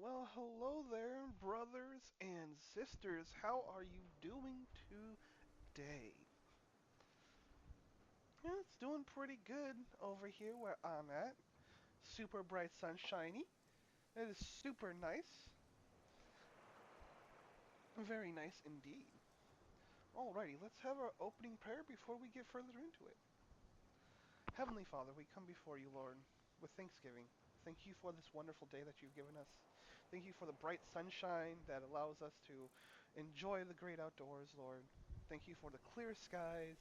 Well, hello there, brothers and sisters. How are you doing today? Yeah, it's doing pretty good over here where I'm at. Super bright sunshiny. It is super nice. Very nice indeed. Alrighty, let's have our opening prayer before we get further into it. Heavenly Father, we come before you, Lord, with thanksgiving. Thank you for this wonderful day that you've given us. Thank you for the bright sunshine that allows us to enjoy the great outdoors, Lord. Thank you for the clear skies.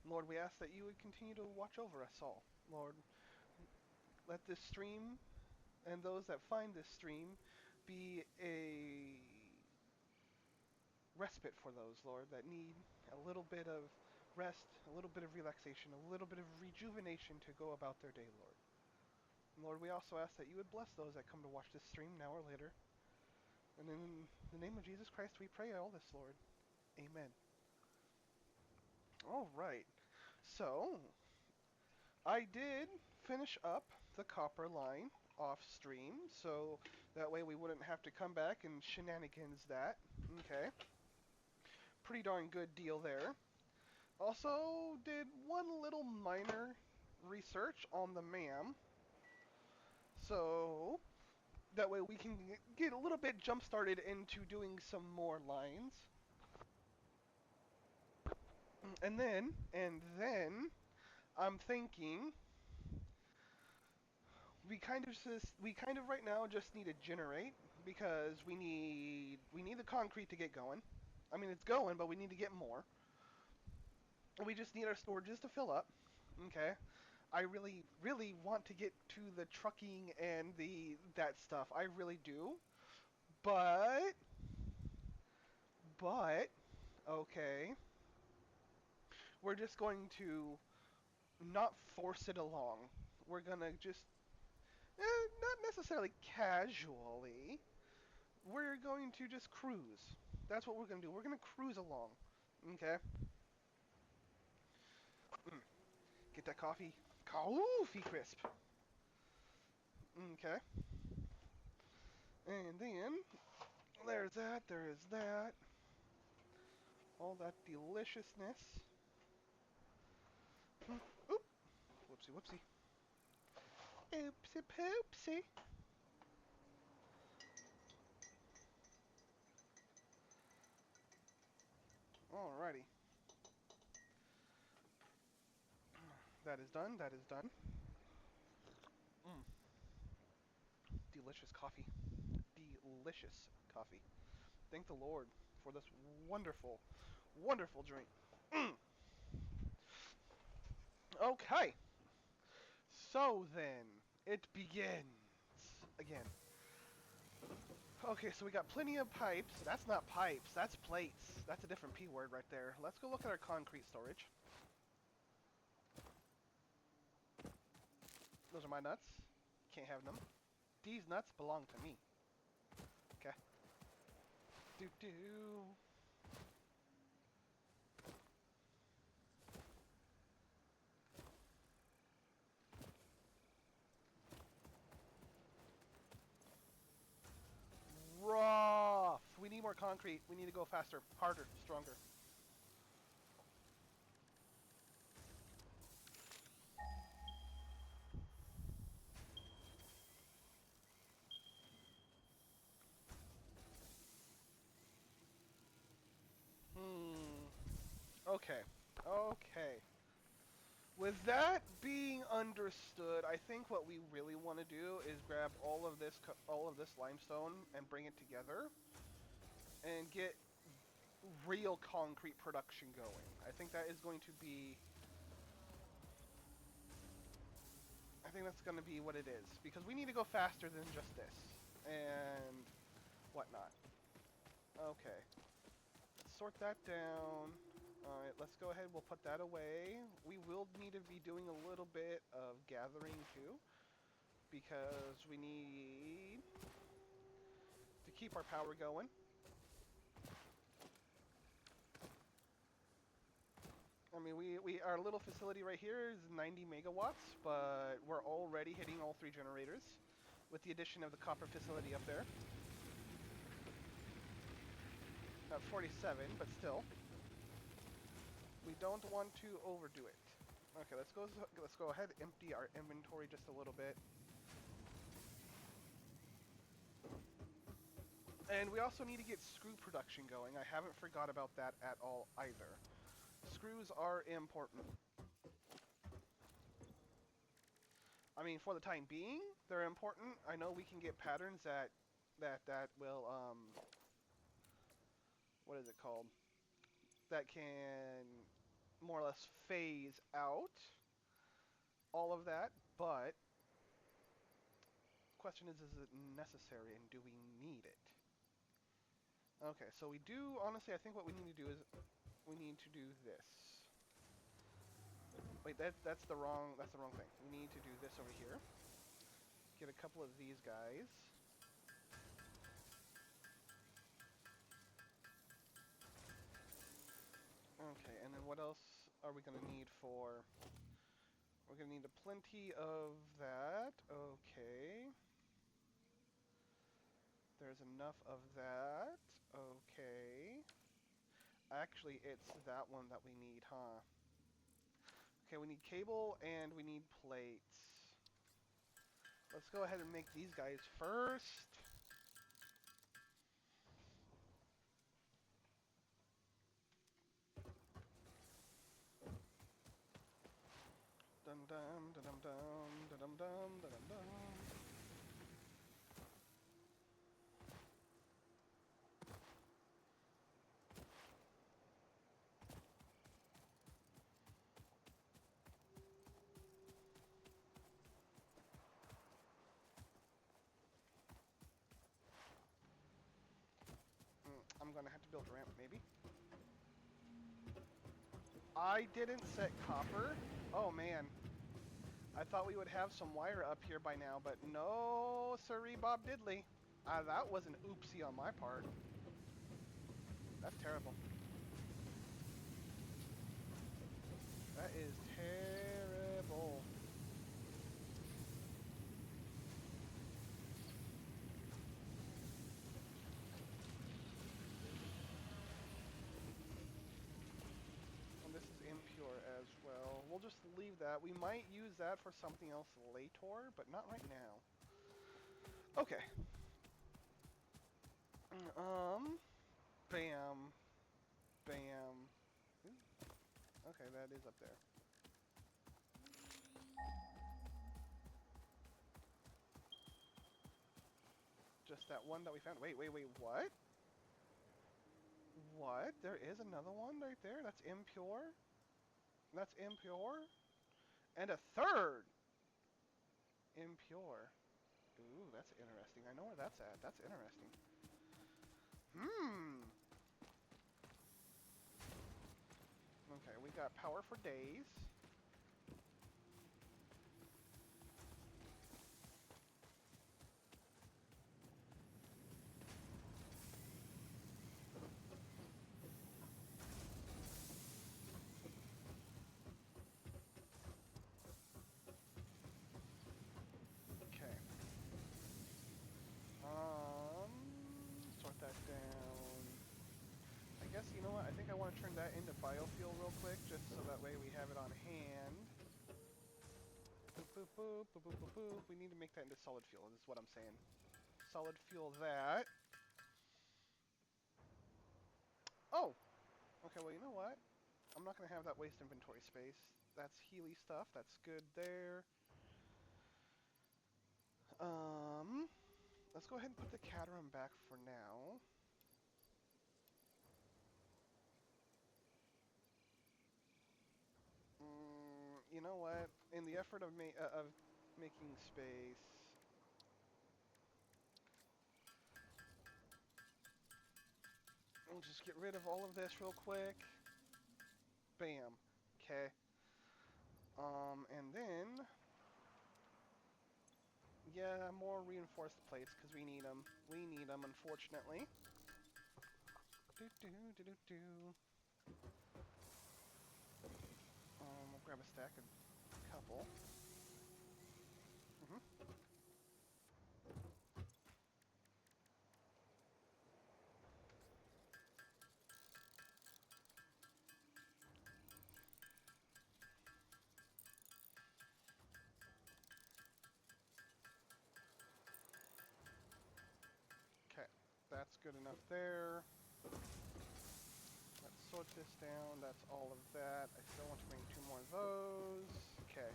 Lord, we ask that you would continue to watch over us all. Lord, let this stream and those that find this stream be a respite for those, Lord, that need a little bit of rest, a little bit of relaxation, a little bit of rejuvenation to go about their day, Lord. And Lord, we also ask that you would bless those that come to watch this stream now or later. And in the name of Jesus Christ, we pray all this, Lord. Amen. All right. So, I did finish up the copper line off stream, so that way we wouldn't have to come back and shenanigans that. Okay. Pretty darn good deal there. Also, did one little minor research on the MAM, so that way we can get a little bit jump started into doing some more lines. And then, I'm thinking we kind of right now just need to generate because we need the concrete to get going. I mean it's going, but we need to get more. We just need our storages to fill up. Okay. I really, really want to get to the trucking and the that stuff. I really do. But but okay. We're just going to not force it along. We're gonna just not necessarily casually. We're going to just cruise. That's what we're gonna do. We're gonna cruise along. Okay. Mm. Get that coffee. Coffee crisp. Okay. And then there's that. There is that. All that deliciousness. Oop. Whoopsie whoopsie. Oopsie poopsie. Alrighty. That is done. That is done. Mm. Delicious coffee. Delicious coffee. Thank the Lord for this wonderful, wonderful drink. Mm. Okay. So then, it begins again. Okay, so we got plenty of pipes. That's not pipes, that's plates. That's a different P word right there. Let's go look at our concrete storage. Those are my nuts. Can't have them. These nuts belong to me. Okay. Do do. Rough. We need more concrete. We need to go faster, harder, stronger. Hmm. Okay. Okay. With that being understood, I think what we really want to do is grab all of this limestone and bring it together and get real concrete production going. I think that is going to be I think that's going to be what it is because we need to go faster than just this and whatnot. Okay. Let's sort that down. Alright, let's go ahead. We'll put that away. We will need to be doing a little bit of gathering too because we need to keep our power going. I mean, our little facility right here is 90 megawatts, but we're already hitting all three generators. with the addition of the copper facility up there. At 47, but still. We don't want to overdo it. Okay, let's go ahead and empty our inventory just a little bit. And we also need to get screw production going. I haven't forgot about that at all either. Screws are important. I mean, for the time being, they're important. I know we can get patterns that will what is it called? That can more or less phase out all of that, but the question is it necessary and do we need it? Okay, so we do, honestly, I think what we need to do is we need to do this. Wait, that's the wrong thing. We need to do this over here. Get a couple of these guys. Okay, and then what else are we going to need for... We're going to need a plenty of that. Okay. There's enough of that. Okay. Actually, it's that one that we need, huh? Okay, we need cable and we need plates. Let's go ahead and make these guys first. Dum dum dum dum dum dum dum dum dum. I'm gonna have to build a ramp, maybe. I didn't set copper. Oh man. I thought we would have some wire up here by now, but no, sirree Bob Diddley. That was an oopsie on my part. That's terrible. That is terrible. And this is impure as well. We'll just leave that. We might use that for something else later, but not right now. Okay. Bam. Bam. Okay, that is up there. Just that one that we found. Wait, what? What? There is another one right there? That's impure? That's impure? And a third! Impure. Ooh, that's interesting. I know where that's at. That's interesting. Okay, we got power for days. Okay. Sort that down. I guess, you know what, I think I want to turn that into biofuel real quick, just so that way we have it on hand. Boop, boop, boop, boop, boop, boop, boop. We need to make that into solid fuel, is what I'm saying. Solid fuel that. Oh! Okay, well, you know what? I'm not going to have that waste inventory space. That's Healy stuff. That's good there. Let's go ahead and put the Caterham back for now. You know what? In the effort of making space, we'll just get rid of all of this real quick. Bam. Okay. And then, yeah, more reinforced plates because we need them. We need them, unfortunately. We'll grab a stack, a couple. good enough there. Let's sort this down. That's all of that. I still want to bring 2 more of those. Okay.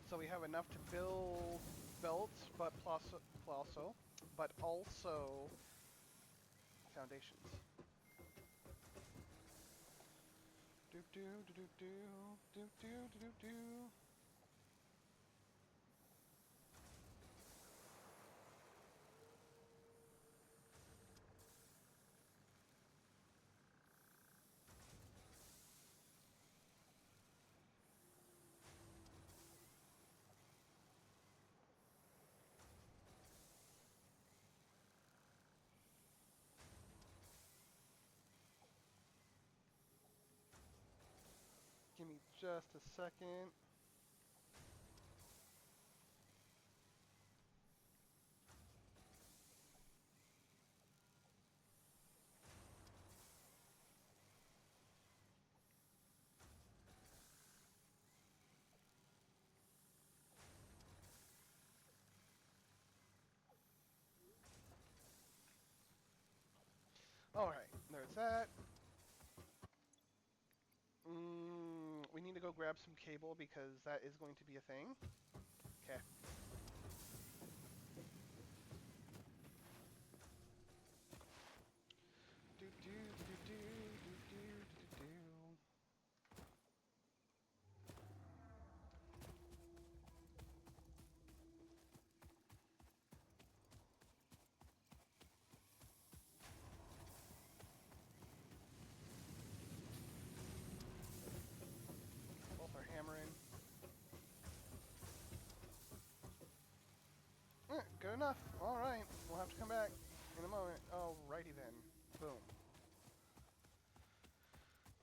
So we have enough to build belts, but also foundations. Do do do do do do do do do do. Give me just a second. Alright, there's that. We need to go grab some cable because that is going to be a thing. Okay. Do do do do do do do do. Both are hammering. Good enough. Alright, we'll have to come back in a moment. Alrighty then. Boom.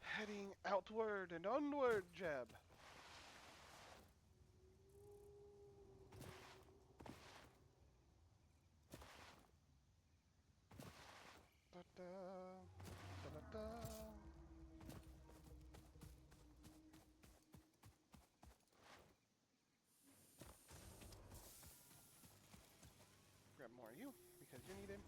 Heading outward and onward, Jeb. Da da da da da. Grab more of you because you need it.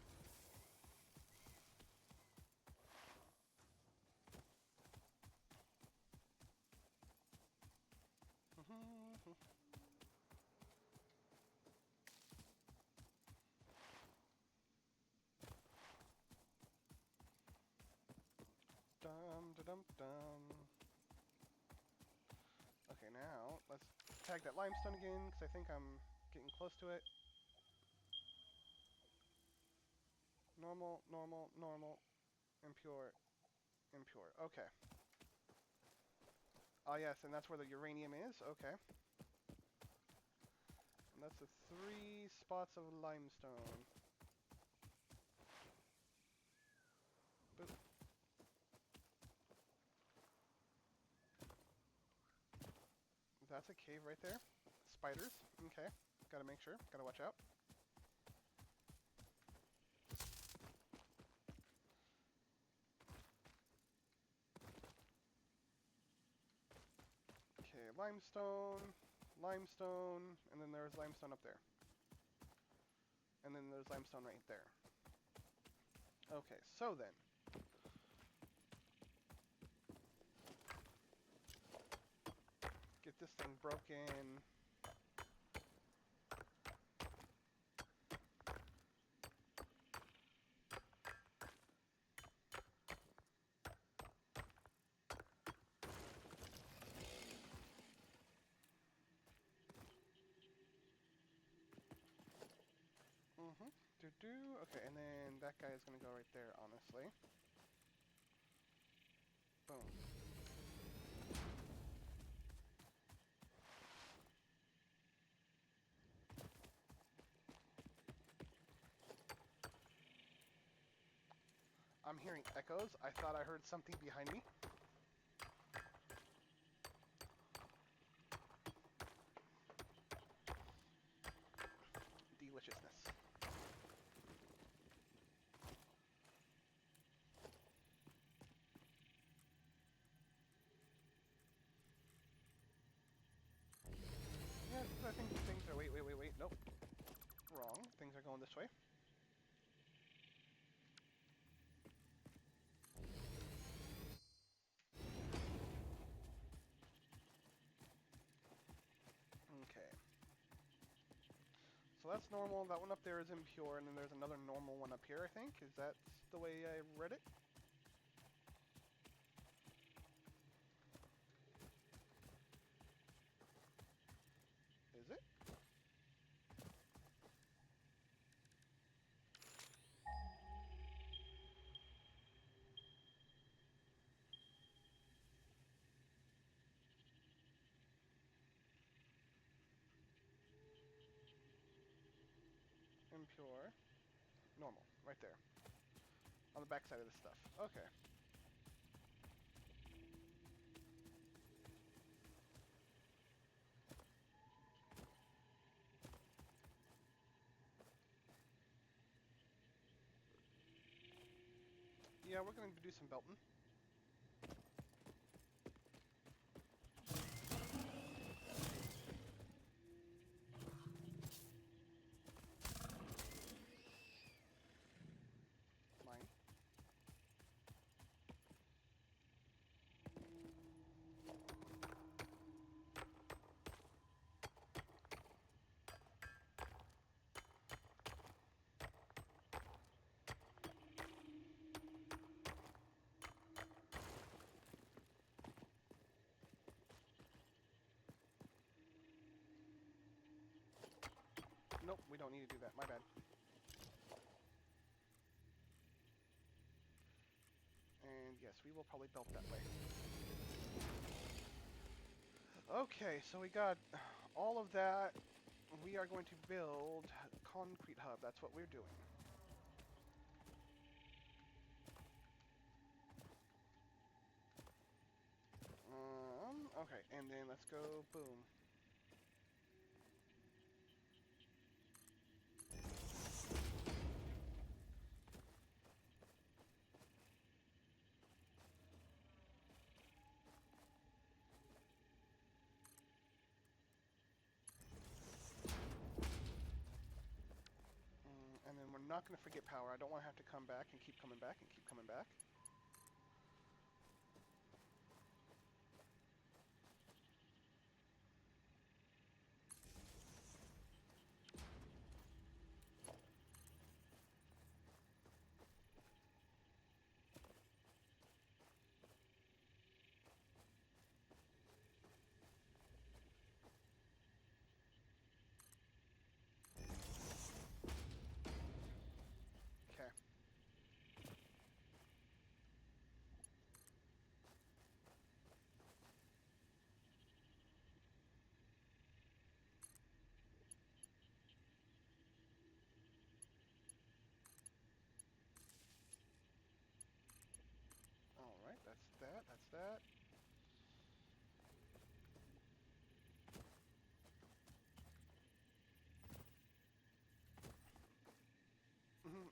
Dum da dum dum. Okay, now let's tag that limestone again because I think I'm getting close to it. Normal, normal, normal, impure, impure. Okay. Oh yes, and that's where the uranium is. Okay. And that's the 3 spots of limestone. Boop. That's a cave right there. Spiders. Okay. Gotta make sure. Gotta watch out. Okay, limestone, limestone, and then there's limestone up there. And then there's limestone right there. Okay, so then. Get this thing broken. Do-do. Okay, and then that guy is gonna go right there, honestly. Boom. I'm hearing echoes. I thought I heard something behind me. Deliciousness. Yeah, I think things are... Wait. Nope. Wrong. Things are going this way. that's normal. That one up there is impure, and then there's another normal one up here, I think. Is that the way I read it? Is it? Impure. Normal. Right there. On the back side of this stuff. Okay. Yeah, we're going to do some belting. Mine. Nope, we don't need to do that. My bad. And yes, we will probably belt that way. Okay, so we got all of that. We are going to build concrete hub. That's what we're doing. Okay, and then let's go boom. And then we're not going to forget power. I don't want to have to come back and keep coming back and keep coming back. Okay. Alright, that's that, that's that.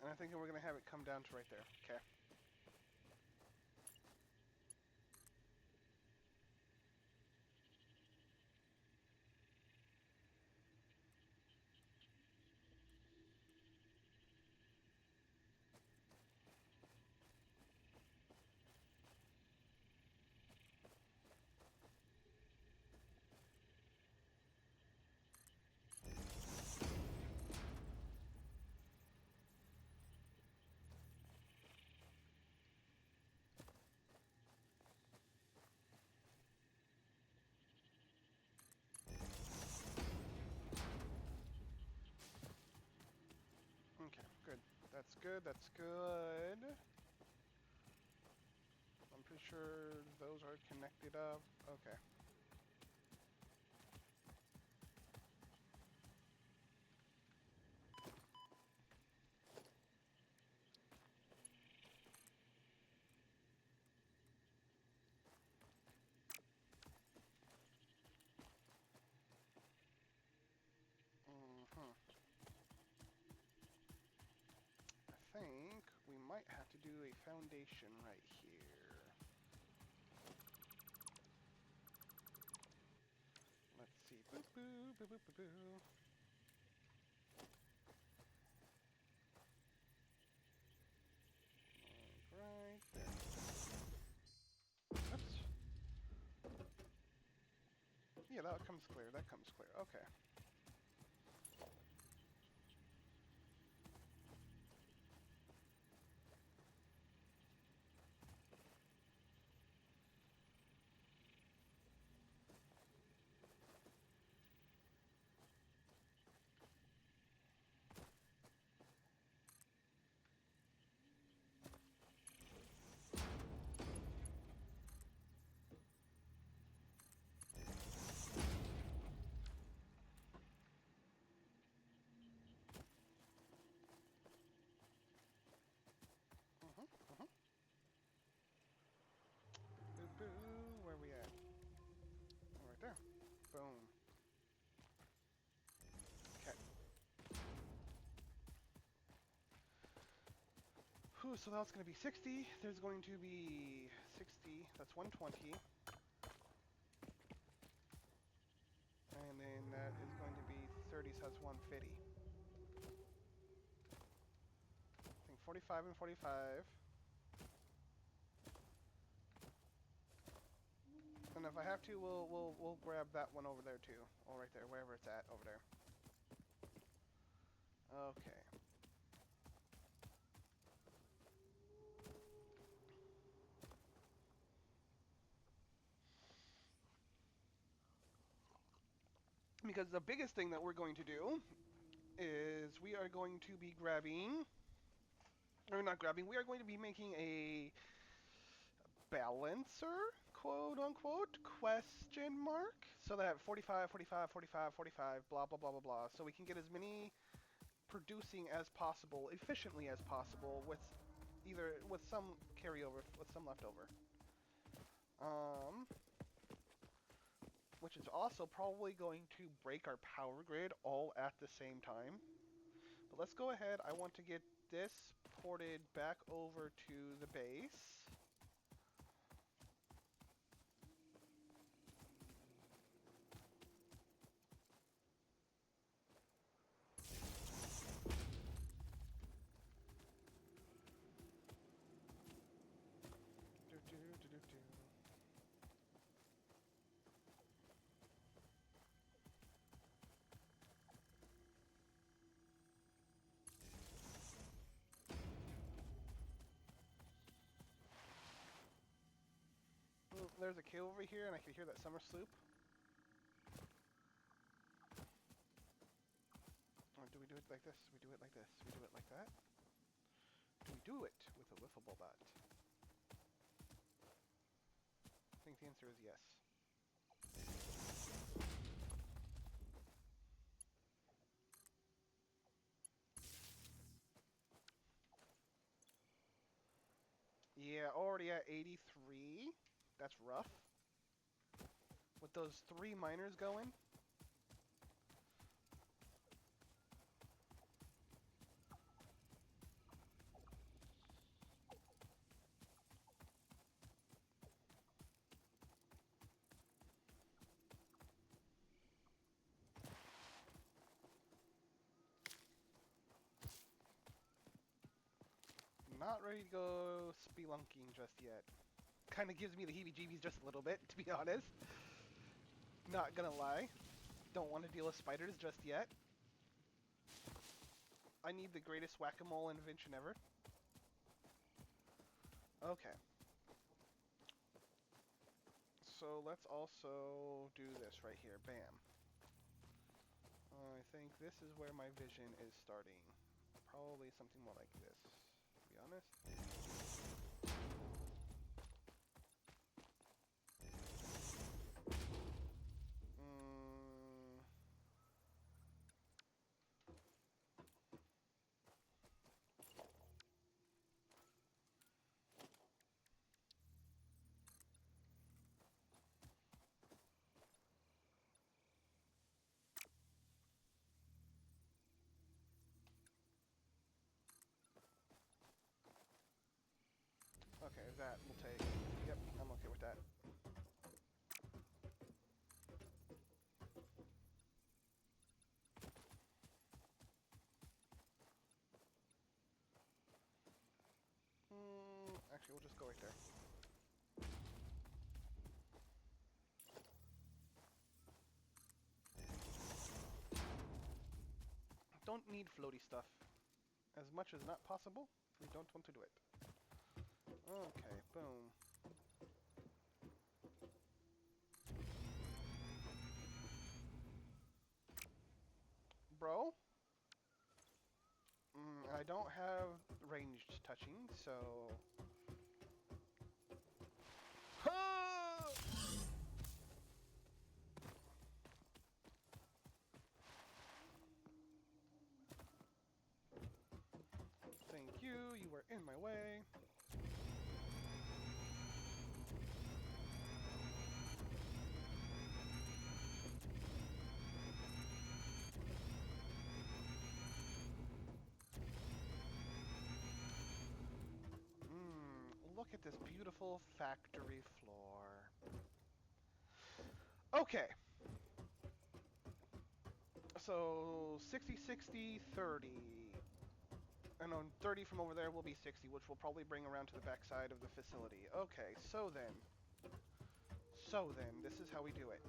And I think we're going to have it come down to right there. Okay. Okay, good. That's good, that's good. I'm pretty sure those are connected up. Okay. I think we might have to do a foundation right here. Let's see. Boo boo boo boo boo boo. Right there. Oops. Yeah, that comes clear. That comes clear. Okay. So that's going to be 60. There's going to be 60. That's 120. And then that is going to be 30, so that's 150. I think 45 and 45. And if I have to, we'll grab that one over there too. Or right there, wherever it's at, over there. Okay. Because the biggest thing that we're going to do is we are going to be grabbing, or not grabbing, we are going to be making a balancer, quote unquote, question mark. So that 45, 45, 45, 45, blah, blah, blah, blah, blah. So we can get as many producing as possible, efficiently as possible, with either with some carryover, with some leftover. Which is also probably going to break our power grid all at the same time. But let's go ahead. I want to get this ported back over to the base. There's a cave over here, and I can hear that summer sloop. Or do we do it like this? We do it like this. We do it like that. Do we do it with a wiffable bat? I think the answer is yes. Yeah, already at 83. That's rough. With those 3 miners going. Not ready to go spelunking just yet. Kind of gives me the heebie-jeebies just a little bit, to be honest. Not gonna lie. Don't want to deal with spiders just yet. I need the greatest whack-a-mole invention ever. Okay. So let's also do this right here. Bam. I think this is where my vision is starting. Probably something more like this, to be honest. Okay, that will take. Yep, I'm okay with that. Actually, we'll just go right there. Don't need floaty stuff. As much as not possible, we don't want to do it. Okay, boom. Bro? I don't have ranged touching, so... Thank you, you were in my way. look at this beautiful factory floor. Okay. So 60, 60, 30. And on 30 from over there will be 60, which will probably bring around to the backside of the facility. Okay, so then. This is how we do it.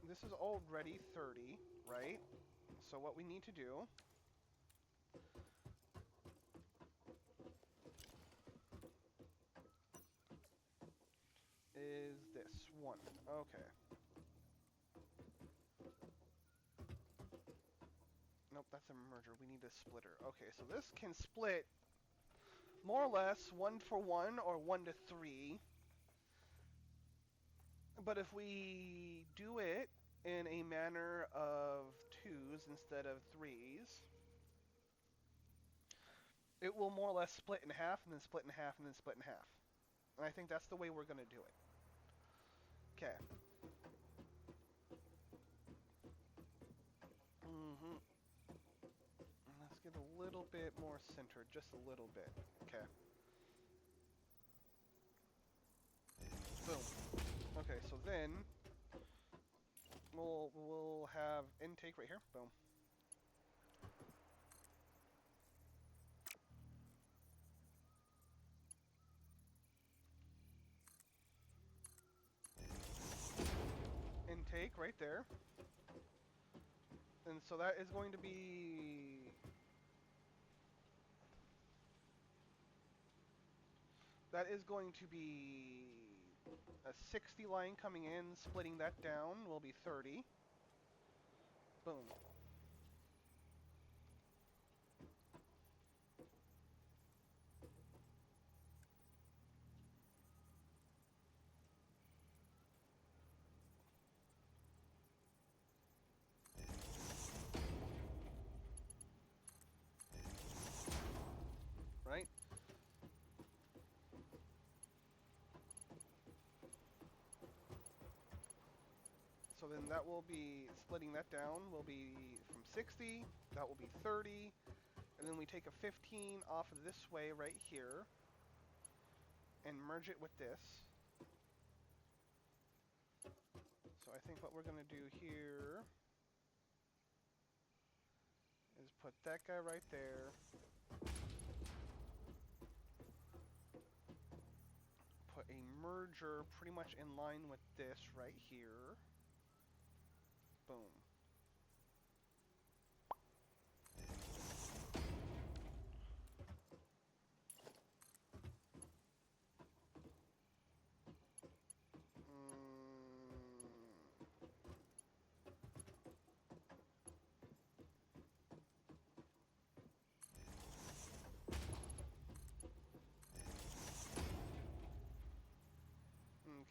This is already 30, right? So what we need to do is this one. Okay. Nope, that's a merger. We need a splitter. Okay, so this can split more or less 1 for 1 or 1 to 3. But if we do it in a manner of 2s instead of 3s, it will more or less split in half and then split in half and then split in half. And I think that's the way we're going to do it. Okay. Mm-hmm. Let's get a little bit more centered, just a little bit. Okay. Boom. Okay, so then we'll have intake right here. Boom. Intake right there. And so that is going to be a 60 line coming in, splitting that down will be 30. Boom. Right? So then that will be, splitting that down will be from 60, that will be 30, and then we take a 15 off of this way right here, and merge it with this. So I think what we're going to do here is put that guy right there. Put a merger pretty much in line with this right here. Boom.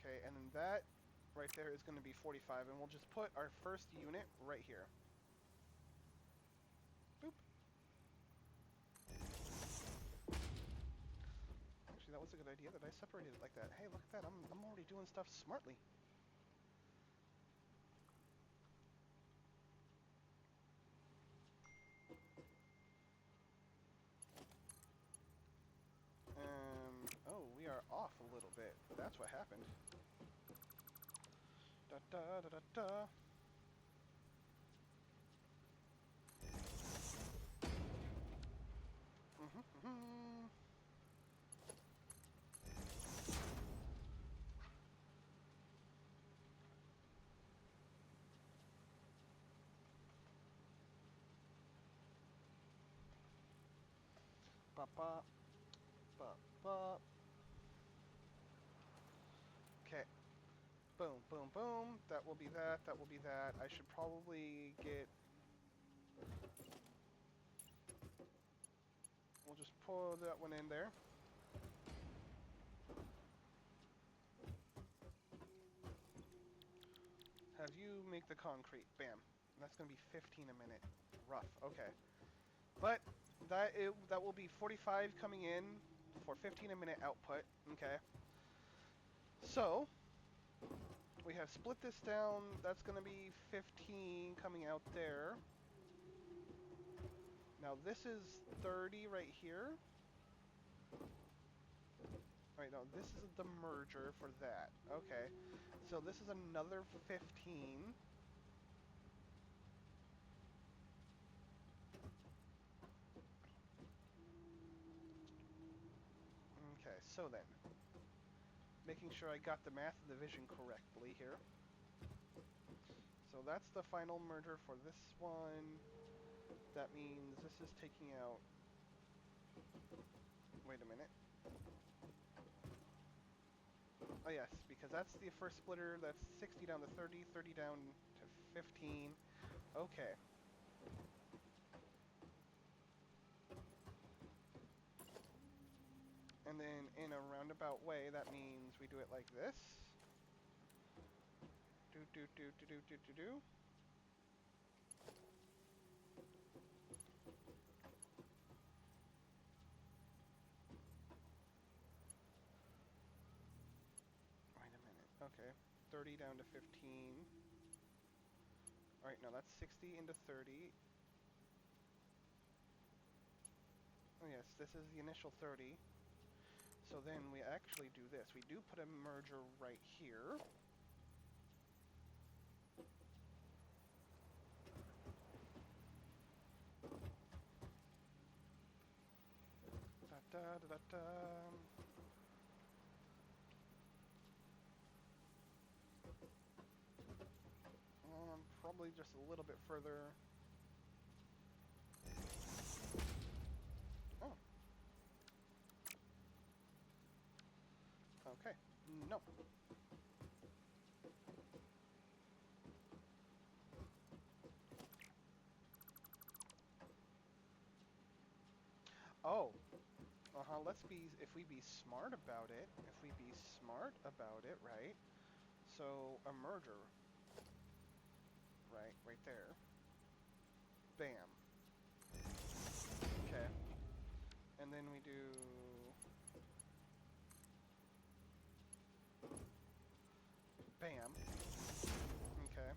Okay, and then that right there is going to be 45, and we'll just put our first unit right here. Boop. Actually, that was a good idea that I separated it like that. Hey, look at that. I'm already doing stuff smartly. Oh, we are off a little bit. That's what happened. Da da da da da. Ba ba ba ba. Okay. Boom, boom, boom. That will be that. That will be that. I should probably get. We'll just pull that one in there. Have you make the concrete. Bam. And that's going to be 15 a minute. Rough. Okay. But that will be 45 coming in for 15 a minute output. Okay. So we have split this down. That's going to be 15 coming out there. Now this is 30 right here. Wait, no, this is the merger for that. Okay. So this is another 15. Okay, so then, making sure I got the math and division correctly here. So that's the final merger for this one. That means this is taking out... Wait a minute. Oh yes, because that's the first splitter. That's 60 down to 30, 30 down to 15. Okay. And then in a roundabout way, that means we do it like this. Do do do do do do do do. Wait a minute. Okay. 30 down to 15. Alright, now that's 60 into 30. Oh yes, this is the initial 30. So then we actually do this. We do put a merger right here. Da da da da da. Probably just a little bit further. Oh. Okay. No. Oh. Let's be, if we be smart about it, right? So, a merger. Right there. Bam. Okay. And then we do... Bam. Okay.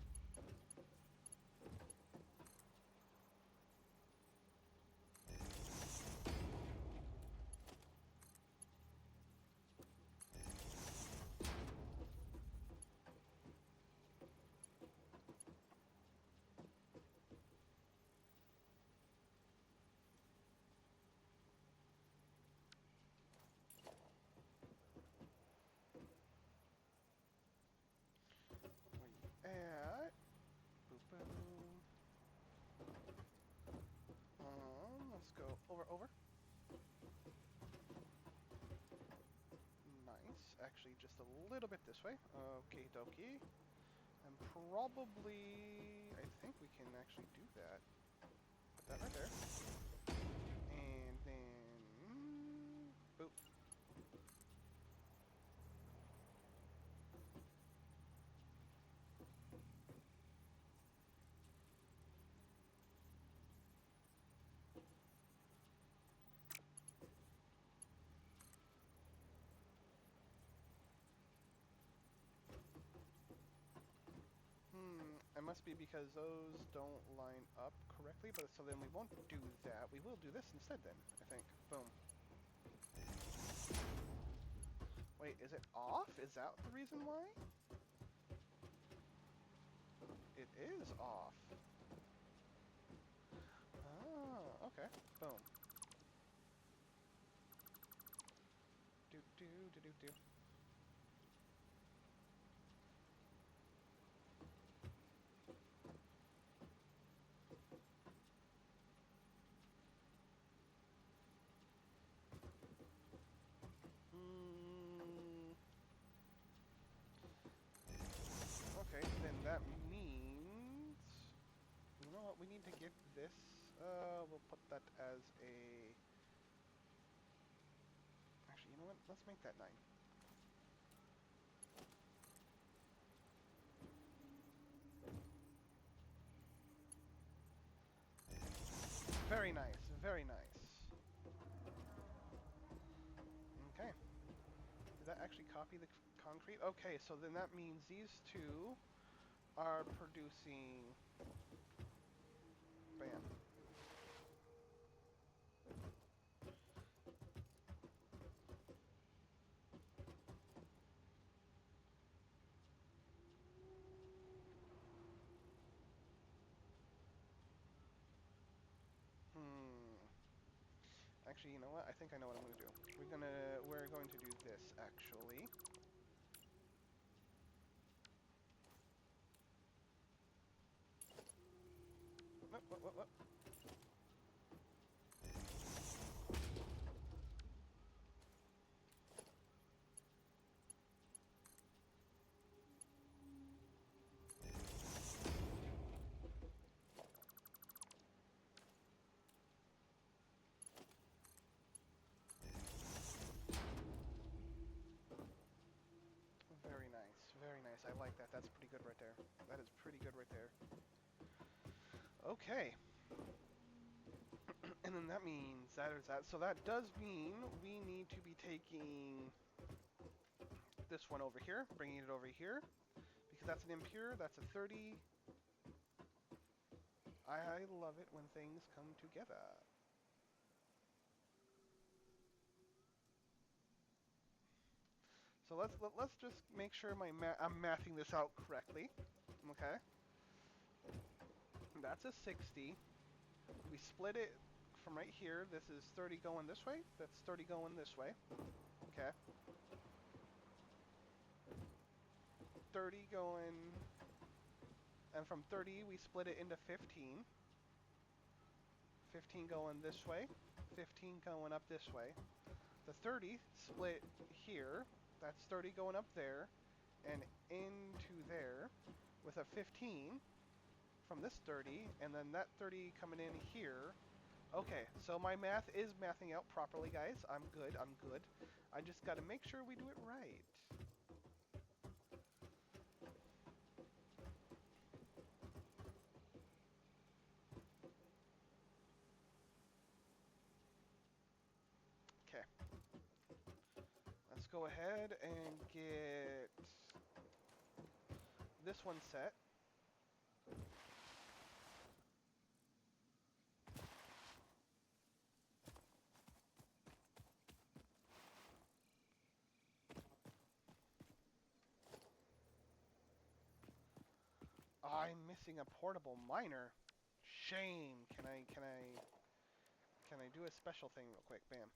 We add... Boop boom. Let's go over. Nice. Actually, just a little bit this way. Okie dokie. And probably... I think we can actually do that. Put that right there. And then... Boop. It must be because those don't line up correctly, but so then we won't do that. We will do this instead then, I think. Boom. Wait, is it off? Is that the reason why? It is off. Ah, okay. Boom. Do do do do do. Okay, then that means... You know what, we need to give this... we'll put that as a... Actually, you know what, let's make that 9. Very nice, very nice. Okay. Did that actually copy the concrete? Okay, so then that means these two are producing... Bam. Actually, you know what? I think I know what I'm gonna do. We're going to do this actually. What? Very nice, very nice. I like that. That's pretty good right there. That is pretty good right there. Okay. And then that means that is that. So that does mean we need to be taking this one over here, bringing it over here, because that's an impure. That's a 30. I love it when things come together. So let's just make sure I'm mathing this out correctly. Okay. That's a 60. We split it from right here. This is 30 going this way. That's 30 going this way. Okay. 30 going, and from 30 we split it into 15. 15 going this way. 15 going up this way. The 30 split here. That's 30 going up there and into there with a 15 from this 30, and then that 30 coming in here. Okay, so my math is mathing out properly, guys. I'm good, I'm good. I just gotta make sure we do it right. Okay. Let's go ahead and get this one set. I'm missing a portable miner. Shame. Can I do a special thing real quick? Bam.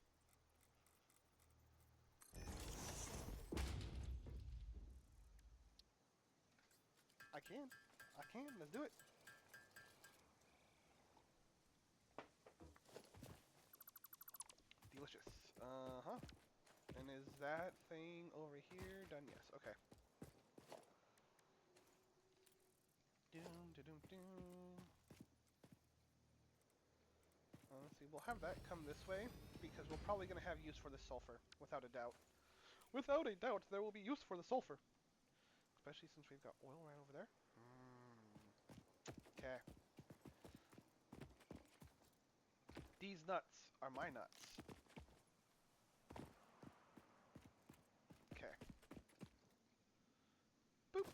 I can. I can. Let's do it. Delicious. Uh-huh. And is that thing over here done? Yes. Okay. Doom, doom, doom. Let's see. We'll have that come this way because we're probably going to have use for the sulfur, without a doubt. Without a doubt, there will be use for the sulfur. Especially since we've got oil right over there. Okay. These nuts are my nuts. Okay. Boop.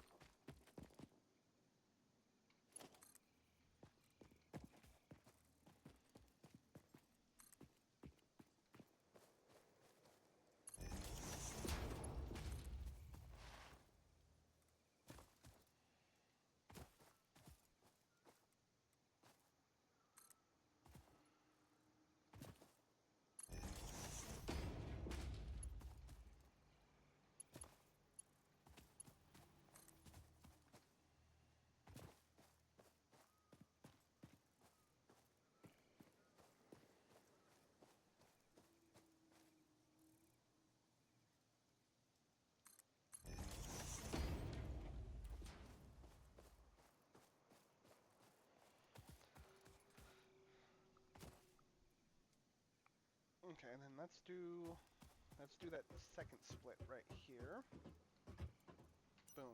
Okay, and then let's do that second split right here. Boom.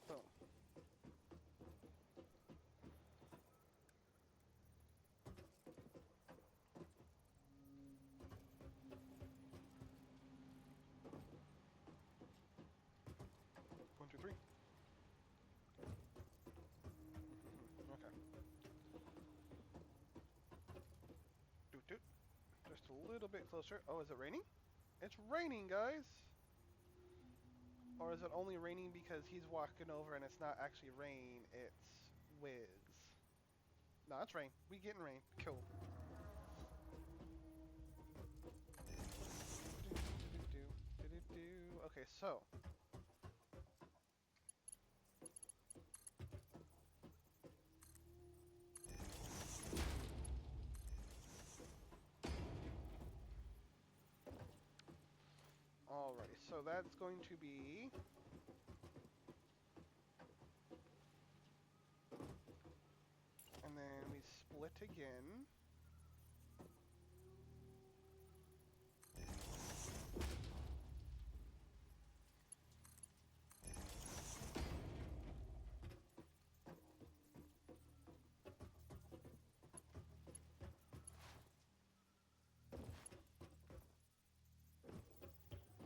Boom. One, two, three. Okay. Doot doot. Just a little bit closer. Oh, is it raining? It's raining, guys! Or is it only raining because he's walking over and it's not actually rain, it's whiz? No, it's rain. We getting rain. Cool. Okay, so. Alrighty, so that's going to be... And then we split again.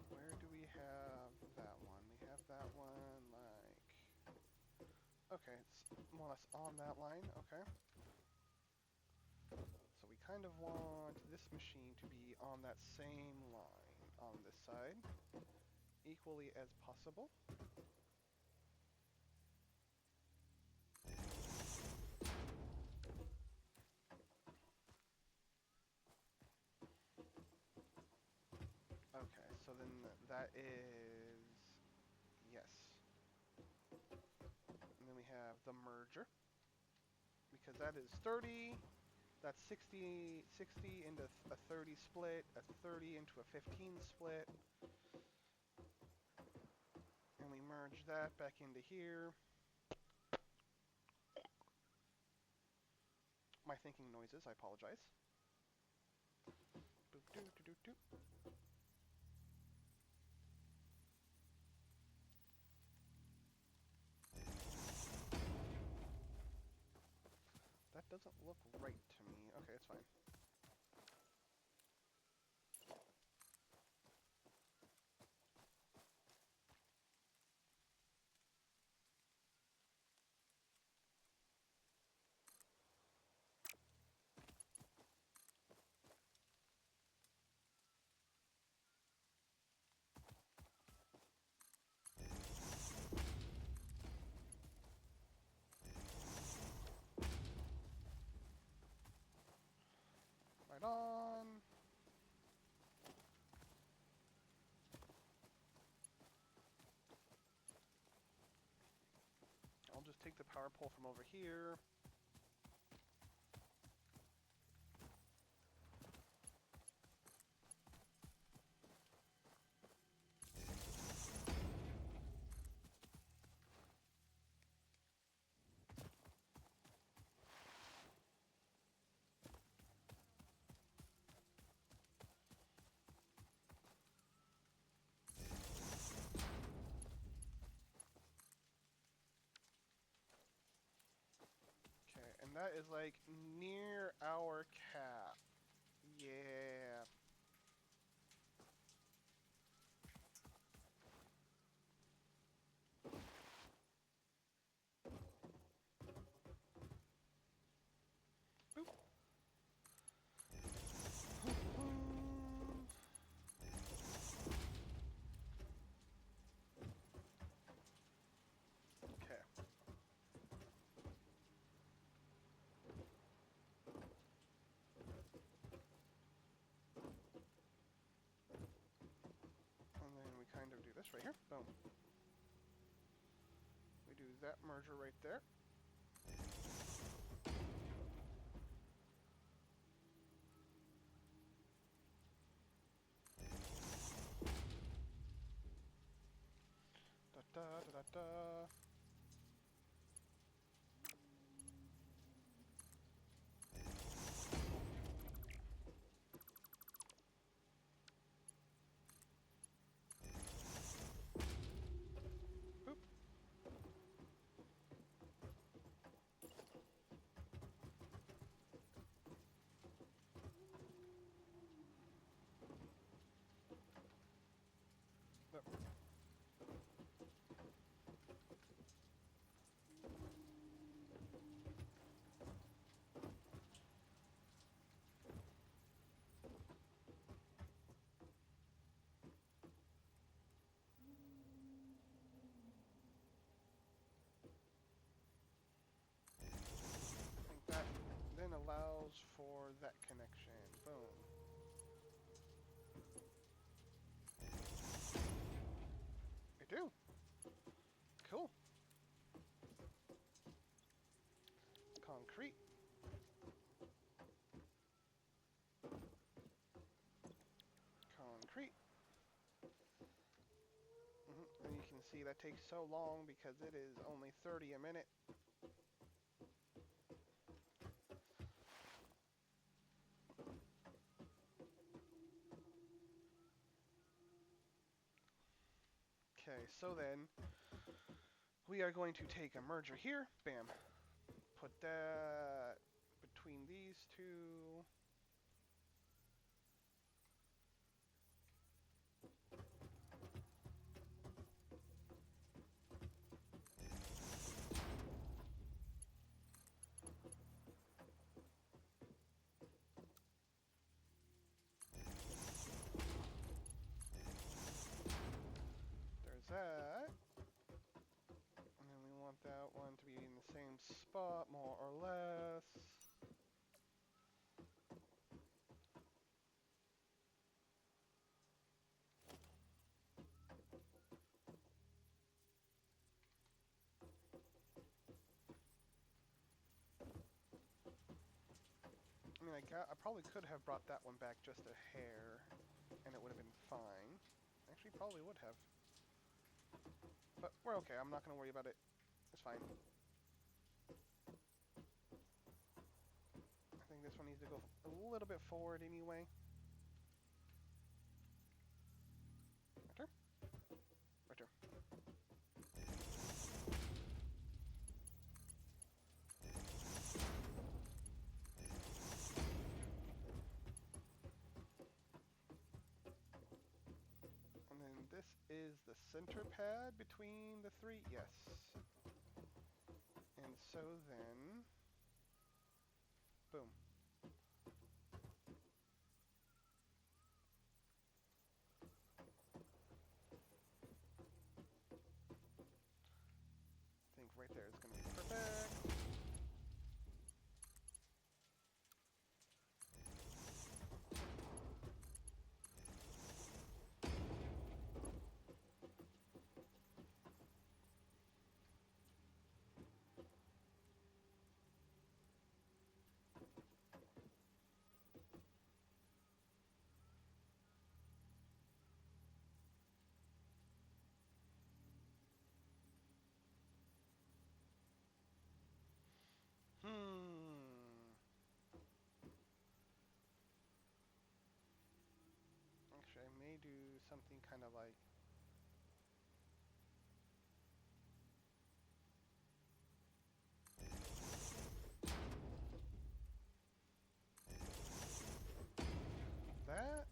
Where do we have that one? We have that one like... Okay, it's more or less on that line, okay. So we kind of want this machine to be on that same line on this side, equally as possible. Okay, so then that is... Yes. And then we have the merger, because that is 30, that's 60 into a 30 split, a 30 into a 15 split. And we merge that back into here. My thinking noises, I apologize. Boop, doo, doo, doo, doo. That doesn't look right to me. Okay, it's fine. Right on. I'll just take the power pole from over here. Okay, and that is like near our cap. Yeah. Boop. Okay. And then we kind of do this right here. Boom. We do that merger right there. Da da da da da. Boop. Nope. Concrete. Concrete. And you can see that takes so long because it is only 30 a minute. Okay, so then we are going to take a merger here. Bam. Put that between these two. There's that. And then we want that one to be in the same spot, more or less. I mean, I probably could have brought that one back just a hair, and it would have been fine. Actually, probably would have. But we're okay. I'm not going to worry about it. It's fine. I think this one needs to go a little bit forward anyway. Right. Right. And then this is the center pad between the three. Yes. And so then, boom. I think right there is going to be perfect. Actually, I may do something kind of like that.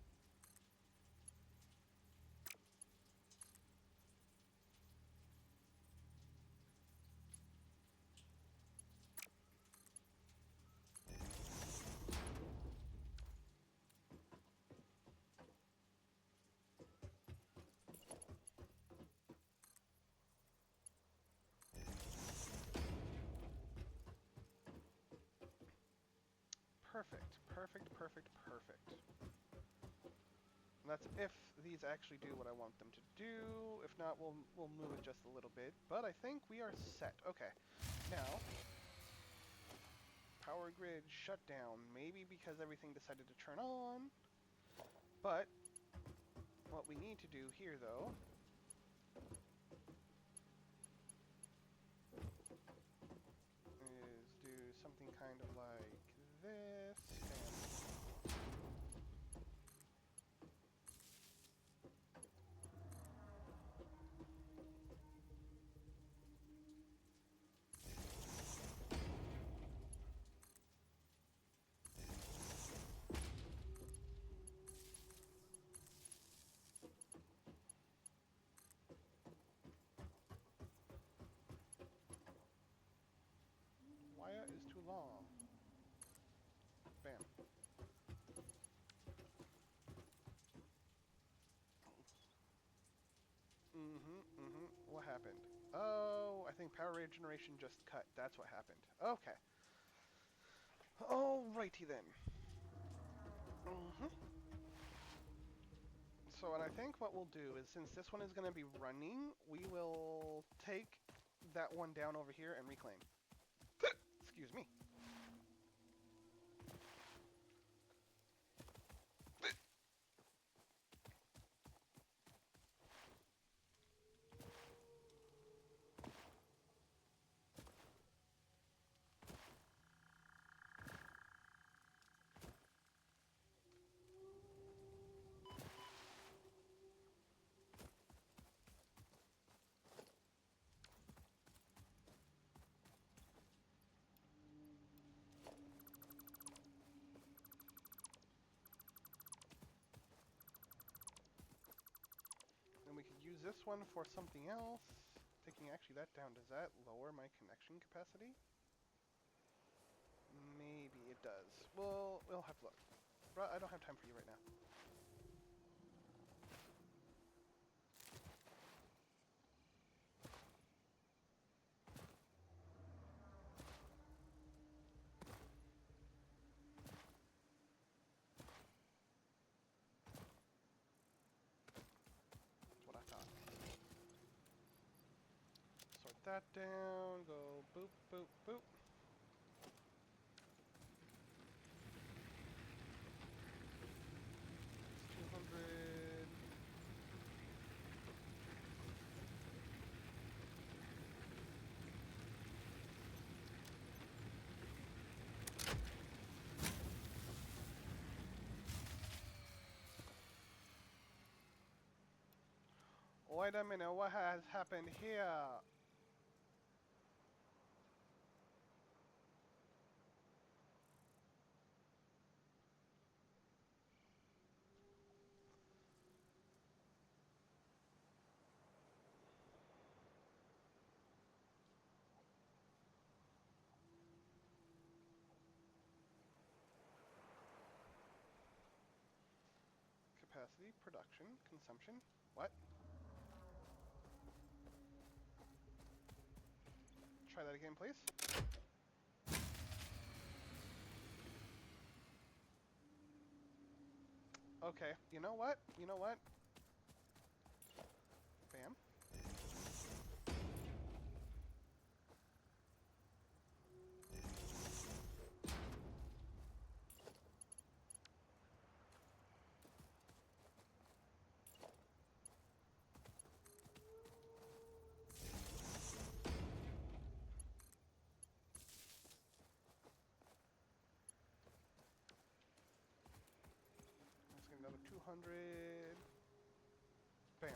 Perfect, perfect, perfect, perfect. And that's if these actually do what I want them to do. If not, we'll move it just a little bit. But I think we are set. Okay. Now, power grid shut down. Maybe because everything decided to turn on. But what we need to do here, though, is do something kind of like this. And wire is too long. Bam. What happened? Oh, I think power regeneration just cut. That's what happened. Okay. Alrighty then. So what I think what we'll do is, since this one is going to be running, we will take that one down over here and reclaim. Excuse me. this one for something else. Taking actually that down, does that lower my connection capacity? Maybe it does. Well, we'll have to look. Bruh, I don't have time for you right now. That's what I thought. Sort that down, go boop, boop, boop. It's 200. Wait a minute, what has happened here? Capacity, production, consumption. What? Try that again, please. Okay, you know what? You know what? Bam. Let's get another 200. Bam.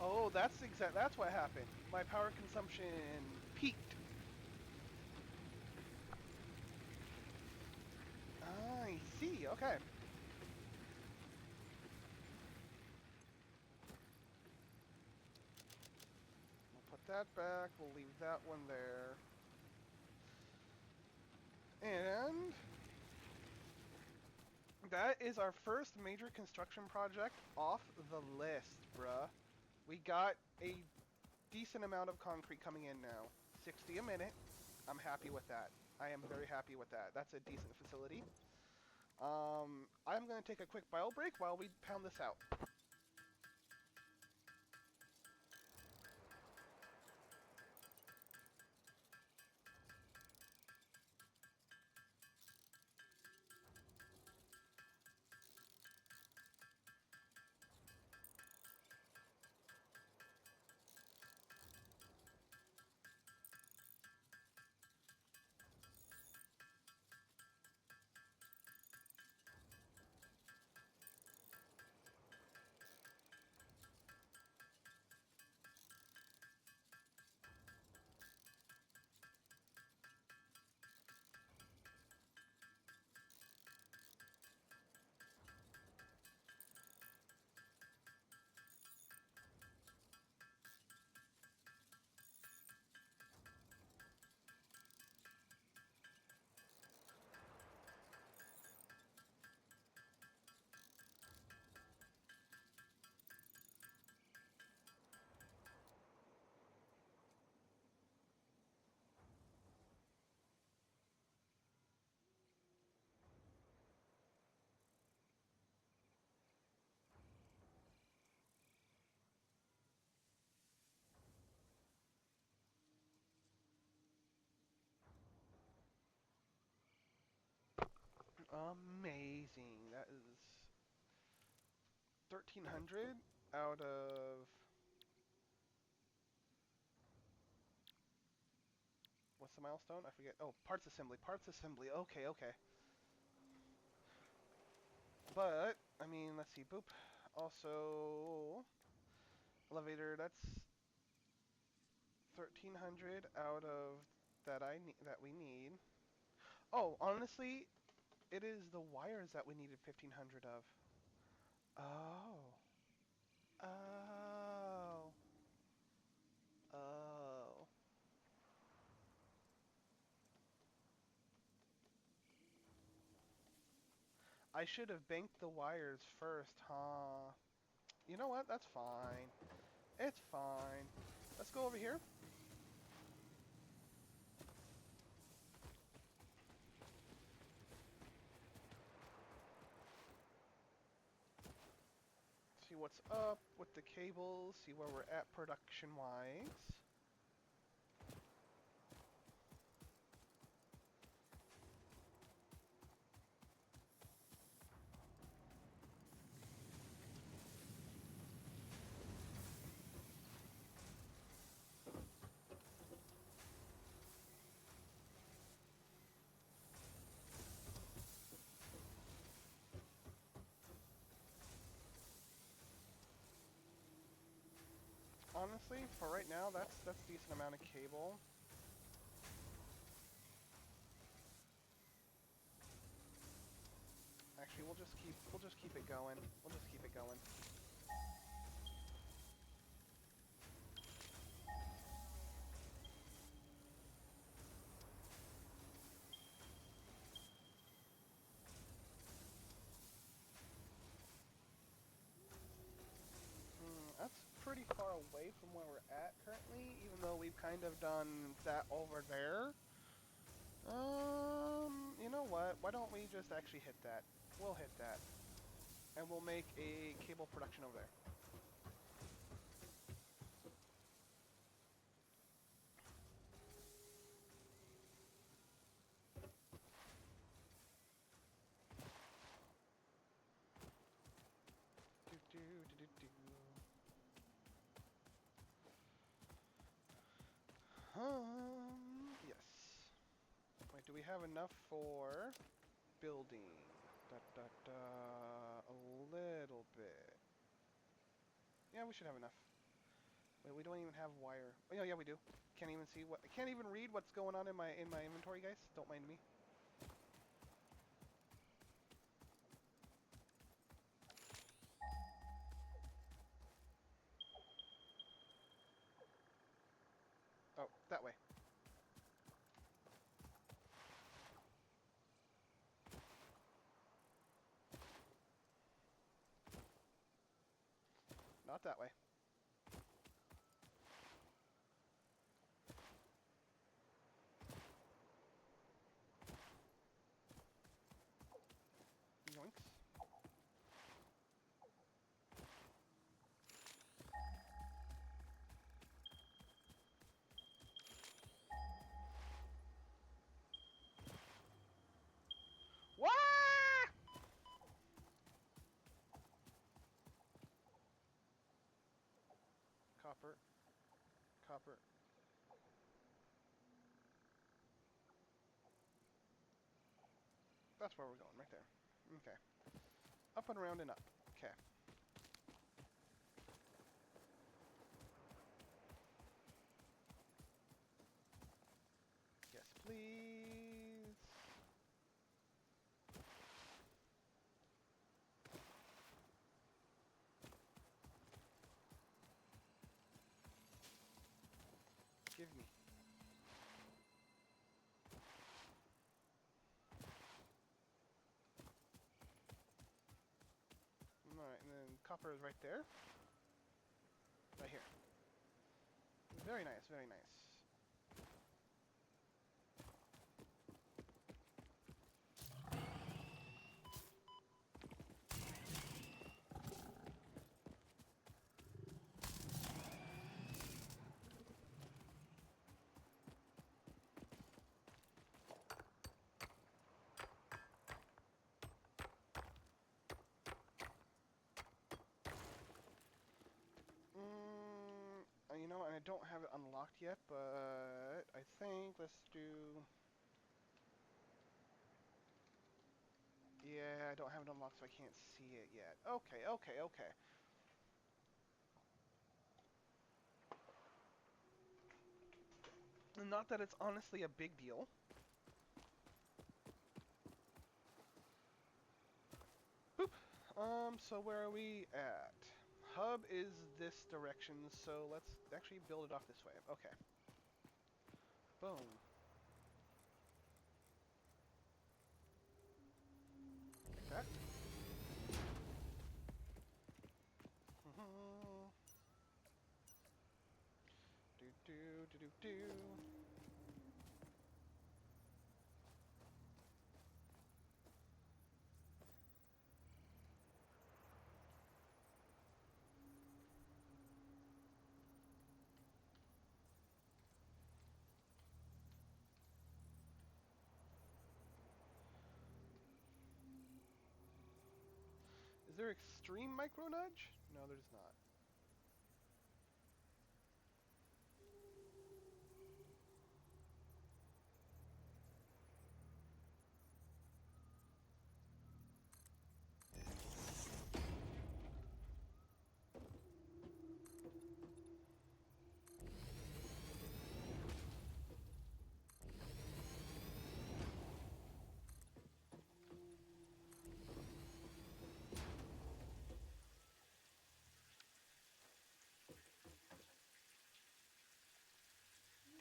Oh, that's what happened. My power consumption peaked. I see. Okay. We'll put that back. We'll leave that one there. And that is our first major construction project off the list, bruh. We got a decent amount of concrete coming in now. 60 a minute. I'm happy with that. I am very happy with that. That's a decent facility. I'm going to take a quick bio break while we pound this out. Amazing. That is 1,300 out of... What's the milestone? I forget. Oh, parts assembly. Parts assembly. Okay, okay. But, I mean, let's see. Boop. Also, elevator, that's 1,300 out of that we need. Oh, honestly, it is the wires that we needed 1,500 of. Oh. Oh. Oh. I should have banked the wires first, huh? You know what? That's fine. It's fine. Let's go over here. See what's up with the cables. See where we're at production-wise. Honestly, for right now, that's a decent amount of cable. Actually, we'll just keep it going. We'll just keep it going. That's pretty far away from where we're at currently, even though we've kind of done that over there. You know what? Why don't we just actually hit that? We'll hit that. And we'll make a cable production over there. Do, do, do, do, do. Yes. Wait, do we have enough for building? Da, da, da, a little bit. Yeah, we should have enough. Wait, we don't even have wire. Oh, yeah, we do. Can't even see what. I can't even read what's going on in my inventory, guys. Don't mind me. Oh, that way. Not that way. Yoinks. Wah! Copper. Copper. That's where we're going, right there. Okay. Up and around and up. Okay. Yes, please. Give me. Alright, and then copper is right there. Right here. Very nice, very nice. You know, and I don't have it unlocked yet, but I think let's do... Yeah, I don't have it unlocked, so I can't see it yet. Okay, okay, okay. Not that it's honestly a big deal. Boop. So where are we at? Hub is this direction, so let's actually build it off this way. Okay. Boom. Like that. Do do do do do. Is there extreme micro nudge? No, there's not.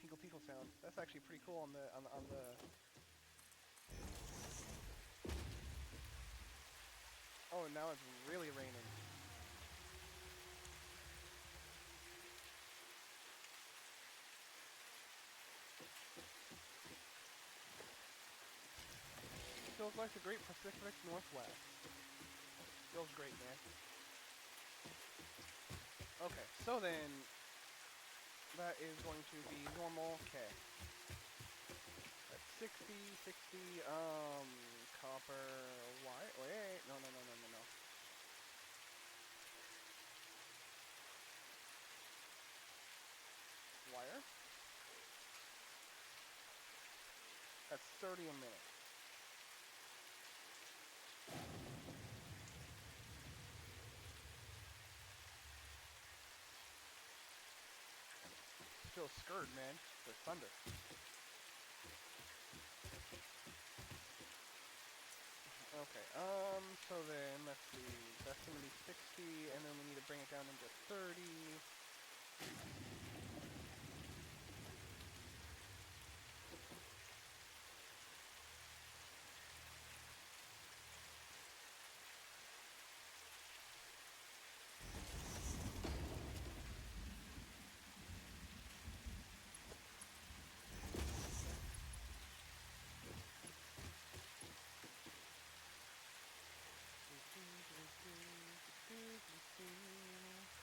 Tinkle tinkle sound. That's actually pretty cool on the. Oh, now it's really raining. Feels like the Great Pacific Northwest. Feels great, man. Okay, so then that is going to be normal. Okay. That's 60, 60, copper, wire. Wait, no, no, no, no, no, no. Wire. That's 30 a minute. Feels scared, man. There's thunder. Okay, so then, let's see, that's gonna be 60, and then we need to bring it down into 30.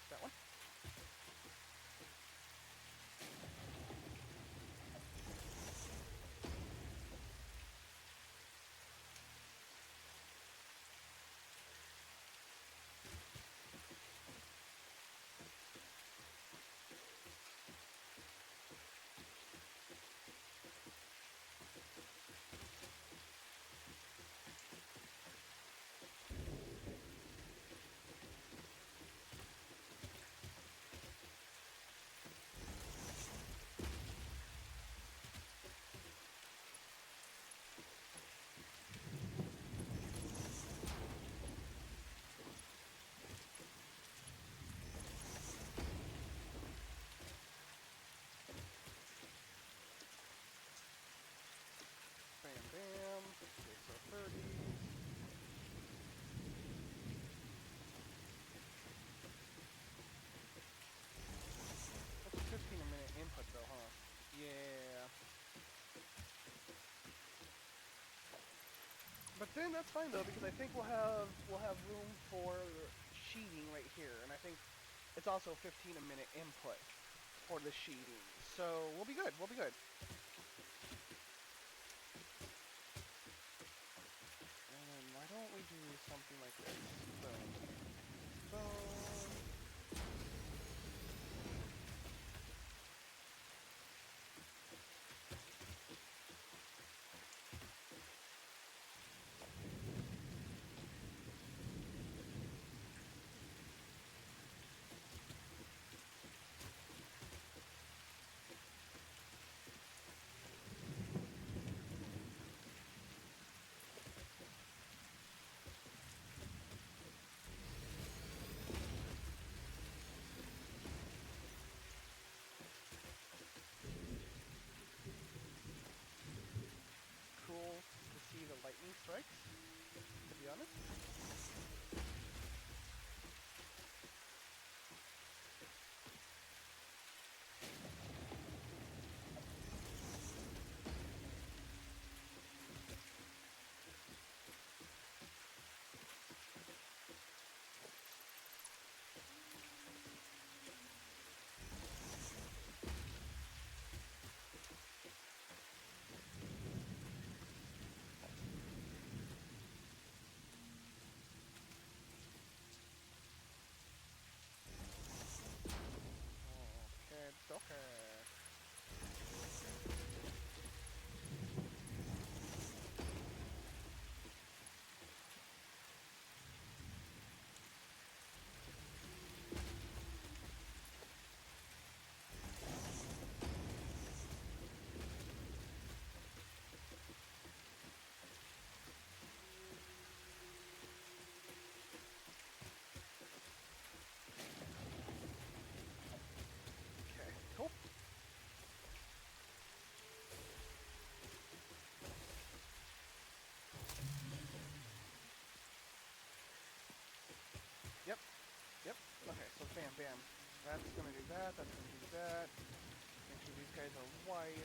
That one? Bam, bam. Okay, so 30. That's 15 a minute input though, huh? Yeah. But then that's fine though, because I think we'll have room for sheeting right here, and I think it's also 15 a minute input for the sheeting. So we'll be good. We'll be good. And why don't we do something like this? Boom. Boom. bam. That's gonna do that, that's gonna do that. Make sure these guys are wired.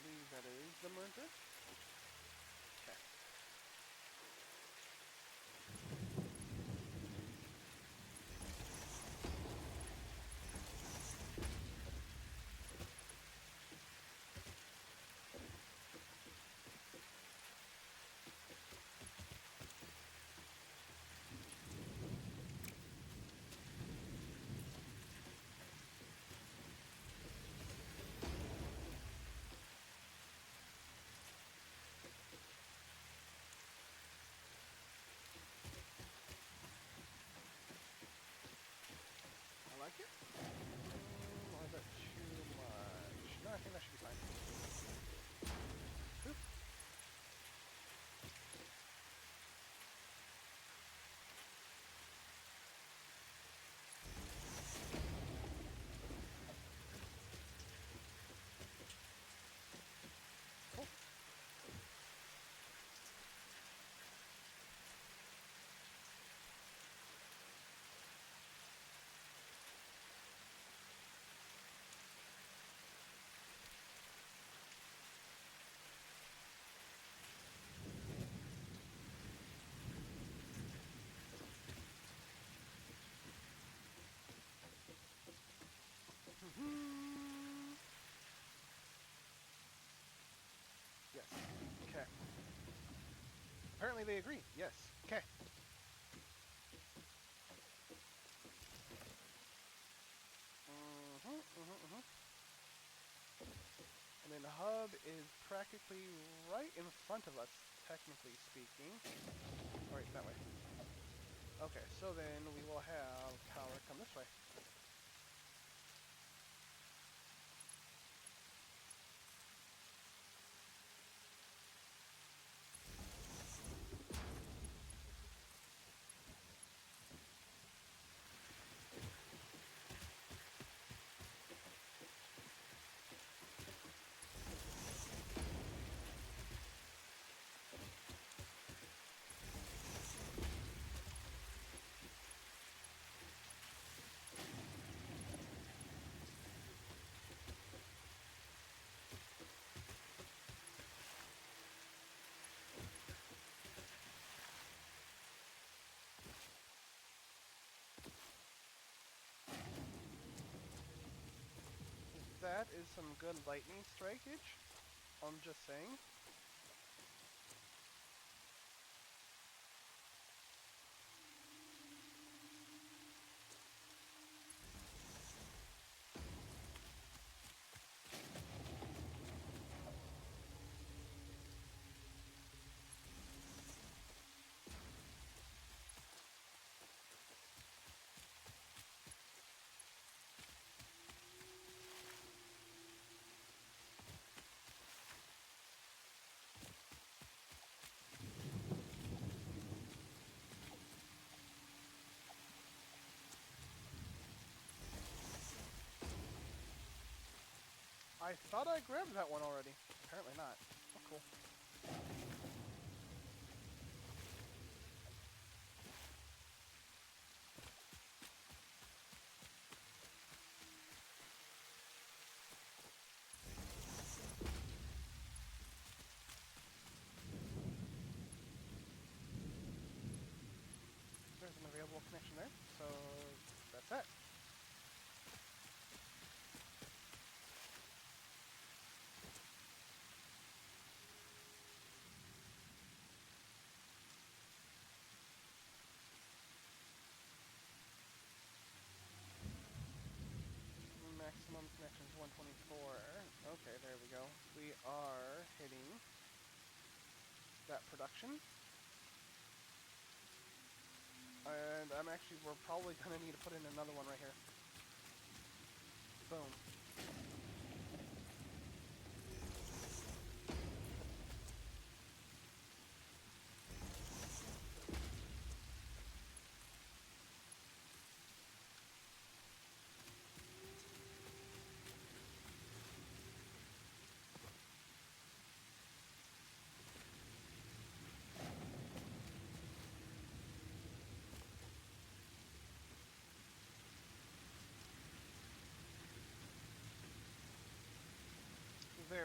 Believe that is the merger. Okay. I like it. Or is that too much? No, I think that should be fine. Oop. Cool. Yes. Okay. Apparently they agree. Yes. Okay. And then the hub is practically right in front of us, technically speaking. Alright, that way. Okay, so then we will have power come this way. That is some good lightning strikeage. I'm just saying. I thought I grabbed that one already. Apparently not. Oh, cool. There's an available connection there, so that's that. Maximum connection is 124. Okay, there we go. We are hitting that production. And we're probably gonna need to put in another one right here. Boom.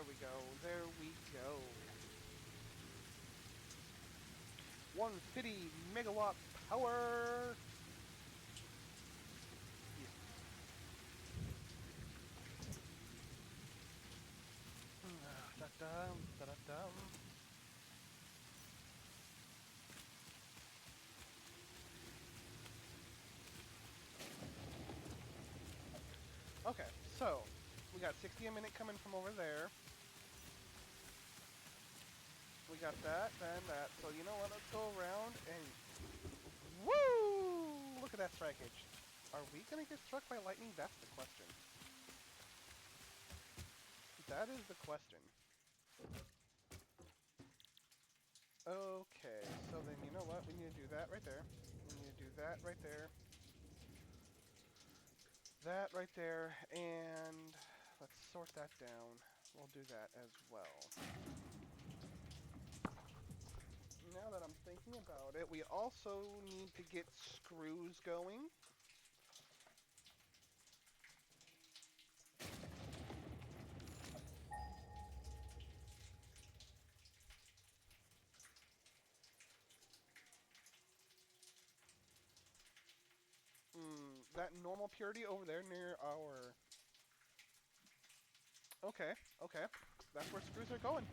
There we go. There we go. 150 megawatt power. Yeah. Da-dum, da-da-dum. Okay, so we got 60 a minute coming from over there. We got that, then that. So you know what? Let's go around and woo! Look at that strikeage. Are we gonna get struck by lightning? That's the question. That is the question. Okay, so then you know what? We need to do that right there. We need to do that right there. That right there, and let's sort that down. We'll do that as well. Now that I'm thinking about it, we also need to get screws going. That normal purity over there near our... Okay, okay. That's where screws are going.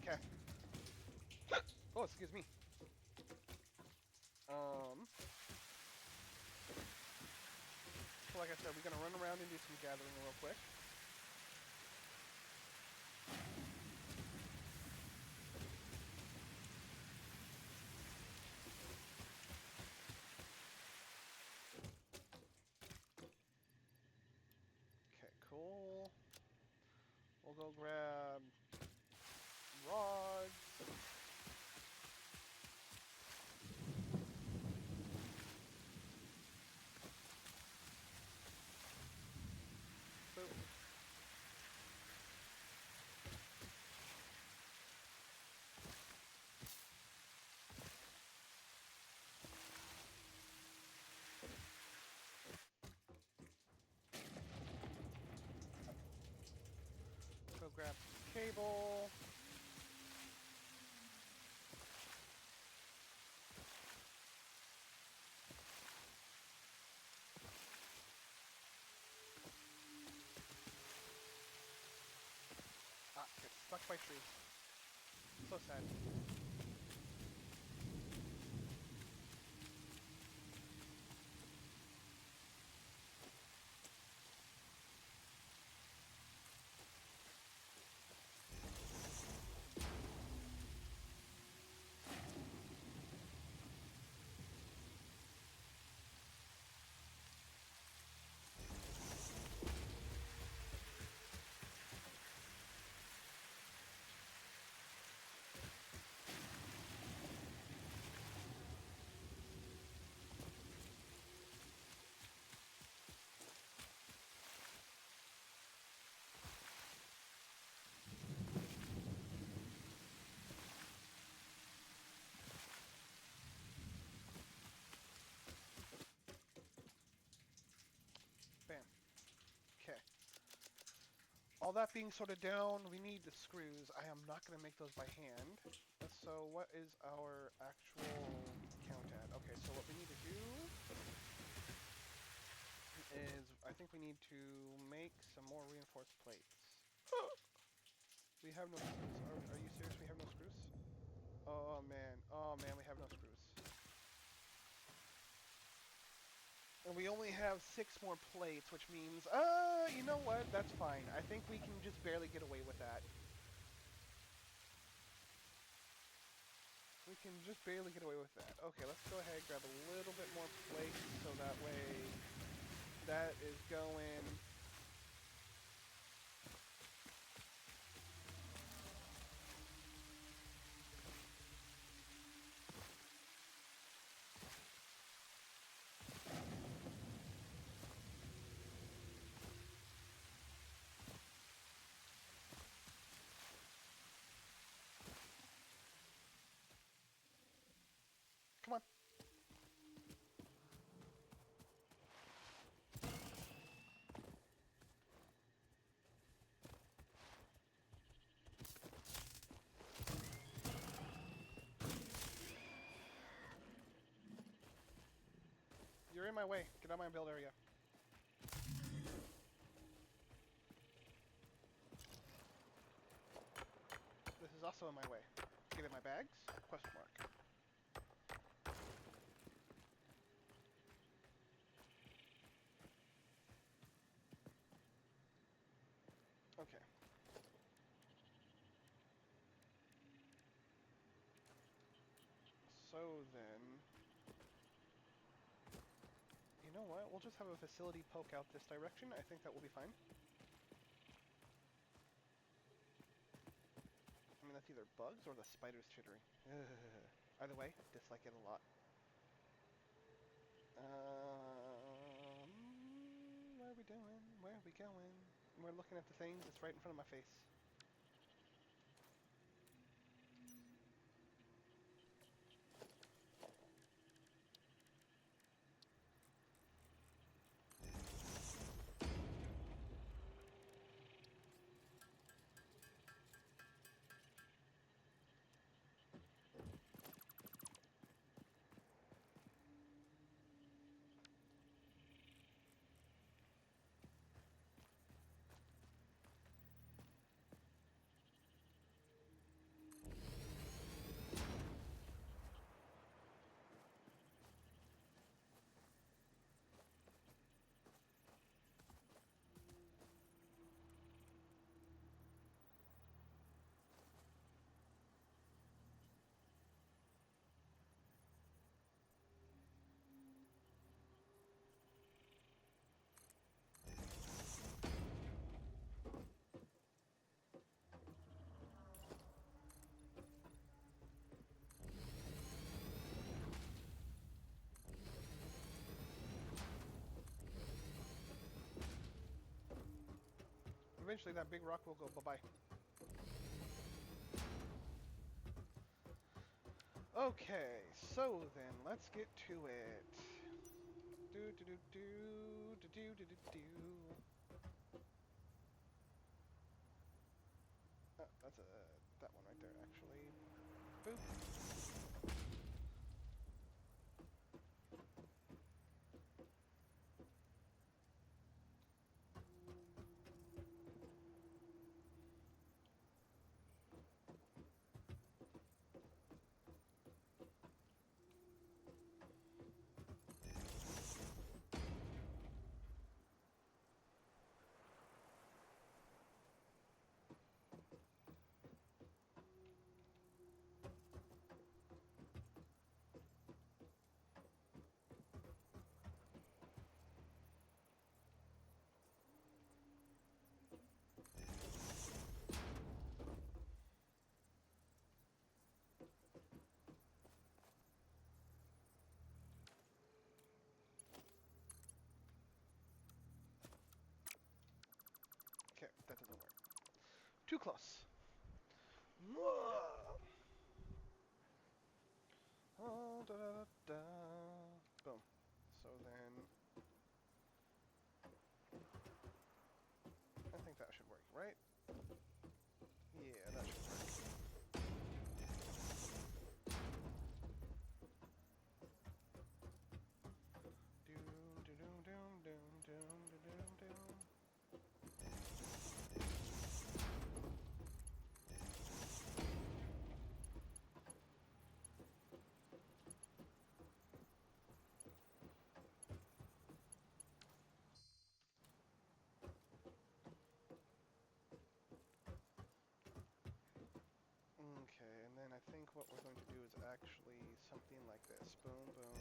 Okay. Oh, excuse me. So like I said, we're going to run around and do some gathering real quick. Okay, cool. We'll go grab rods. Boop. Go grab some cable. Ah, get stuck by trees. So sad. Bam. Okay. All that being sorted down, we need the screws. I am not going to make those by hand. So what is our actual count at? Okay, so what we need to do is, I think we need to make some more reinforced plates. We have no screws. Are you serious? We have no screws? Oh man. Oh man, we have no screws. And we only have 6 more plates, which means, you know what? That's fine. I think we can just barely get away with that. We can just barely get away with that. Okay, let's go ahead and grab a little bit more plates so that way that is going. Come on. You're in my way. Get out of my build area. This is also in my way. Get in my bags? Question mark. Okay. So then... You know what? We'll just have a facility poke out this direction. I think that will be fine. I mean, that's either bugs or the spiders chittering. Either way, dislike it a lot. What are we doing? Where are we going? We're looking at the things that's right in front of my face. Eventually that big rock will go bye-bye. Okay, so then, let's get to it. Do do do do do do do do do. That's that one right there, actually. Boop. Okay, that doesn't work. Too close. Oh, da, da, da. Boom. So then, I think that should work, right? Yeah, that should work. Doom, doom, doom, doom, doom, doom, doom. Okay, and then I think what we're going to do is actually something like this. Boom, boom.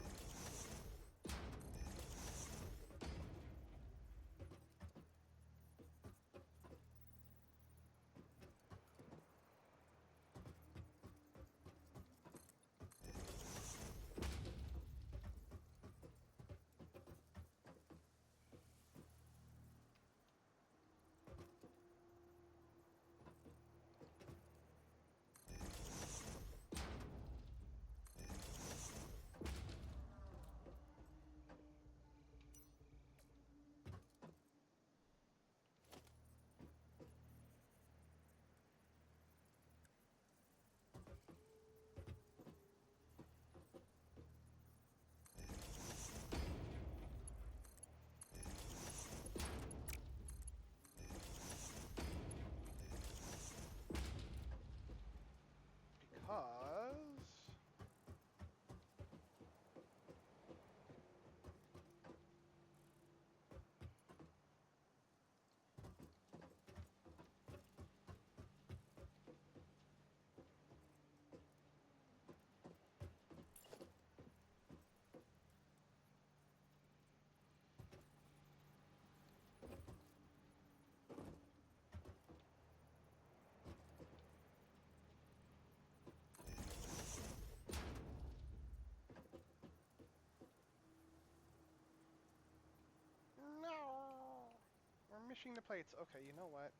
finishing the plates. Okay, you know what?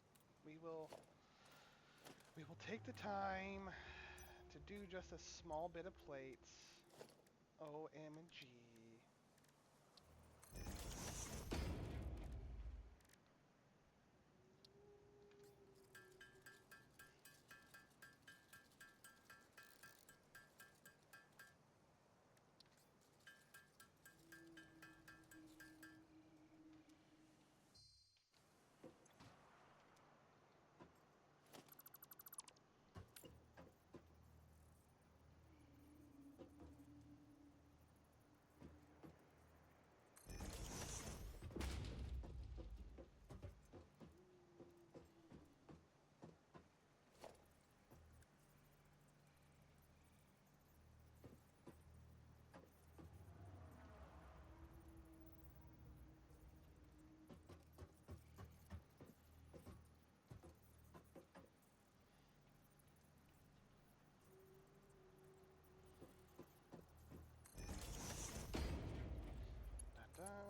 We will we will take the time to do just a small bit of plates. OMG.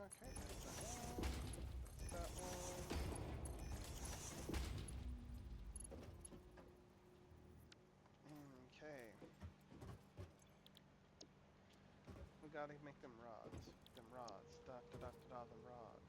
Okay, that's that one. That's that one. Okay. We gotta make them rods. Them rods. Da da da da da, them rods.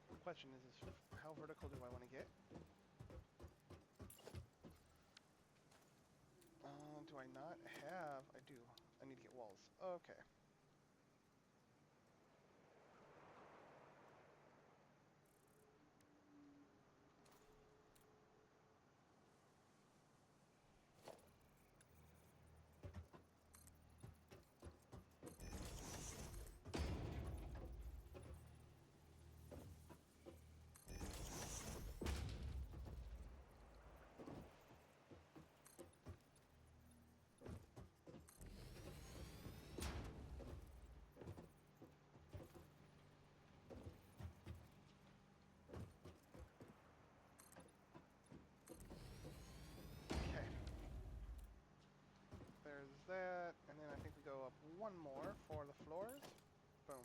The question is how vertical do I want to get? Do I not have? I do. I need to get walls. Okay. Okay. There's that, and then I think we go up one more for the floors. Boom.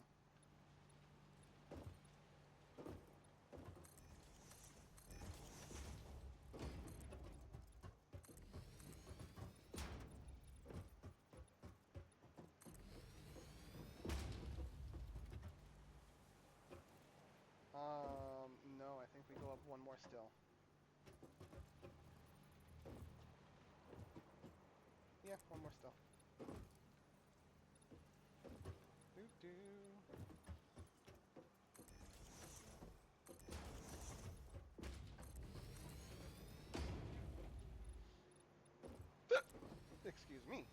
No, I think we go up one more still. Yeah, one more still. Doo doo. Excuse me.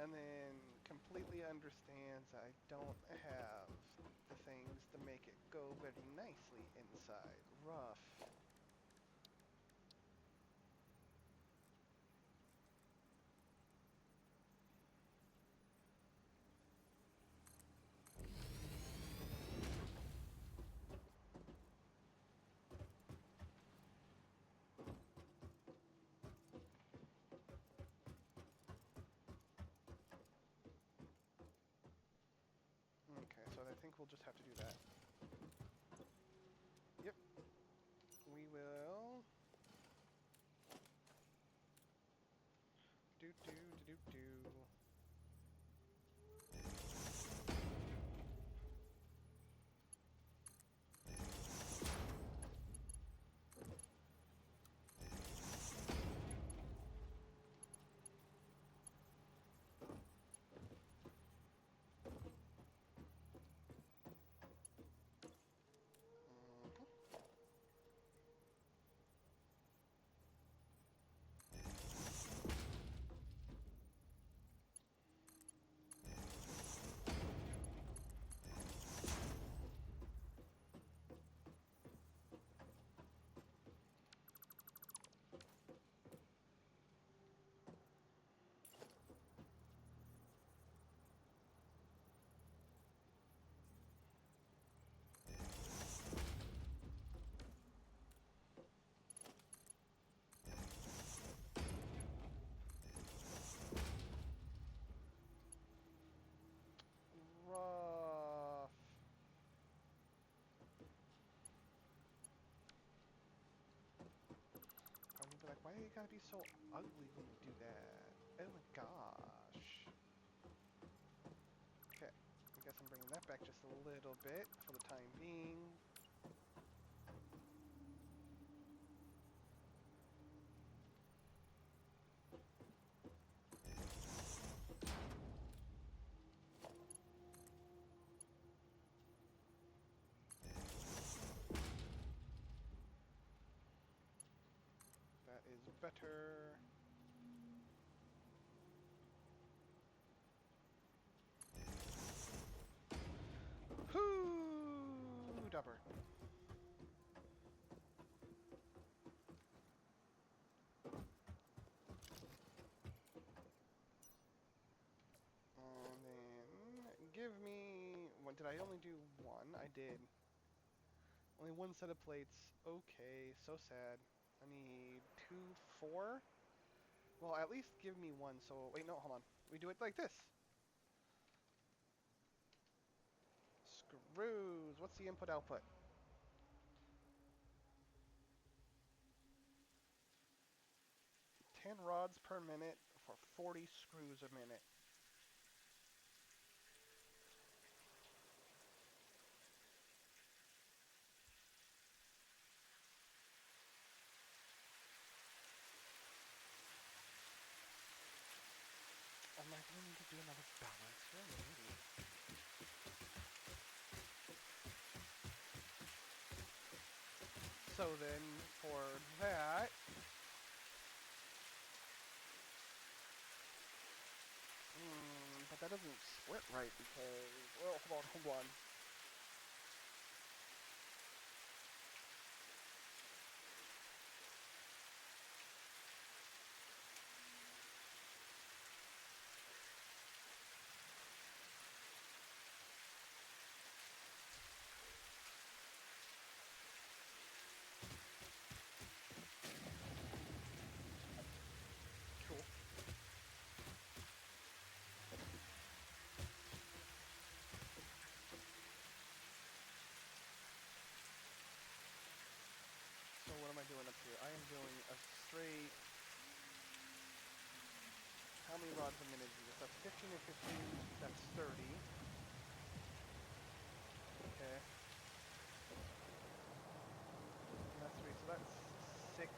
And then completely understands I don't have the things to make it go very nicely inside. Rough. Okay, so I think we'll just have to do that. Yep. We will Rough. Probably be like, why do you gotta be so ugly when you do that? Oh my gosh. Okay, I guess I'm bringing that back just a little bit for the time being. That is better. Whoo! Dubber. And then give me. What did I only do one? I did. Only one set of plates. Okay, so sad. I need 2, 4. Well, at least give me one. So wait, no, hold on. We do it like this. Screws. What's the input output? 10 rods per minute for 40 screws a minute. Am I going to need to do another balancer? Maybe. So then, for that... but that doesn't split right because... Well, hold on. Cool. So what am I doing up here? I am doing a straight... How many rods a minute is this? That's 15 and 15. That's 30. Okay. And that's 3, so that's 60.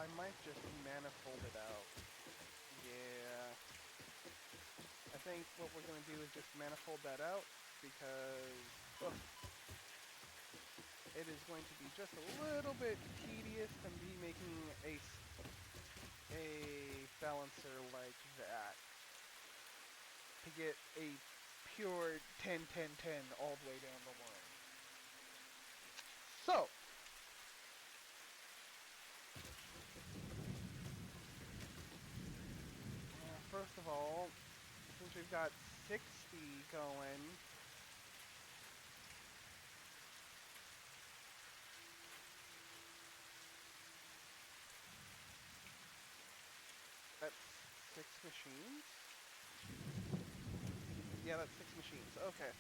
I might just manifold it out. Yeah. I think what we're going to do is just manifold that out because it is going to be just a little bit tedious to be making a balancer like that. To get a pure 10, 10, 10 all the way down the line. So, first of all, since we've got 60 going, that's 6 machines? Yeah, that's 6 machines. Okay.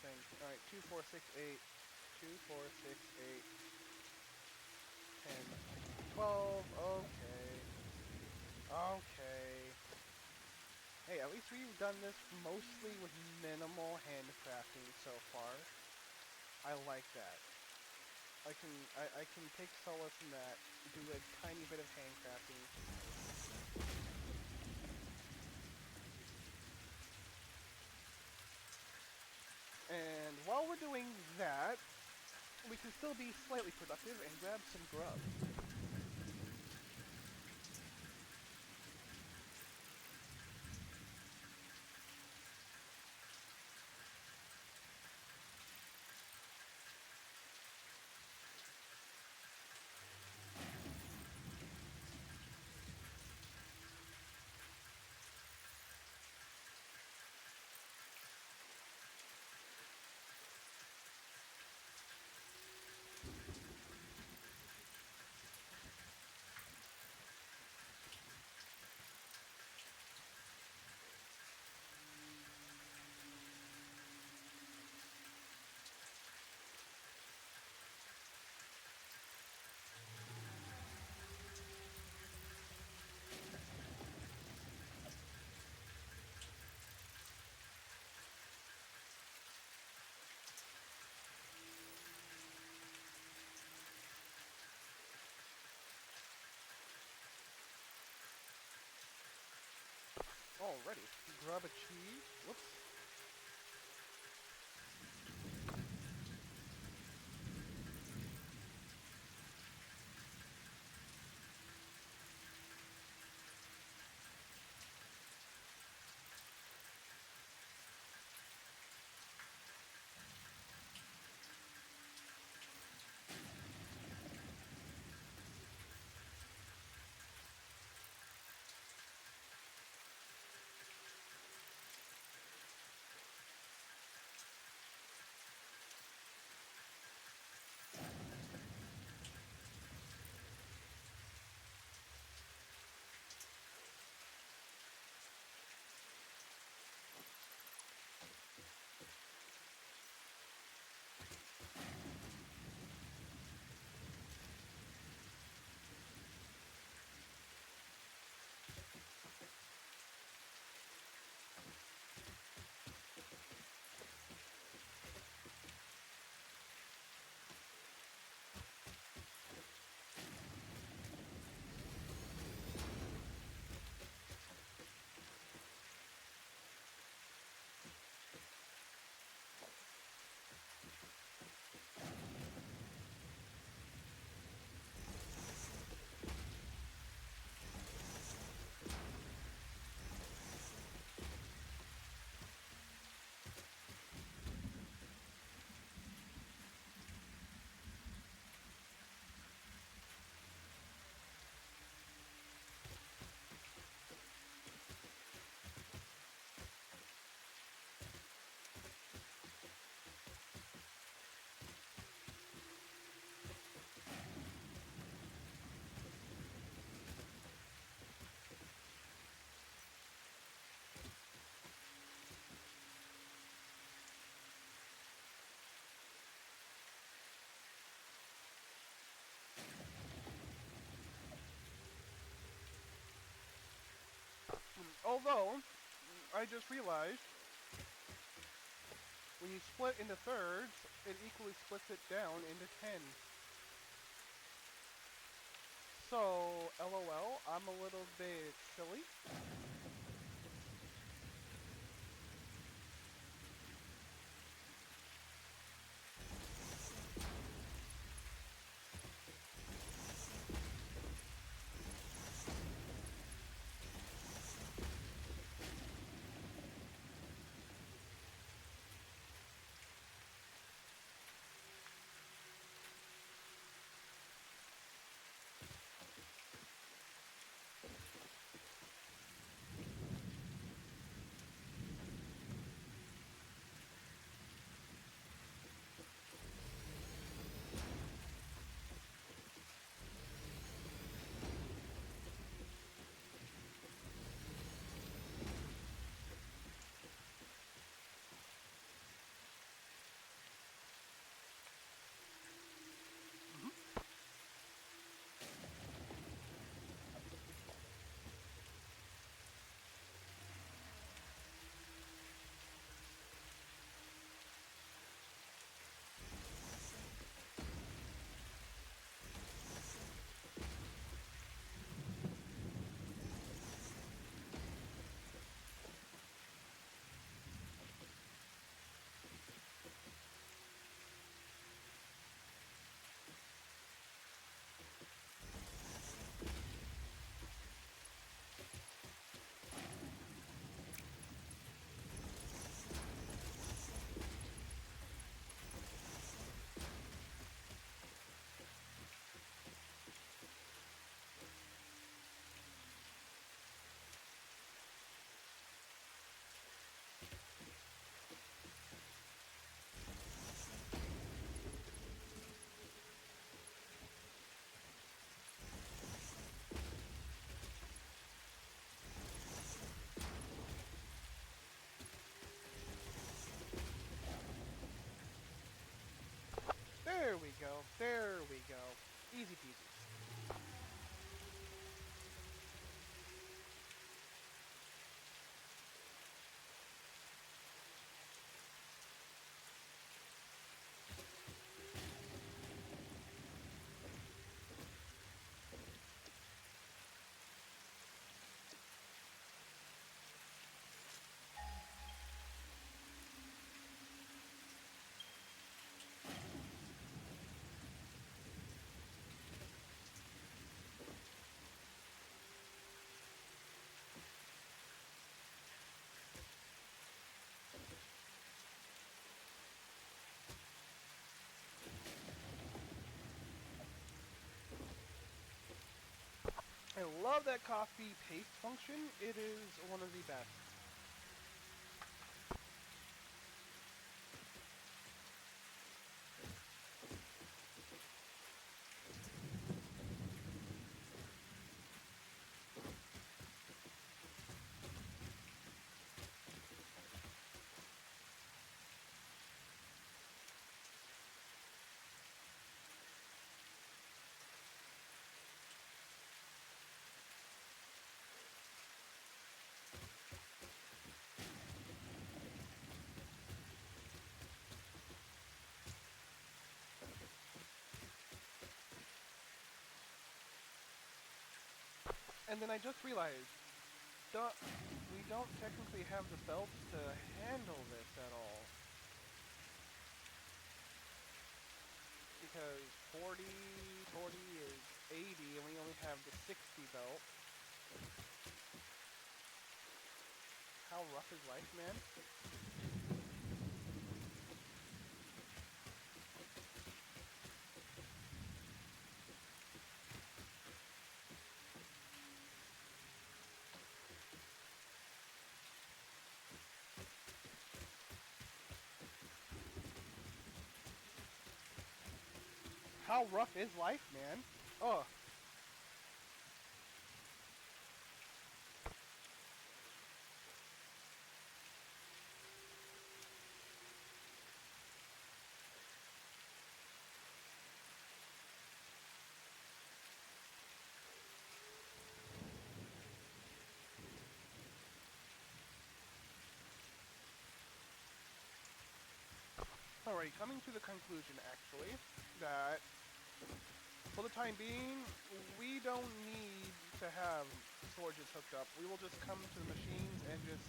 Thing. Alright, 2, 4, 6, 8. 2, 4, 6, 8, 10, 12. Okay. Okay. Hey, at least we've done this mostly with minimal handcrafting so far. I like that. I can take solace in that. Do a tiny bit of handcrafting. And while we're doing that, we can still be slightly productive and grab some grub. Alrighty. Grub achieved. Whoops. Although, I just realized, when you split into thirds, it equally splits it down into 10. So, LOL, I'm a little bit silly. Easy peasy. I love that coffee paste function. It is one of the best. And then I just realized, we don't technically have the belts to handle this at all. Because 40 is 80, and we only have the 60 belt. How rough is life, man? How rough is life, man? Oh. Alright, coming to the conclusion, actually, that for the time being, we don't need to have storages hooked up. We will just come to the machines and just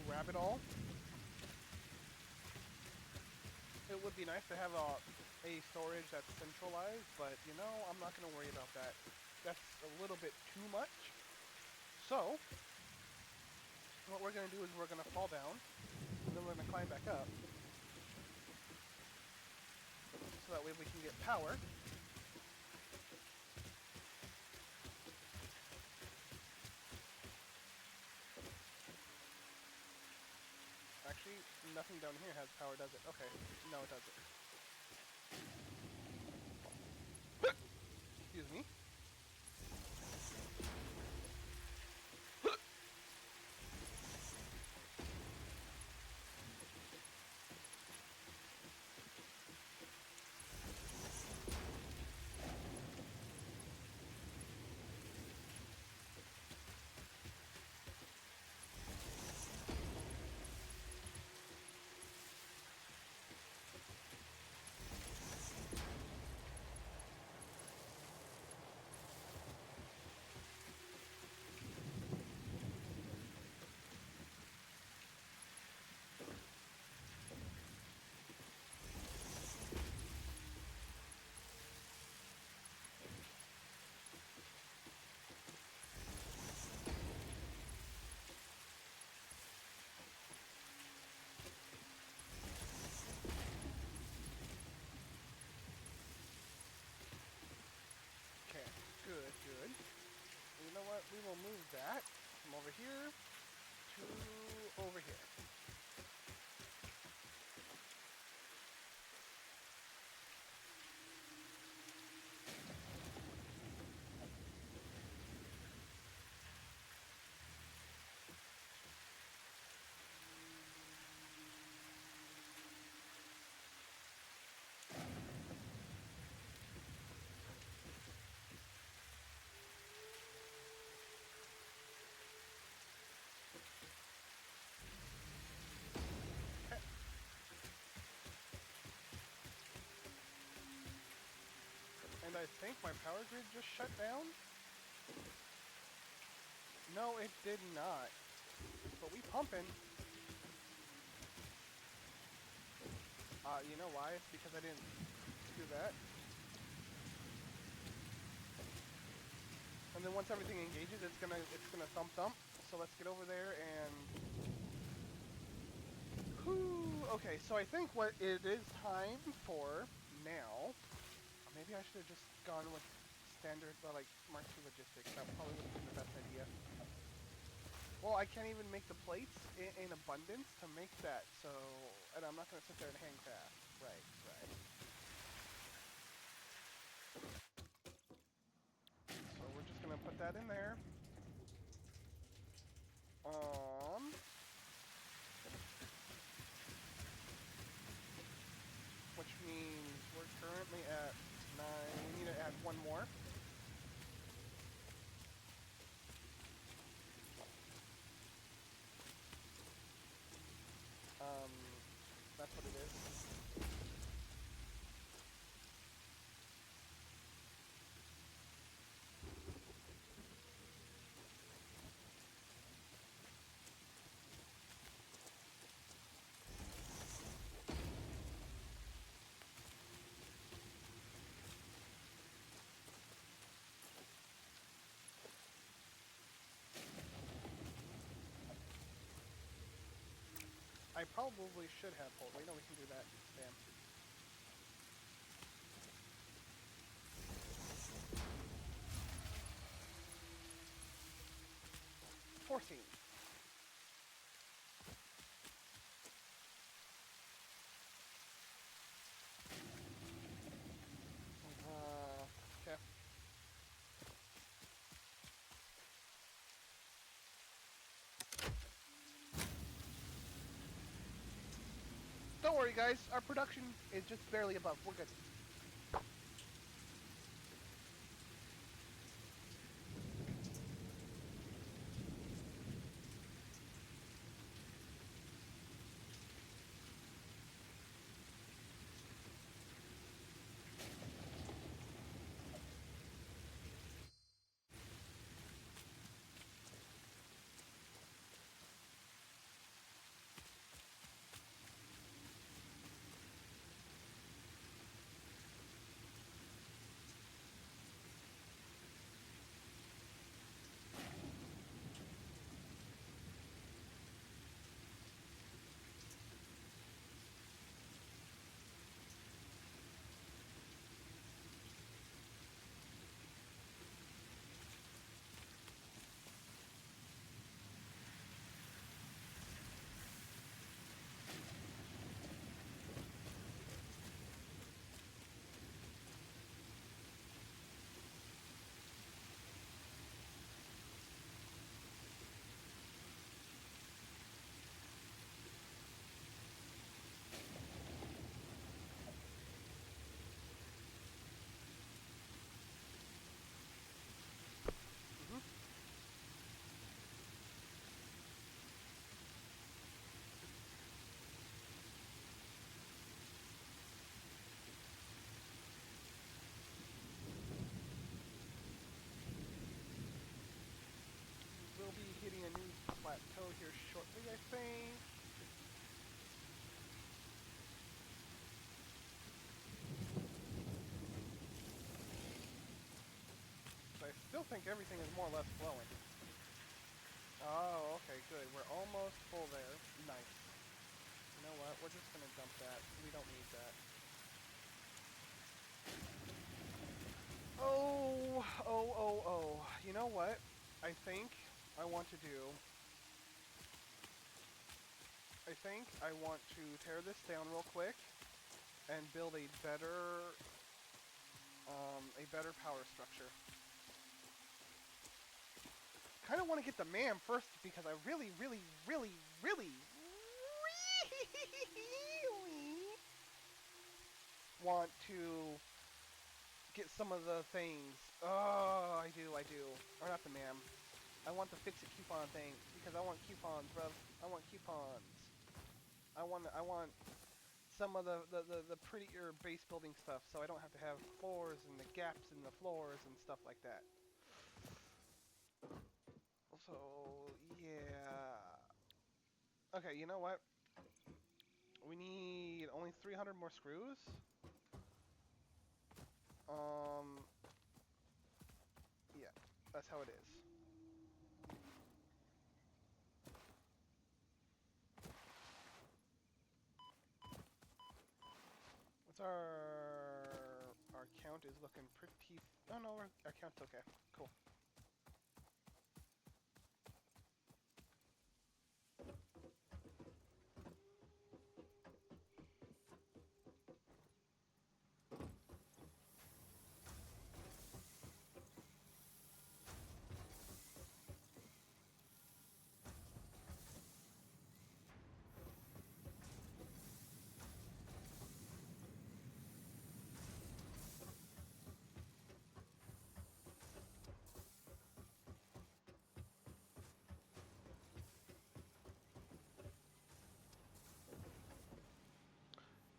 grab it all. It would be nice to have a storage that's centralized, but you know, I'm not going to worry about that. That's a little bit too much. So, what we're going to do is we're going to fall down, and then we're going to climb back up, so that way we can get power. Actually, nothing down here has power, does it? Okay, no it doesn't. Excuse me. Okay, good, good. You know what? We will move that from over here to over here. I think my power grid just shut down. No, it did not. But we pumping. You know why? It's because I didn't do that. And then once everything engages, it's gonna thump thump. So let's get over there and. Whew. Okay, so I think what it is time for now. Maybe I should have just gone with standard, like Mark II logistics. That probably would have been the best idea. Well, I can't even make the plates in abundance to make that, so and I'm not gonna sit there and handcraft. Right, right. So we're just gonna put that in there. Which means we're currently at 9. We need to add one more. That's what it is. I probably should have pulled. Wait, no, we can do that. Damn. 14. Okay. Don't worry, guys. Our production is just barely above. We're good. We'll be hitting a new plateau here shortly, I think. But I still think everything is more or less flowing. Oh, okay, good. We're almost full there. Nice. You know what? We're just gonna dump that. We don't need that. Oh. You know what? I think I want to do... I think I want to tear this down real quick and build a better power structure. Kind of want to get the MAM first because I really want to get some of the things. Oh, I do. Or not the MAM. I want the fix-it coupon thing because I want coupons, bruv. I want coupons. I want some of the prettier base building stuff, so I don't have to have floors and the gaps in the floors and stuff like that. So yeah. Okay, you know what? We need only 300 more screws. Um, yeah, that's how it is. What's our count is looking pretty. Oh no, our count's okay. Cool.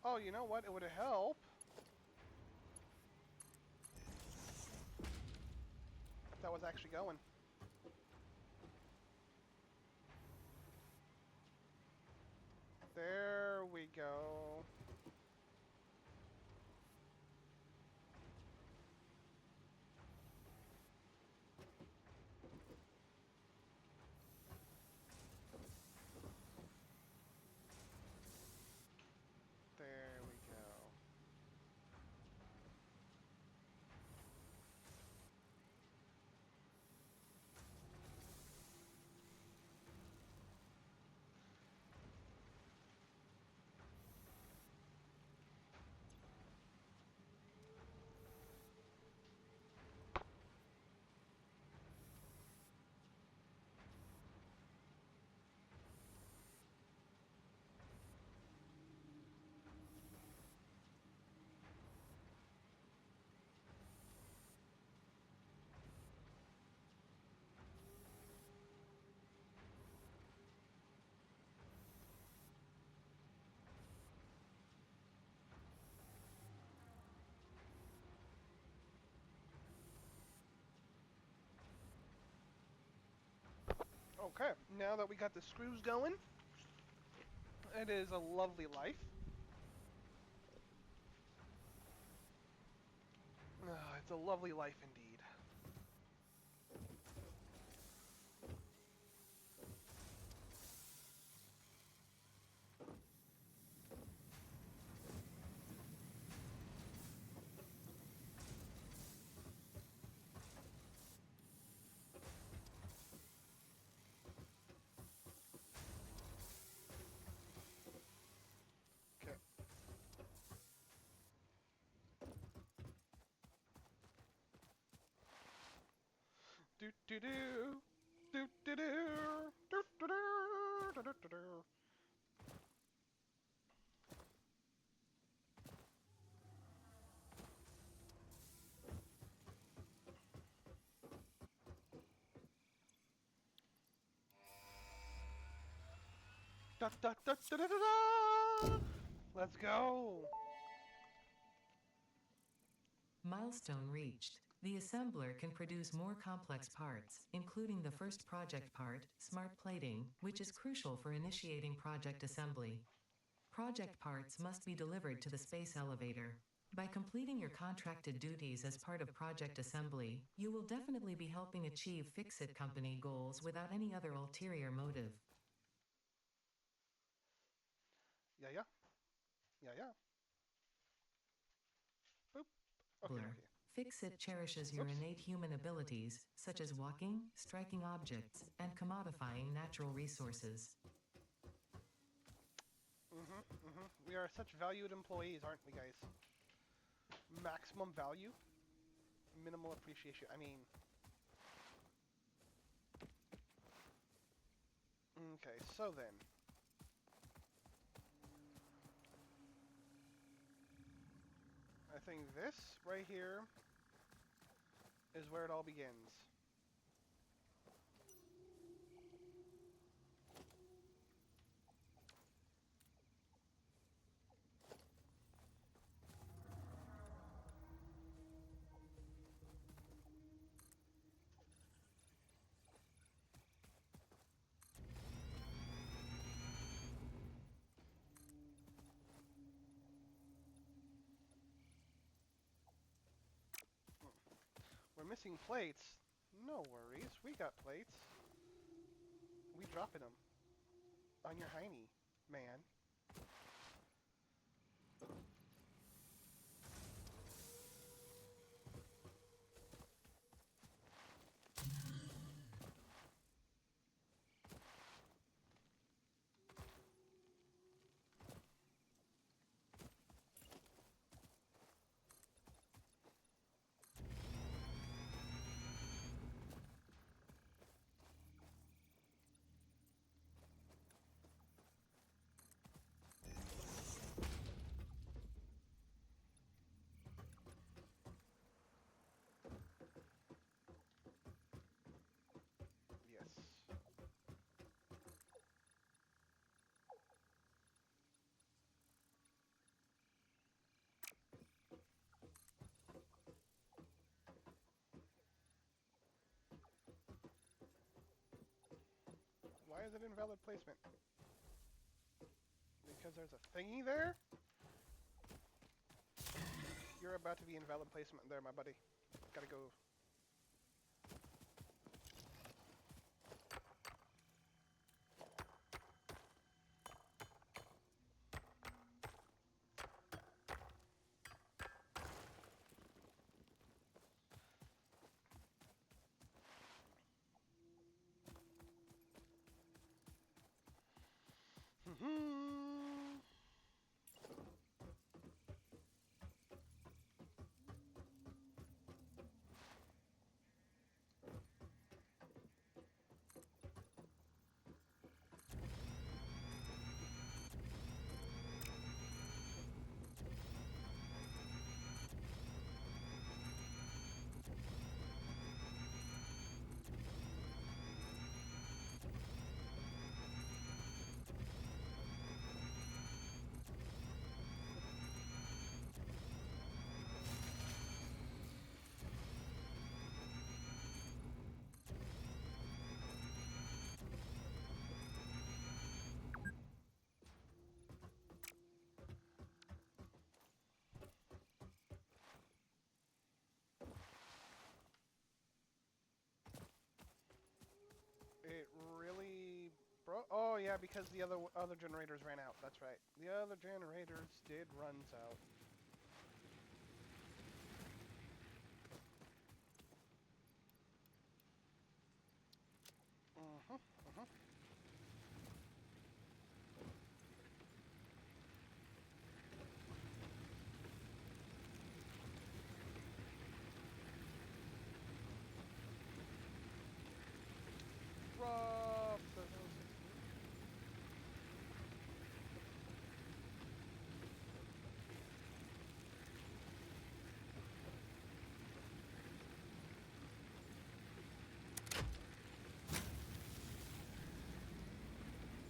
Oh, you know what? It would help if that was actually going. There we go. There we go. Okay, now that we got the screws going, it is a lovely life. It's a lovely life indeed. Okay. Do do do. Do do do. Do do do. Do do do. Da da da da da da da. Let's go. Milestone reached. The assembler can produce more complex parts, including the first project part, smart plating, which is crucial for initiating project assembly. Project parts must be delivered to the space elevator. By completing your contracted duties as part of project assembly, you will definitely be helping achieve Fix-It Company goals without any other ulterior motive. Yeah, yeah. Yeah, yeah. Boop. Okay, Blur. okay. Fix-It cherishes your Oops. innate human abilities, such as walking, striking objects, and commodifying natural resources. We are such valued employees, aren't we, guys? Maximum value, minimal appreciation. I mean, okay, so then. I think this right here is where it all begins. missing plates. No worries, we got plates. We dropping them on your hiney, man. Yes. Why is it invalid placement? Because there's a thingy there? You're about to be invalid placement there, my buddy. Gotta go. It really broke. Oh yeah, because the other generators ran out. That's right. The other generators did runs out. Mhm. Mhm. Rough.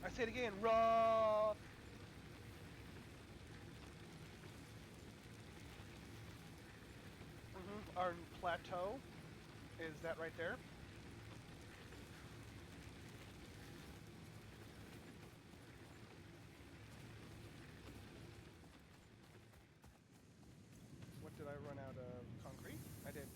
I say it again. Rough. Our plateau is that right there. What did I run out of concrete? I did.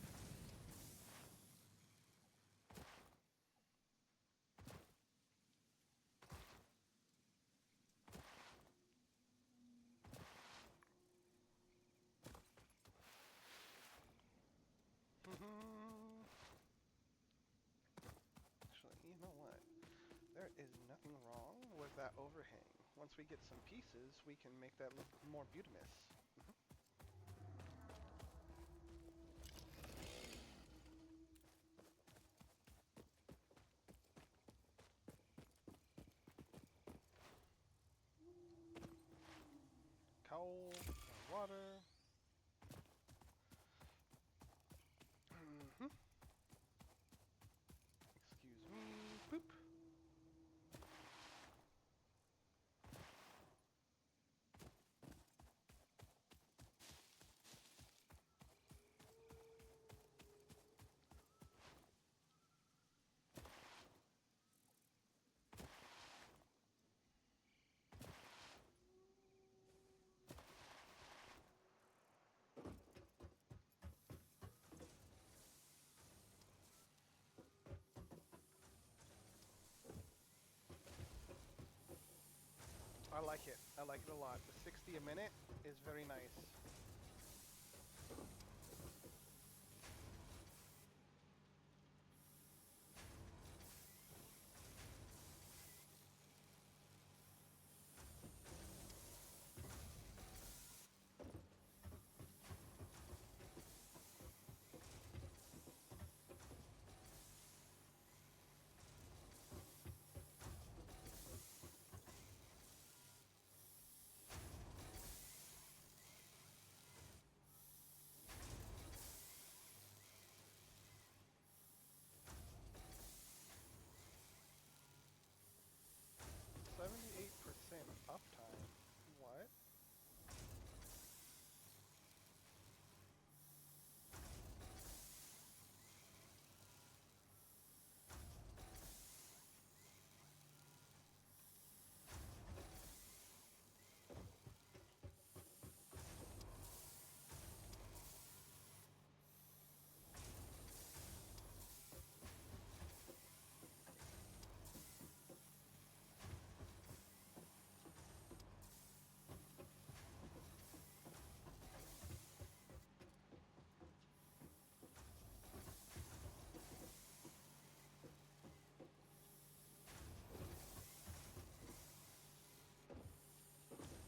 Mhm. Actually, you know what? There is nothing wrong with that overhang. Once we get some pieces, we can make that look more beautimous. Coal, water. Mhm. Excuse me. Boop. like it. I like it a lot. The 60 a minute is very nice. %78 uptime. What?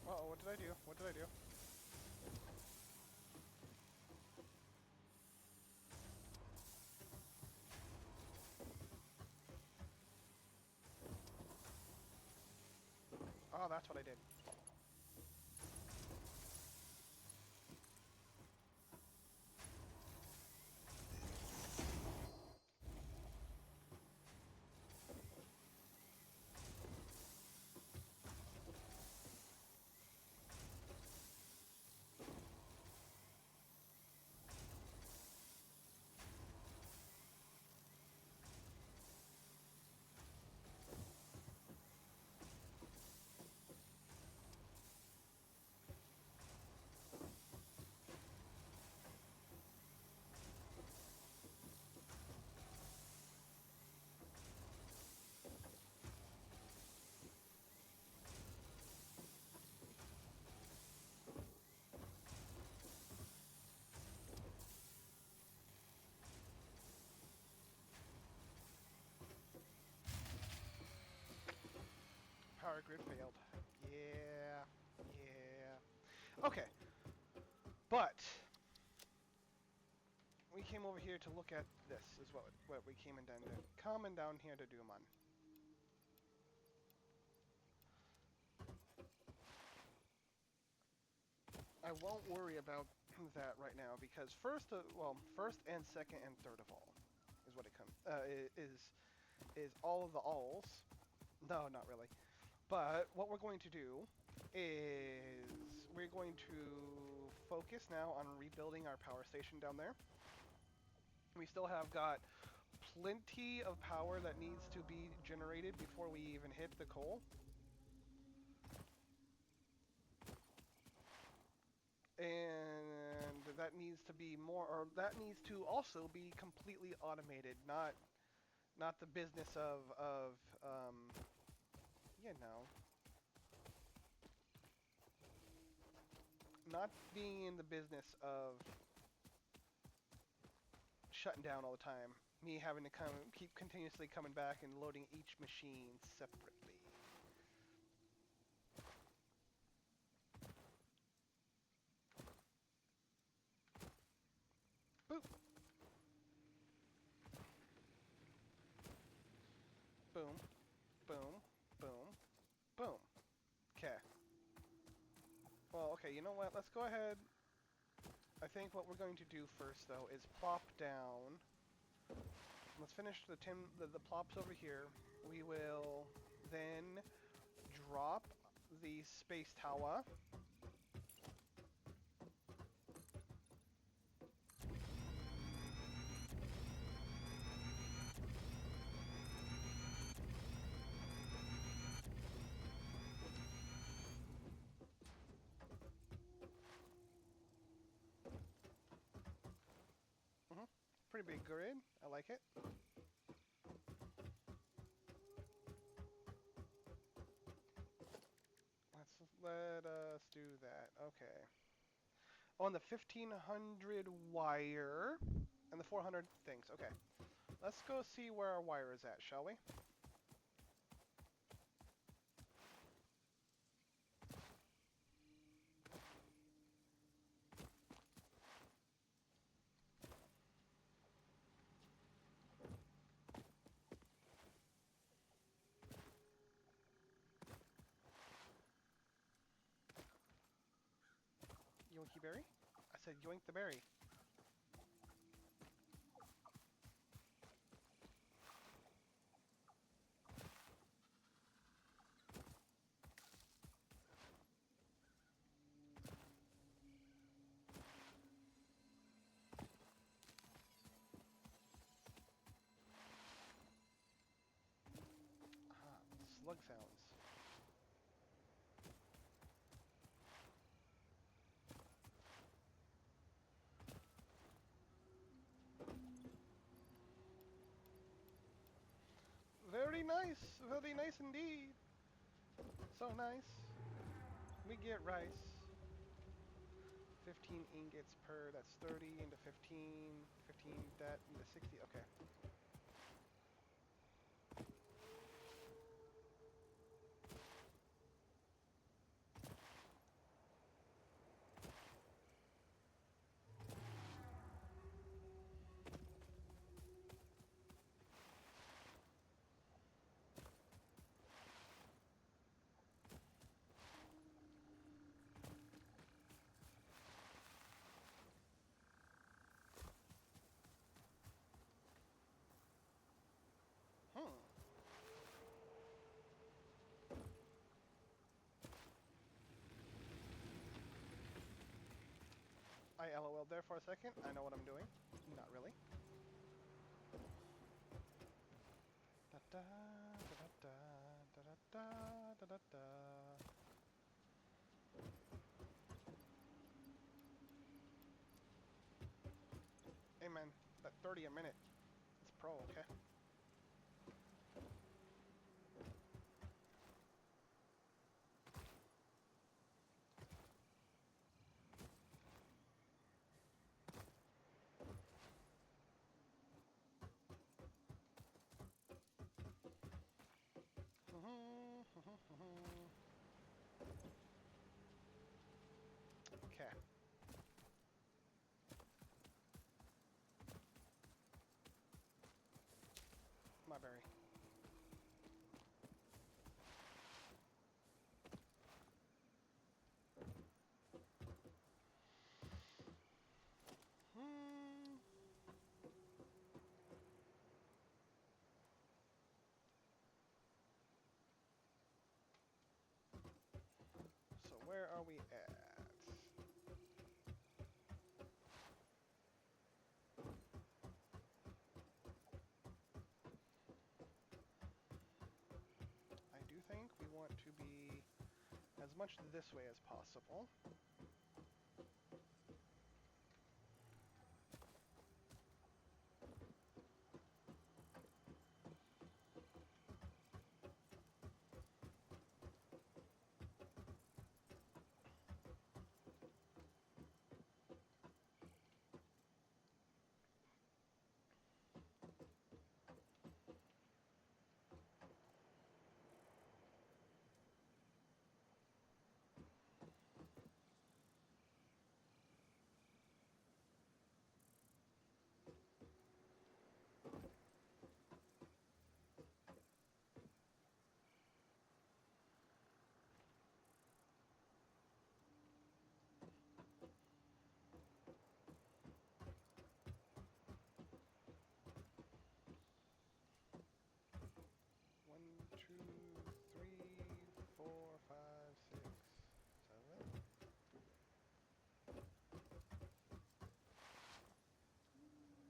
Uh-oh, what did I do? What did I do? Oh, that's what I did. Power grid failed. Yeah. Yeah. Okay. But we came over here to look at this is what we came and down to. Coming down here to do, man. I won't worry about that right now because first and second and third of all is what it comes is all of the alls. No, not really. But what we're going to do is we're going to focus now on rebuilding our power station down there. We still have got plenty of power that needs to be generated before we even hit the coal. And that needs to be more, or that needs to also be completely automated, not the business of you know, not being in the business of shutting down all the time. Me having to keep continuously coming back and loading each machine separately. Boop. Boom. Boom. Boom. Boom. Okay. Well, okay, you know what? Let's go ahead. I think what we're going to do first, though, is plop down. Let's finish the plops over here. We will then drop the space tower. Mm-hmm. Pretty big grid. I like it. Let's let us do that. Okay. On the 1500 wire and the 400 things. Okay. Let's go see where our wire is at, shall we? Yoinky berry? I said yoink the berry. Ah, slug sounds. Very nice indeed. So nice. We get rice. 15 ingots per, that's 30 into 15, 15 that into 60, okay. Hmm. I LOL'd there for a second. I know what I'm doing. Not really. Da da da da da da da da da da. Hey man, that 30 a minute. It's pro, okay? Okay. My berry. Hmm. So where are we at? I do think we want to be as much this way as possible. One, two, three, four, five, six, seven. Mm.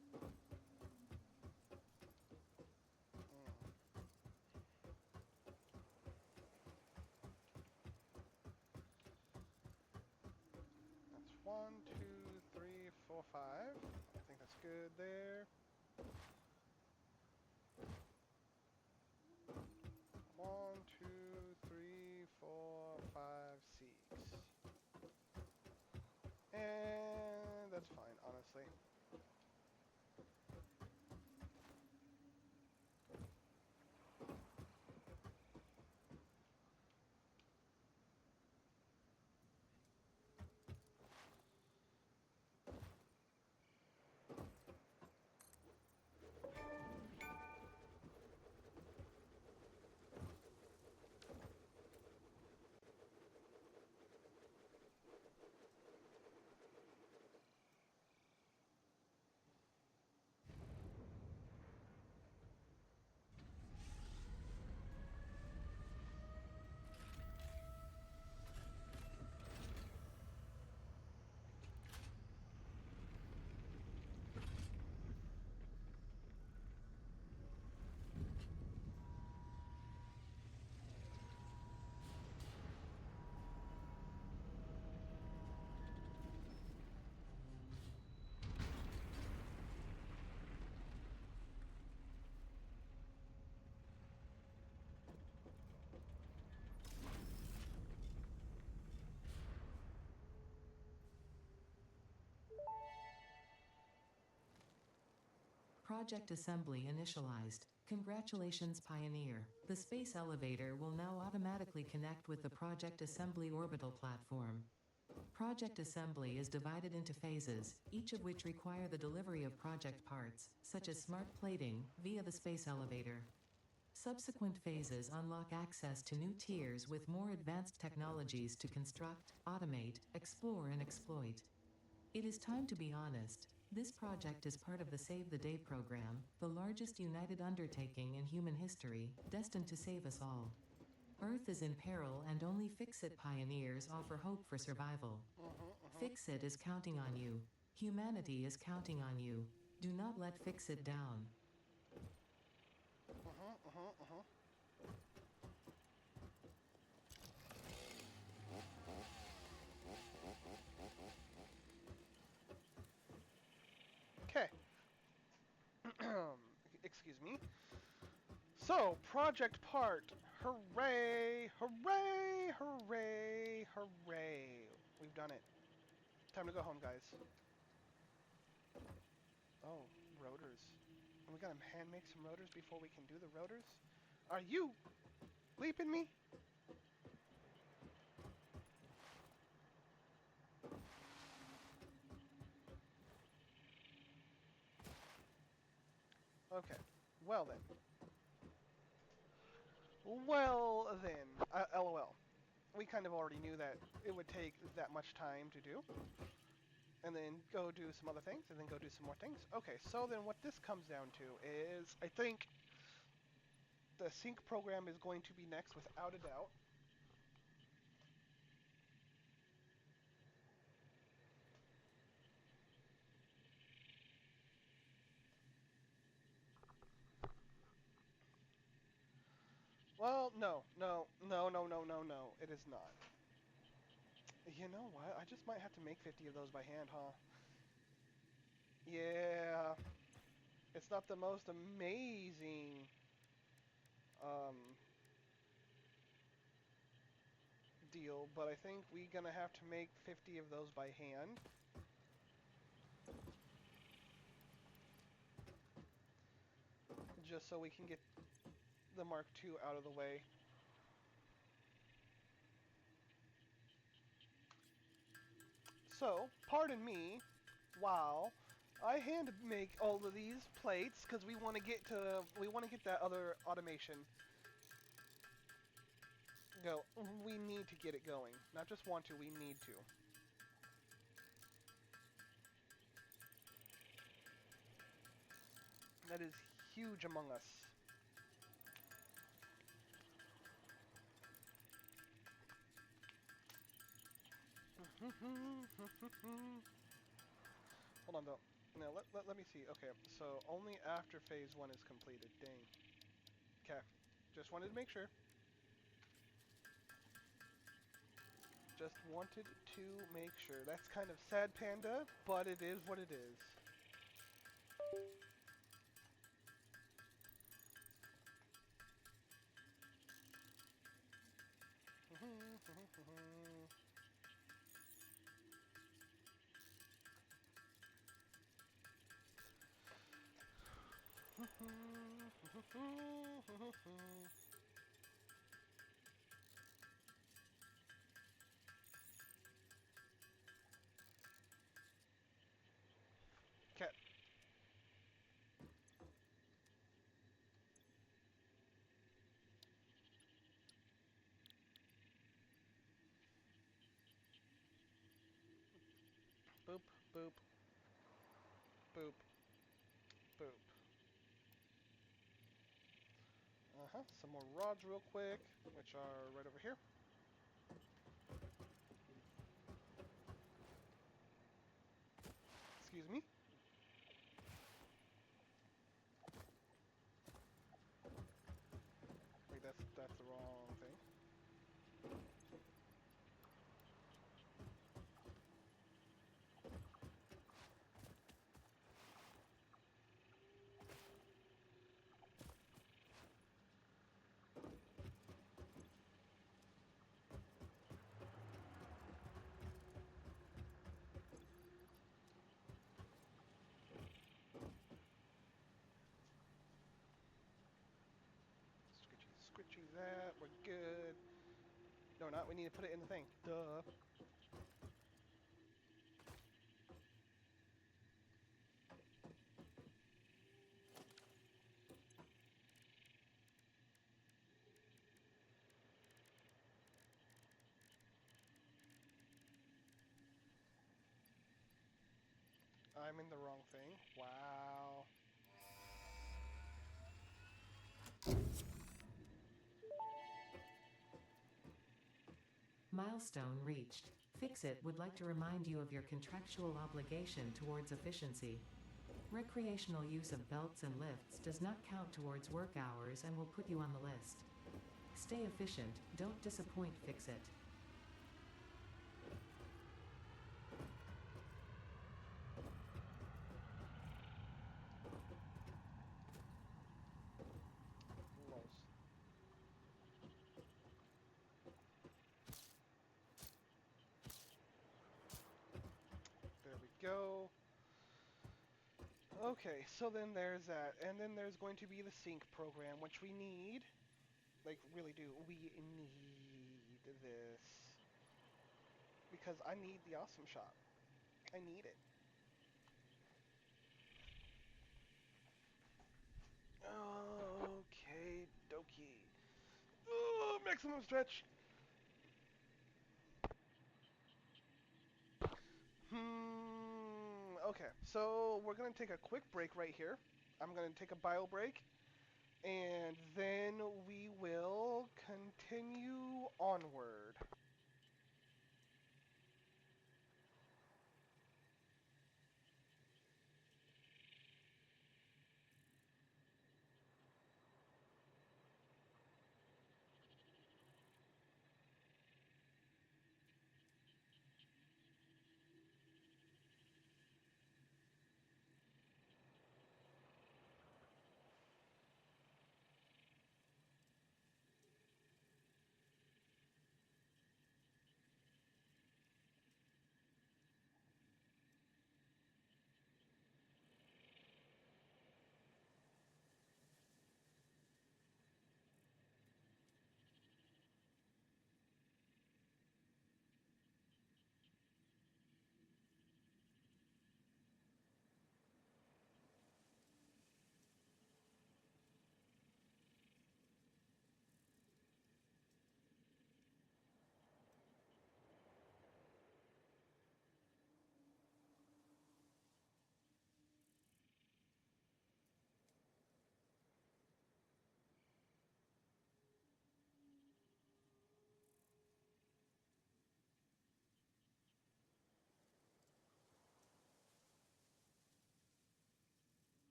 That's one, two, three, four, five. I think that's good there. One, two, three, four, five, six. That's fine, honestly. Project assembly initialized. Congratulations, Pioneer. The space elevator will now automatically connect with the Project Assembly orbital platform. Project assembly is divided into phases, each of which require the delivery of project parts, such as smart plating, via the space elevator. Subsequent phases unlock access to new tiers with more advanced technologies to construct, automate, explore, and exploit. It is time to be honest. This project is part of the Save the Day program, the largest united undertaking in human history, destined to save us all. Earth is in peril and only Fix-It pioneers offer hope for survival. Fix-It is counting on you. Humanity is counting on you. Do not let Fix-It down. Okay. Excuse me. So, project part. Hooray! Hooray! Hooray! Hooray! We've done it. Time to go home, guys. Oh, rotors. And we gotta hand make some rotors before we can do the rotors? Are you bleeping me? Okay. Well then. Well then. LOL. We kind of already knew that it would take that much time to do. And then go do some other things, and then go do some more things. Okay, so then what this comes down to is, I think the sync program is going to be next without a doubt. Well, no, it is not. You know what? I just might have to make 50 of those by hand, huh? Yeah, it's not the most amazing um, deal, but I think we're gonna have to make 50 of those by hand. Just so we can get the Mark II out of the way. So, pardon me, while I hand make all of these plates because we want to get that other automation go. We need to get it going. Not just want to, we need to. That is huge among us. Hold on though. Now let me see. Okay, so only after phase 1 is completed. Dang. Okay. Just wanted to make sure. Just wanted to make sure. That's kind of sad, Panda, but it is what it is. Cat. Boop, boop, boop, boop. Some more rods real quick, which are right over here. Excuse me. Wait, that's the wrong thing. Scritchy, scritchy that. We're good. No, not. We need to put it in the thing. Duh. I'm in the wrong thing. Wow. Milestone reached. Fix-It would like to remind you of your contractual obligation towards efficiency. Recreational use of belts and lifts does not count towards work hours and will put you on the list. Stay efficient, don't disappoint Fix-It. Lols. There we go. Okay, so then there's that. And then there's going to be the sync program, which we need. Like, really do. We need this. Because I need the awesome shot. I need it. Okay, dokie. Oh, maximum stretch. Okay, so we're gonna take a quick break right here. I'm gonna take a bio break, and then we will continue onward.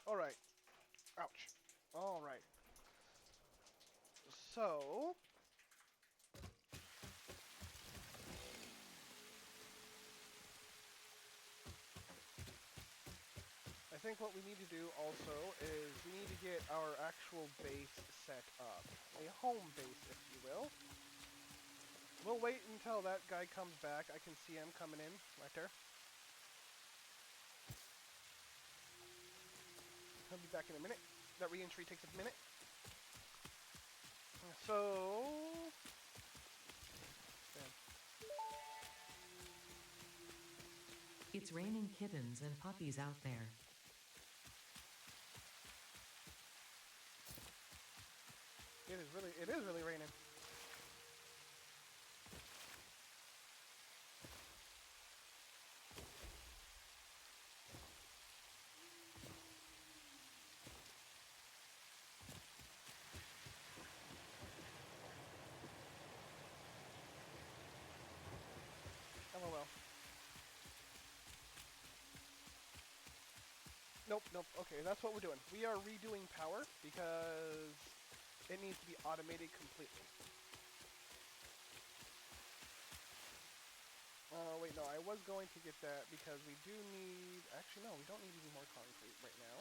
All right. Ouch. All right. So I think what we need to do also is we need to get our actual base set up. A home base, if you will. We'll wait until that guy comes back. I can see him coming in right there. He'll be back in a minute. That re-entry takes a minute. So... It's raining kittens and puppies out there. It is really raining. LOL. Nope, nope. Okay, that's what we're doing. We are redoing power because it needs to be automated completely. Wait, no, I was going to get that because we do need... Actually, no, we don't need any more concrete right now.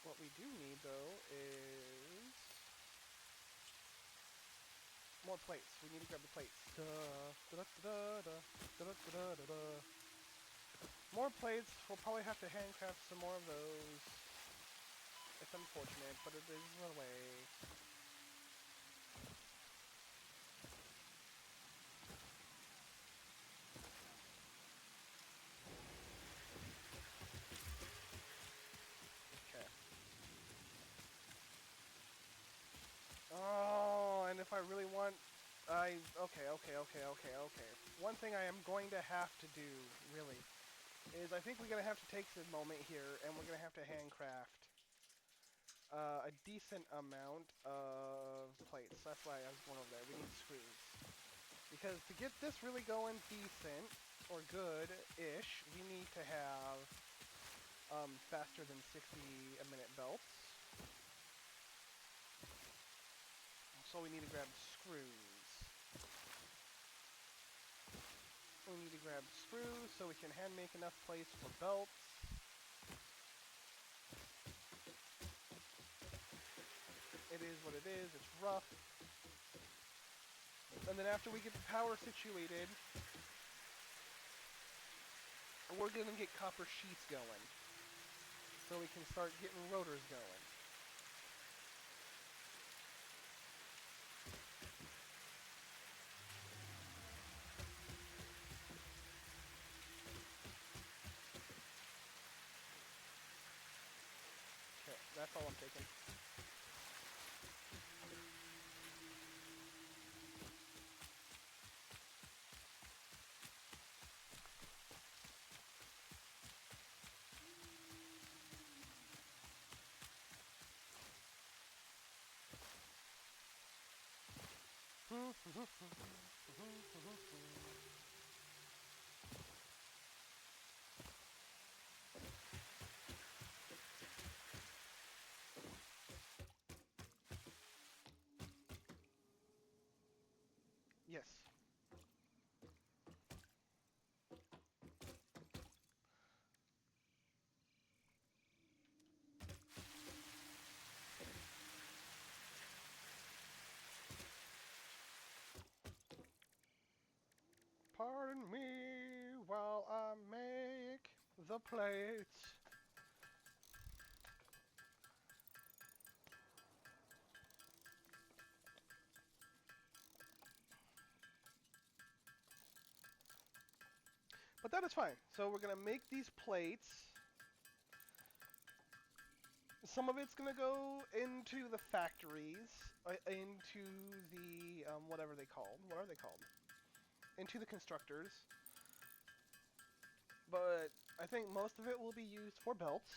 What we do need, though, is... more plates. We need to grab the plates. More plates. We'll probably have to handcraft some more of those. It's unfortunate, but it is the way. Okay. Oh, and if I really want... Okay. One thing I am going to have to do, really, is I think we're going to have to take this moment here, and we're going to have to handcraft a decent amount of plates. That's why I was going over there. We need screws. Because to get this really going decent, or good-ish, we need to have faster than 60 a minute belts. So we need to grab screws. We need to grab screws so we can hand make enough plates for belts. It is what it is. It's rough. And then after we get the power situated, we're going to get copper sheets going. So we can start getting rotors going. Okay, that's all I'm taking. Yes. Pardon me while I make the plates. But that is fine. So we're going to make these plates. Some of it's going to go into the factories, into the, whatever they called. What are they called? Into the constructors. But I think most of it will be used for belts.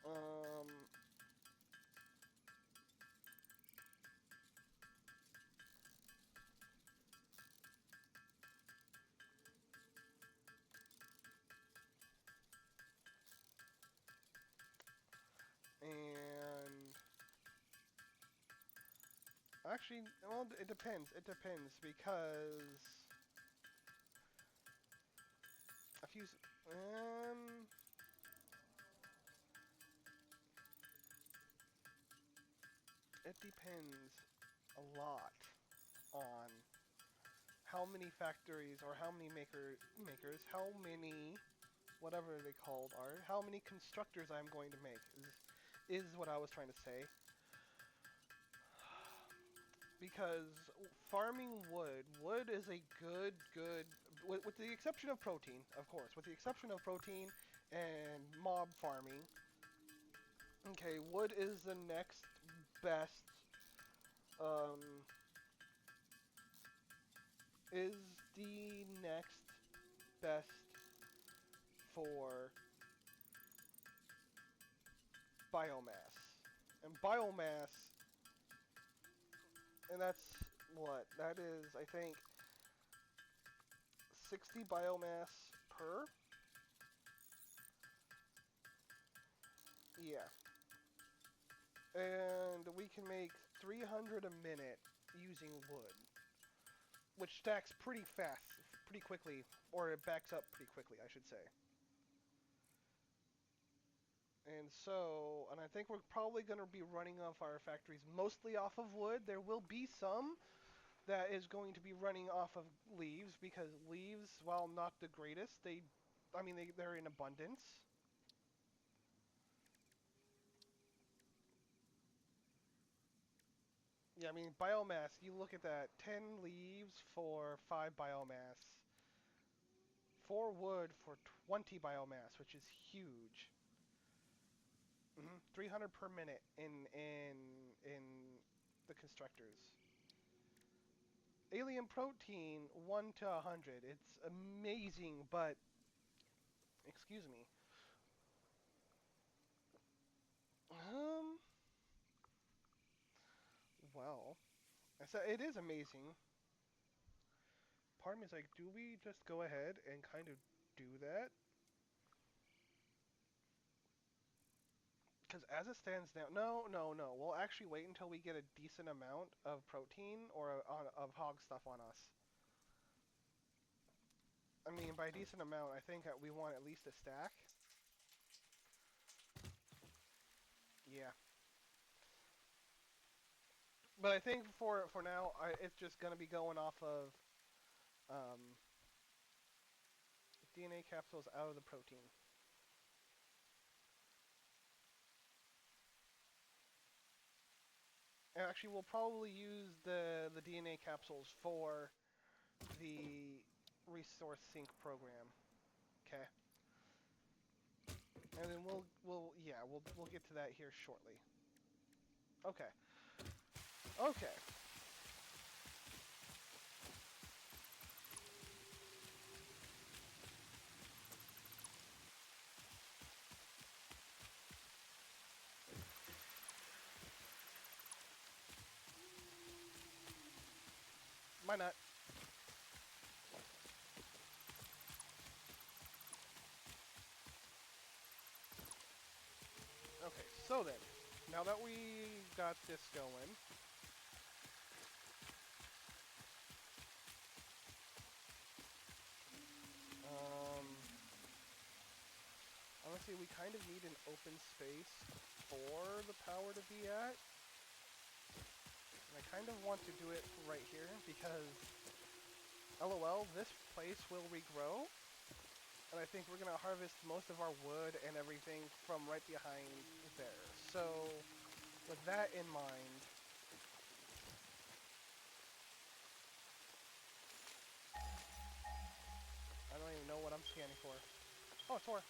Um, And actually, well, it depends. It depends because a few. Um, it depends a lot on how many factories or how many makers, how many whatever they called are, how many constructors I'm going to make is what I was trying to say. Because farming wood is a good, with the exception of protein, of course, with the exception of protein and mob farming. Okay, wood is the next best, um, is the next best for biomass. And biomass, and that's what? That is, I think, 60 biomass per? Yeah. And we can make 300 a minute using wood, which stacks pretty fast, pretty quickly, or it backs up pretty quickly, I should say. And I think we're probably going to be running off our factories mostly off of wood. There will be some that is going to be running off of leaves because leaves, while not the greatest, they're in abundance. Yeah, I mean, biomass, you look at that 10 leaves for 5 biomass, 4 wood for 20 biomass, which is huge. 300 per minute in the constructors. Alien protein 1 to 100. It's amazing, but excuse me. Um, well, I said it is amazing. Part of me is like, do we just go ahead and kind of do that? Because as it stands now, no, no, no. We'll actually wait until we get a decent amount of protein or of hog stuff on us. I mean, by a decent amount, I think that we want at least a stack. Yeah. But I think for now, it's just gonna be going off of um, DNA capsules out of the protein. And actually, we'll probably use the DNA capsules for the resource sync program. Okay. And then we'll get to that here shortly. Okay. Okay. Why not? Okay. So then, now that we got this going, um, honestly, we kind of need an open space for the power to be at. And I kind of want to do it right here because, LOL, this place will regrow. And I think we're going to harvest most of our wood and everything from right behind there. So, with that in mind, I don't even know what I'm scanning for. Oh, it's ore.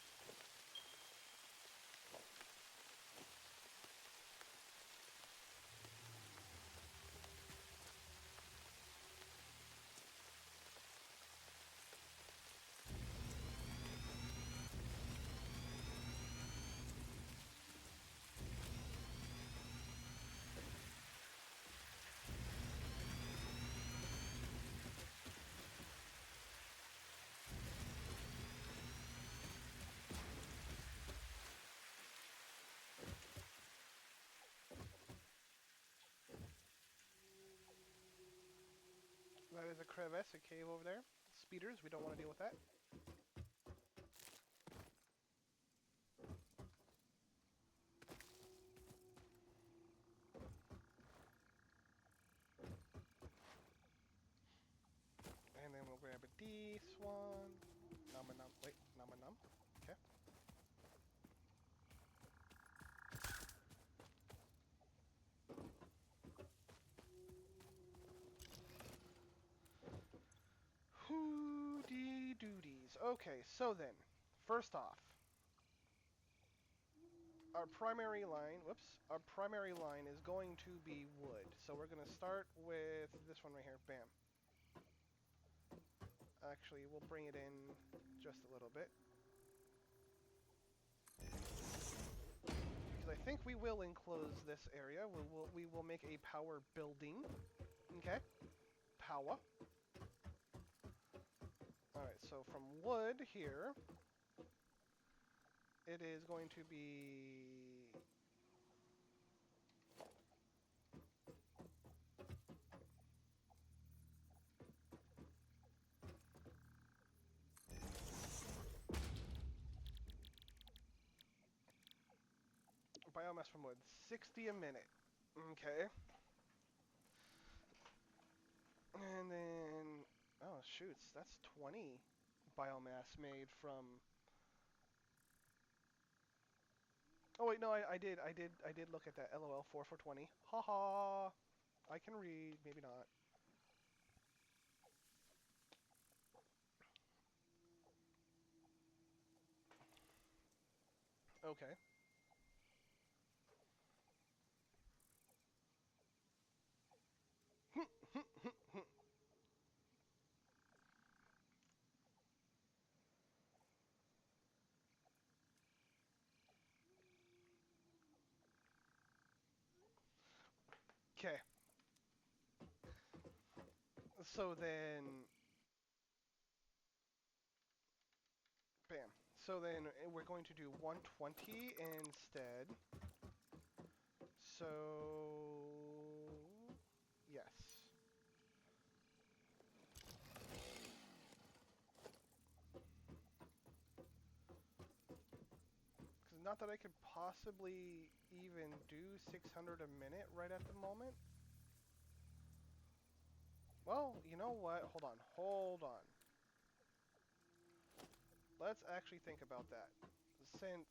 crevice, a cave over there. Speeders, we don't want to deal with that. And then we'll grab a this one. Nama num. Wait, nama num. Okay. Hooty dooties. Okay, so then, first off, our primary line, our primary line is going to be wood. So we're going to start with this one right here. Bam. Actually, we'll bring it in just a little bit. Because I think we will enclose this area. We will make a power building. Okay? Power. Alright, so from wood here, it is going to be... Biomass from wood, 60 a minute. Okay. And then... Oh, shoots, that's 20 biomass made from... Oh wait, no, I did look at that. LOL, 4 for 20. Haha. I can read, maybe not. Okay. Okay. So then, bam. So then we're going to do 120 instead. So, yes. Because not that I could possibly even do 600 a minute right at the moment. Well, you know what? Hold on. Let's actually think about that. Since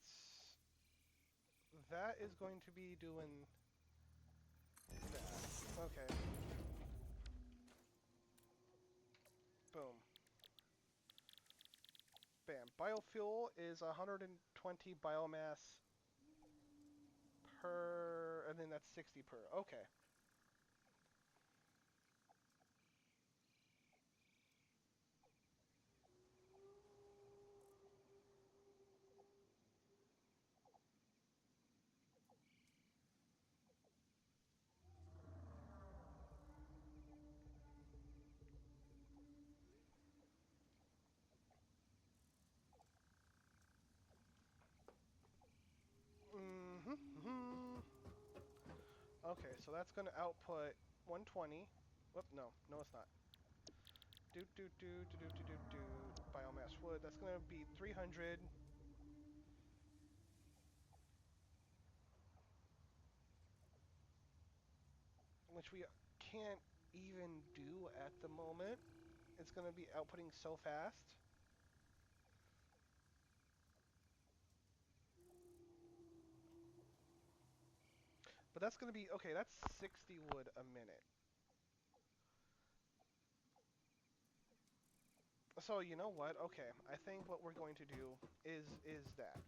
that is going to be doing that. Okay. Boom. Bam. Biofuel is 120 biomass per, and then that's 60 per. Okay. Mm-hmm. Okay, so that's going to output 120. Whoop, no, it's not. Do. Biomass wood. That's going to be 300. Which we can't even do at the moment. It's going to be outputting so fast. But that's going to be, okay, that's 60 wood a minute. So you know what? Okay, I think what we're going to do is that.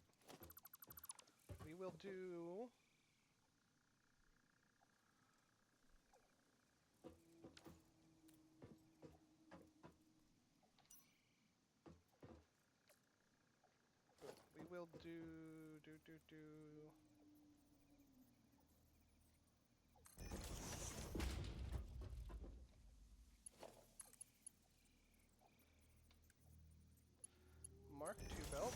We will do... We will do... Mark II belt.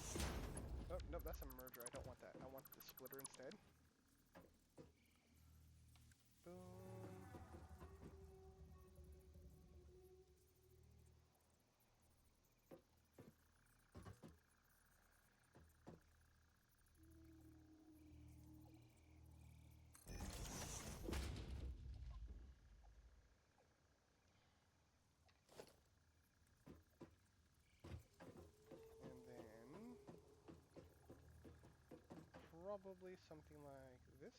Oh, no, that's a merger. I don't want that. I want the splitter instead. Boom. probably something like this.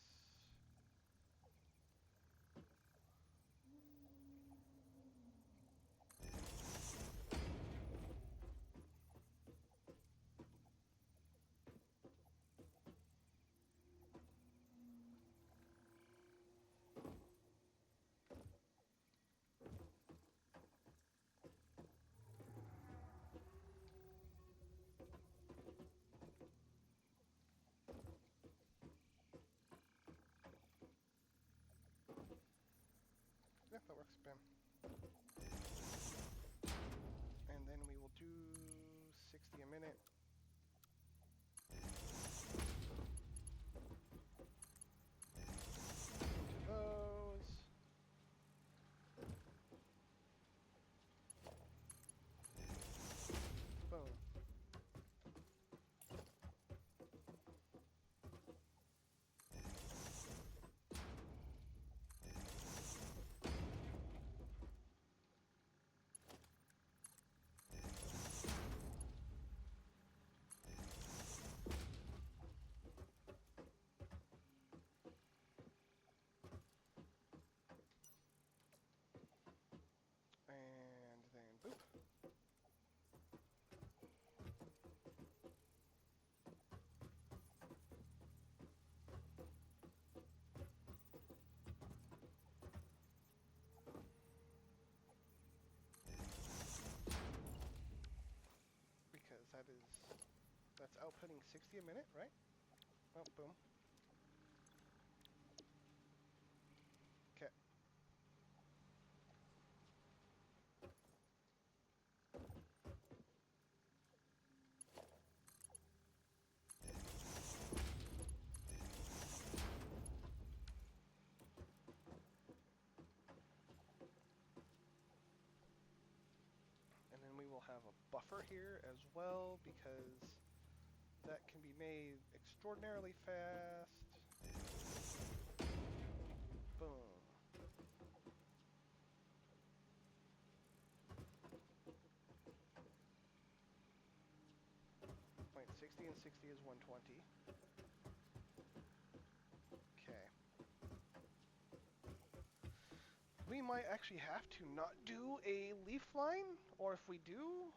Yeah, that works, bam. And then we will do 60 a minute. Into those. Boom. And then boop. Because that's outputting 60 a minute, right? Oh, boom. Okay. And then we will have a buffer here as well because that can be made extraordinarily fast. Boom. 60 and 60 is 120. Okay. We might actually have to not do a leaf line, or if we do,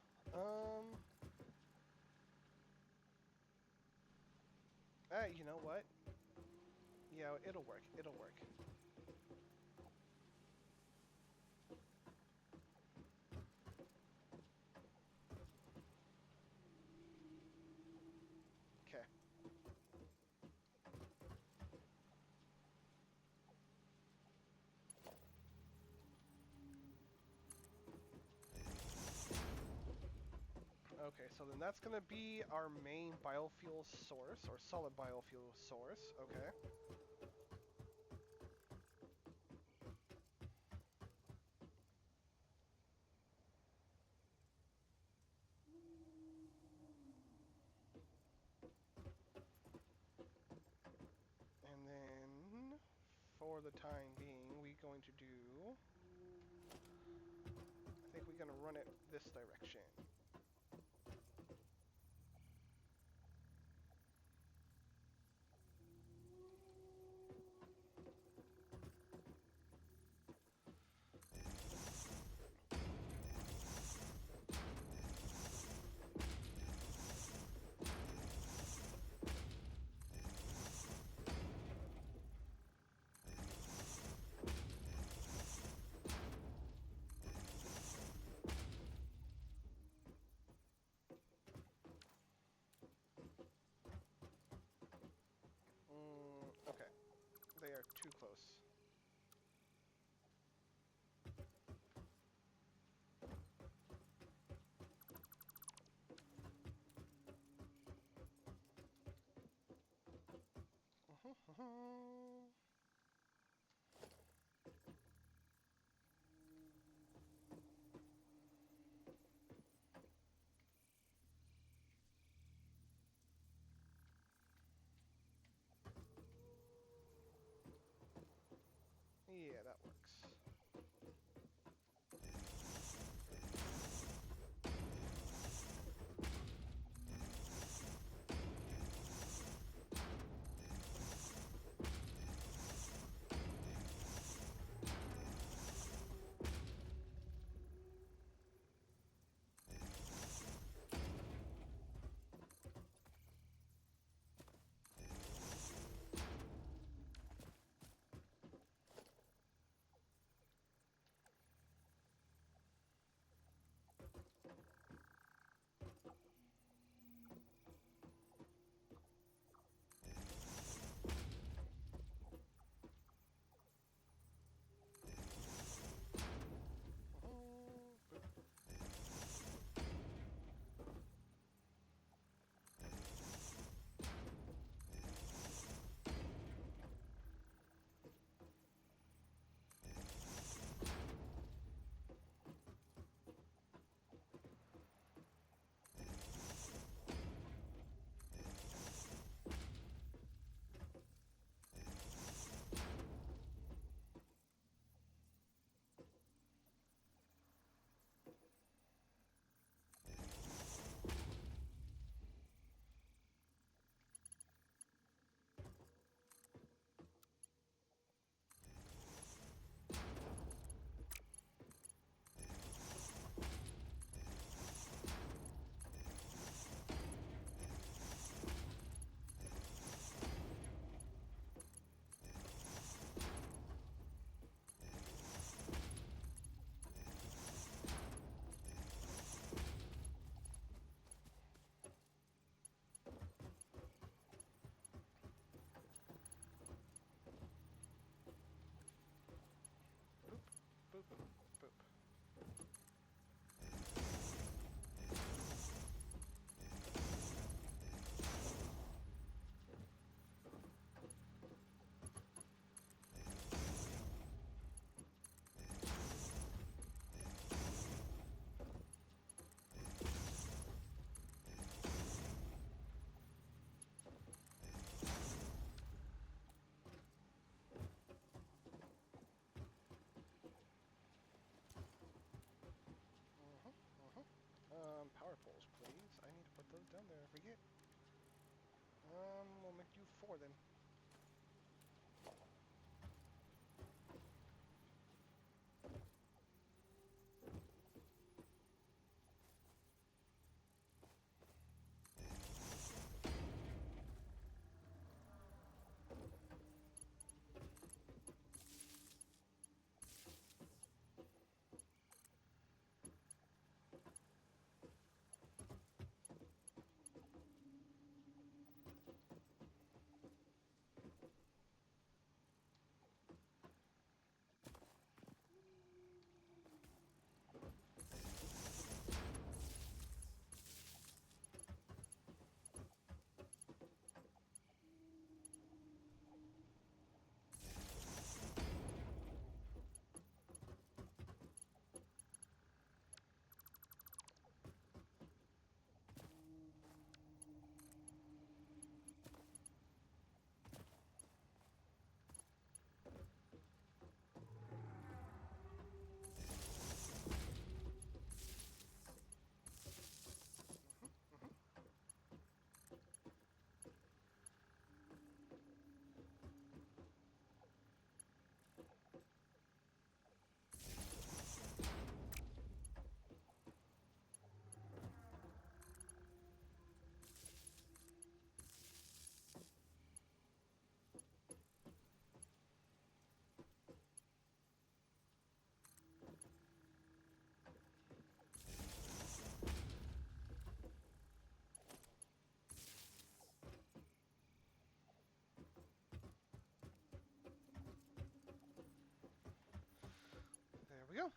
you know what? Yeah, it'll work. It'll work. Okay. Okay, so then that's going to be our main biofuel source, or solid biofuel source. Okay. And then, for the time being, we're going to do... I think we're going to run it this direction. Okay. They are too close. Yeah, that works. Boop. Power poles, please. I need to put those down there. I forget. We'll make you 4 then. There we go.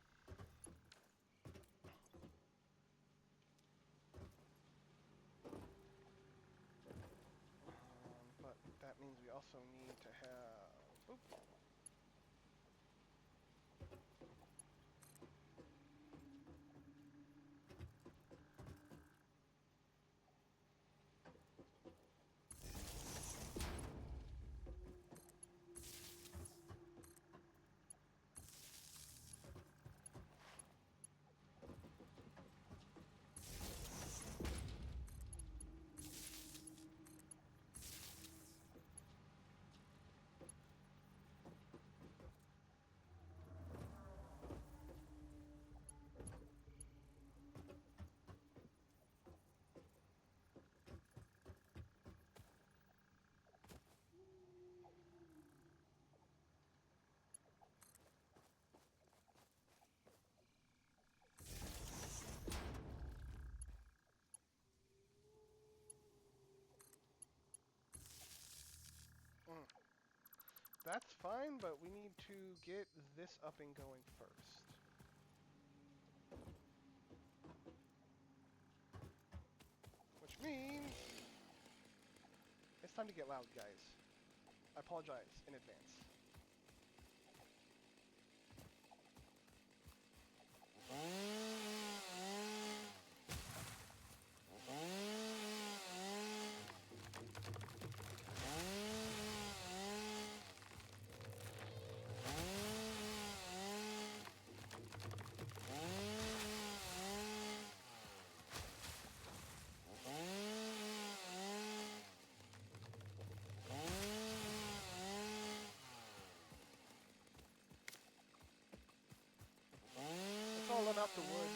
But that means we also need to have... Oop. Mm. That's fine, but we need to get this up and going first. Which means it's time to get loud, guys. I apologize in advance. It's all about the wood.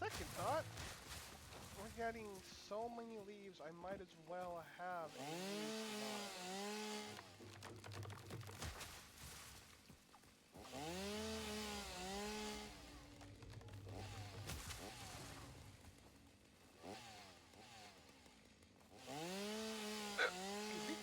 second thought, we're getting so many leaves, I might as well have a leaf Excuse me.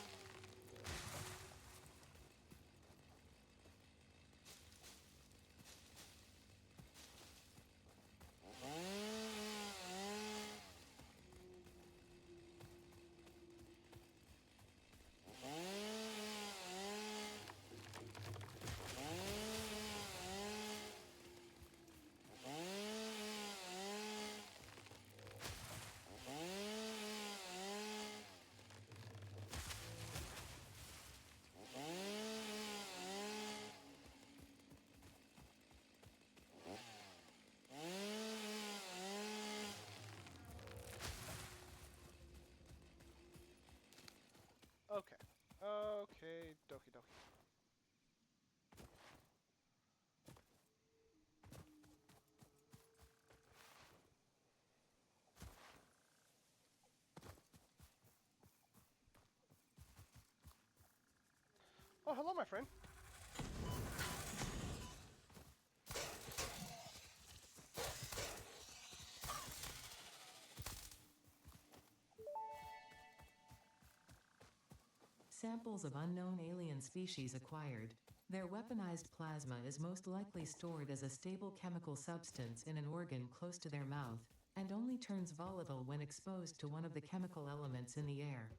Okay. Okay, dokie dokie. Oh, hello, my friend. Samples of unknown alien species acquired. Their weaponized plasma is most likely stored as a stable chemical substance in an organ close to their mouth, and only turns volatile when exposed to one of the chemical elements in the air.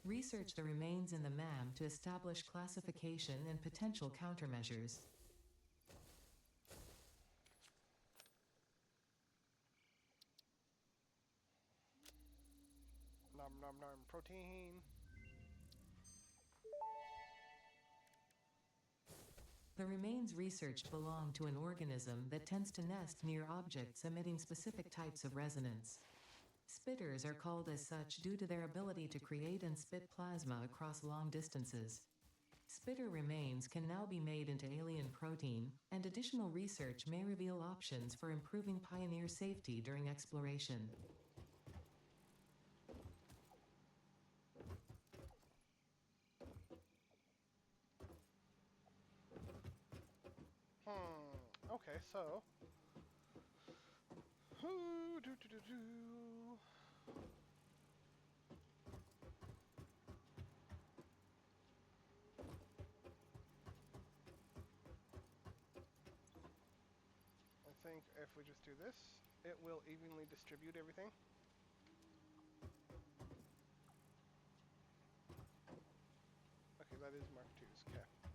Research the remains in the MAM to establish classification and potential countermeasures. Nom nom nom. Protein. The remains researched belong to an organism that tends to nest near objects emitting specific types of resonance. Spitters are called as such due to their ability to create and spit plasma across long distances. Spitter remains can now be made into alien protein, and additional research may reveal options for improving pioneer safety during exploration. Okay, so. Hoo, doo, doo, doo, doo. I think if we just do this, it will evenly distribute everything. Okay, that is Mark II's. Okay.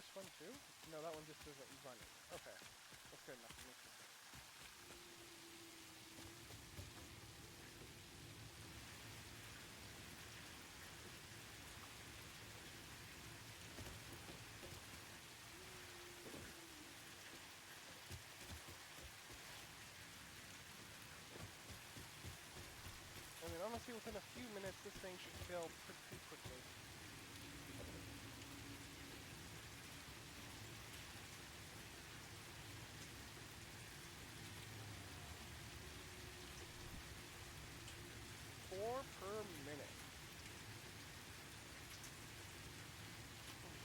this one too? No, that one just isn't running. Okay, that's good enough for me. I mean, honestly, within a few minutes, this thing should fill pretty quickly. Four per minute.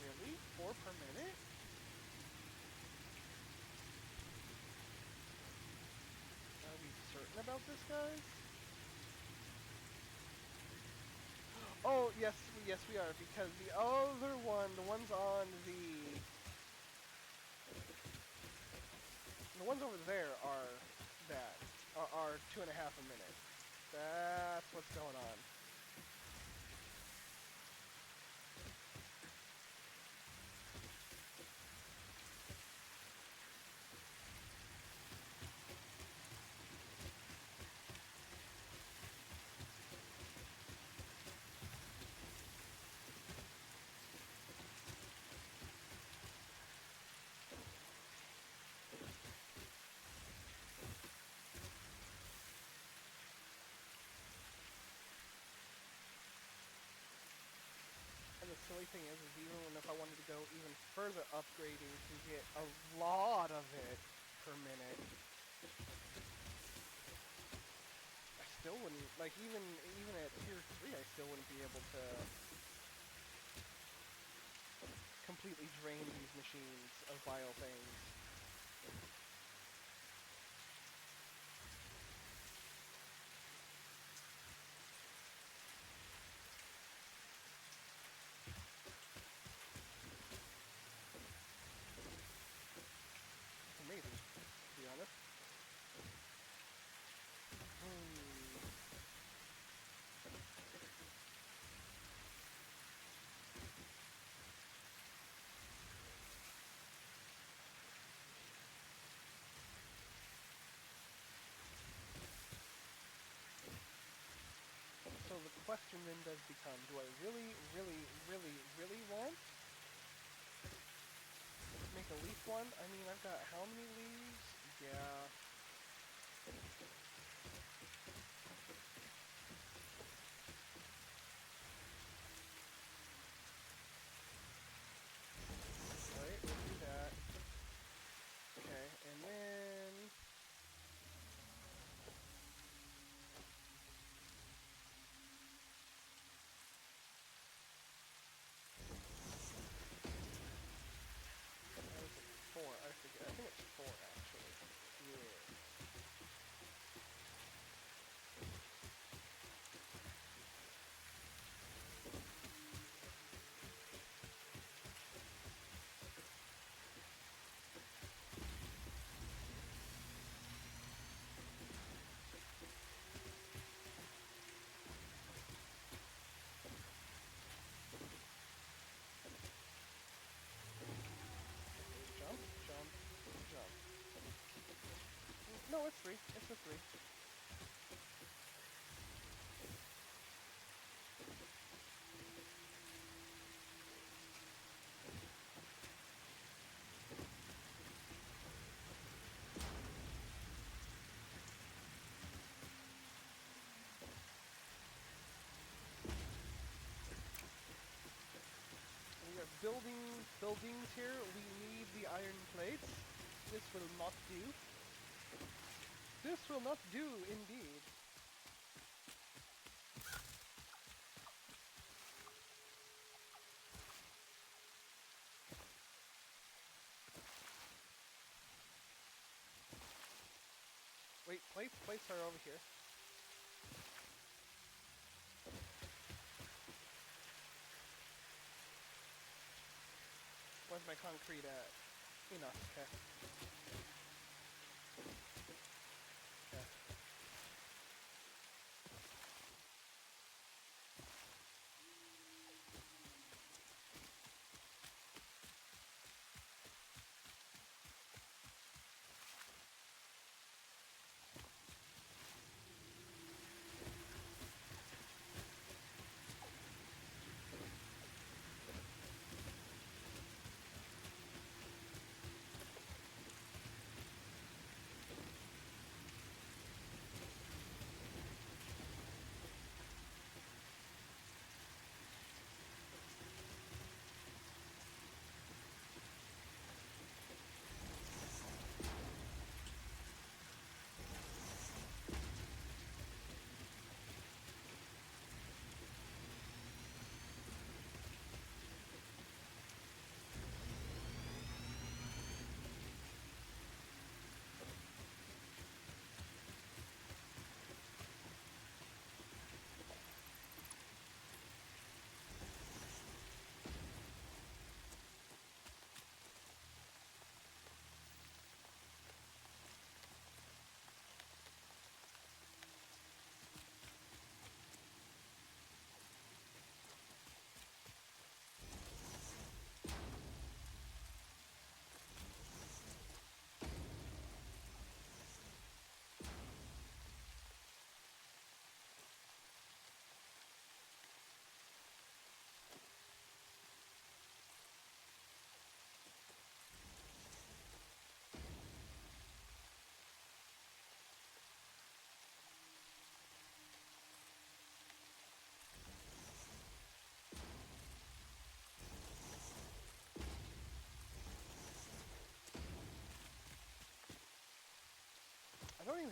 Really? 4 per minute? Are we certain about this, guys? Oh, yes, yes we are, because the other one, the ones on the ones over there are that, are 2.5 a minute. That's what's going on. And the silly thing is even if I wanted to go even further upgrading to get a lot of it per minute, I still wouldn't, like, even at tier 3, I still wouldn't be able to completely drain these machines of vile things. It's amazing, to be honest. So the question then does become, do I really, really, really, really want to make a leaf one? I mean, I've got how many leaves? Yeah. Right, we'll do that. Okay, and then... What is it? 4, I forget. I think it's 4, actually. Yeah. Jump, jump, jump. No, it's 3. It's a 3. We are building buildings here. We need the iron plates. This will not do. This will not do, indeed. Wait, plates are over here. Where's my concrete at? Enough, okay. Okay.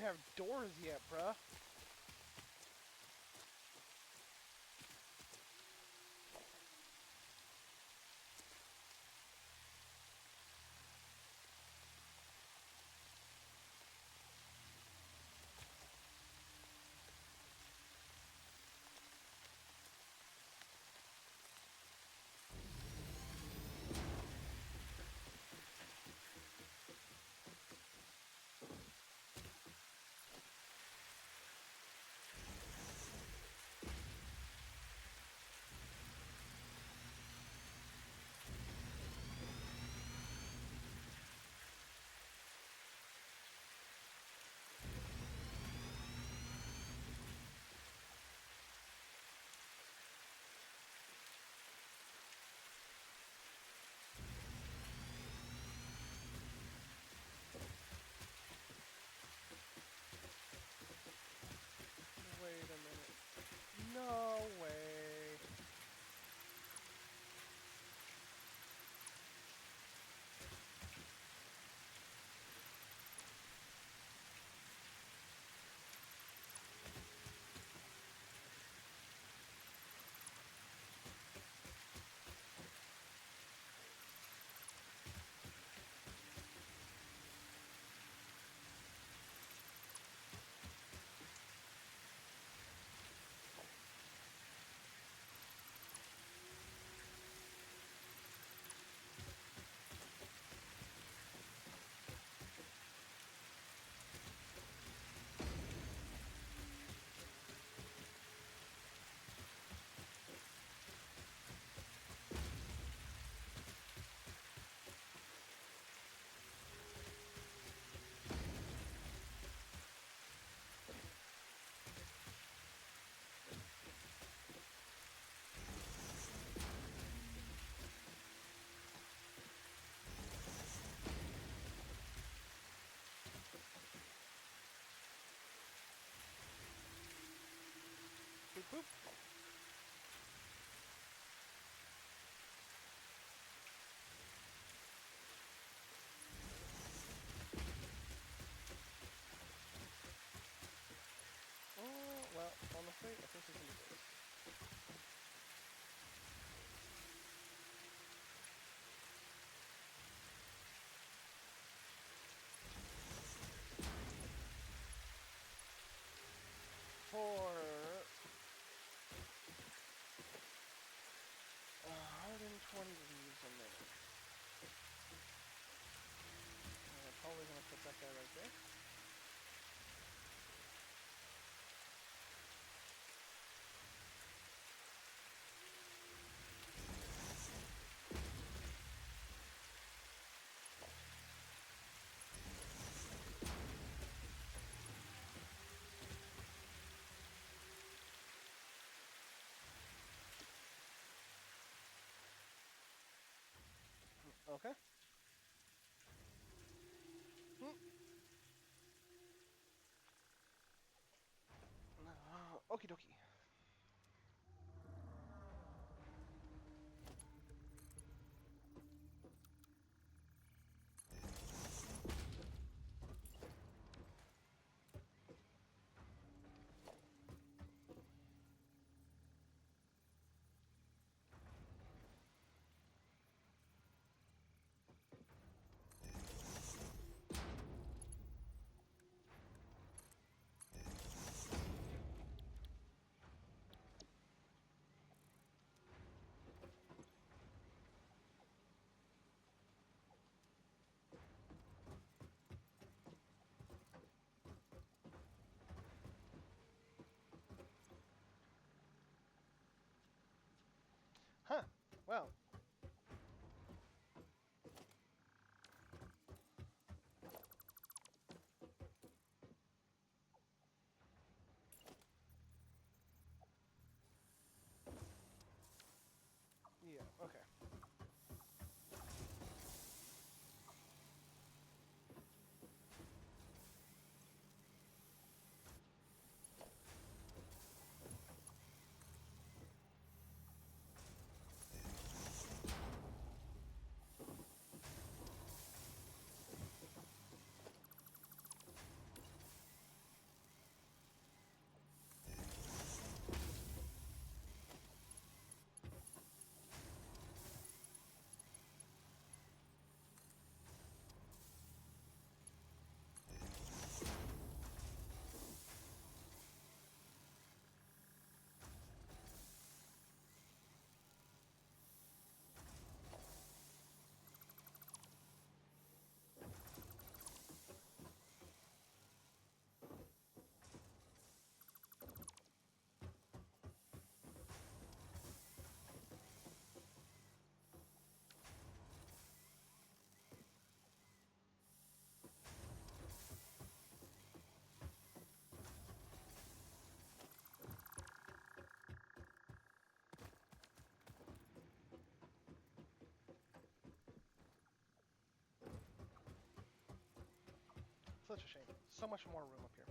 have doors yet, bruh. Wait a minute. No way. Boop boop. Oh, well, honestly, I think we can do this. For 120 leaves a minute. I'm probably going to put that guy right there. Okay. Okie dokie. Huh. Well. Yeah, okay. such a shame. So much more room up here.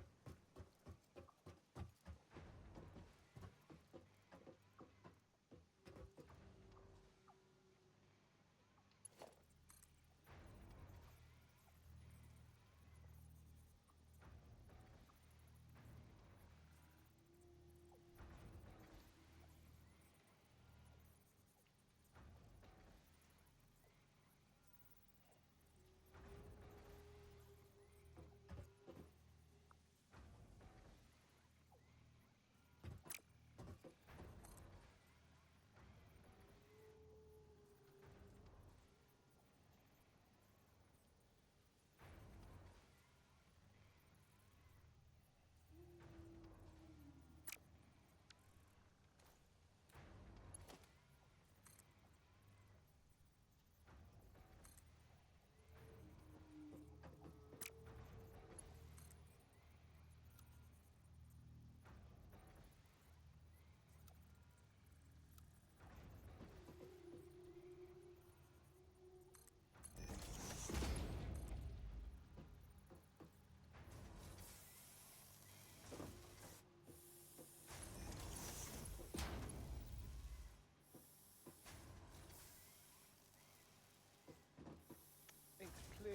Ink, please.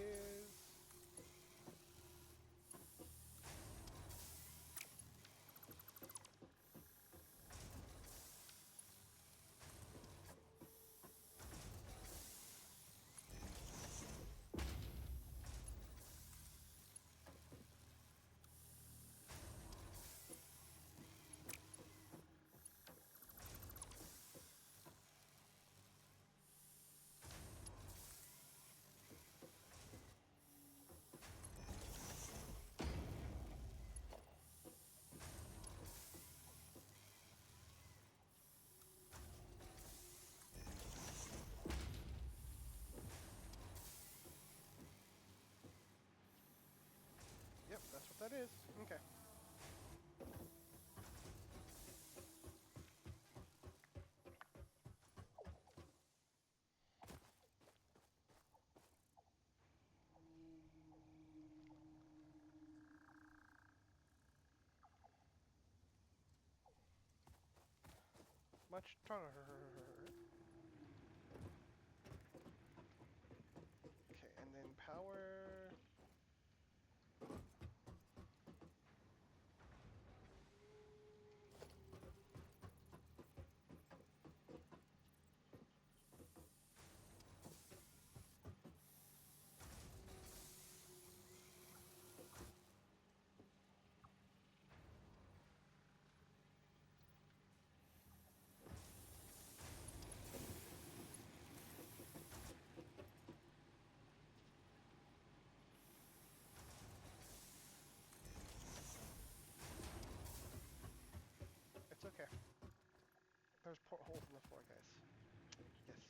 Yep, that's what that is. Okay. Much stronger. Okay, and then power. It's okay. There's portholes in the floor, guys. Yes.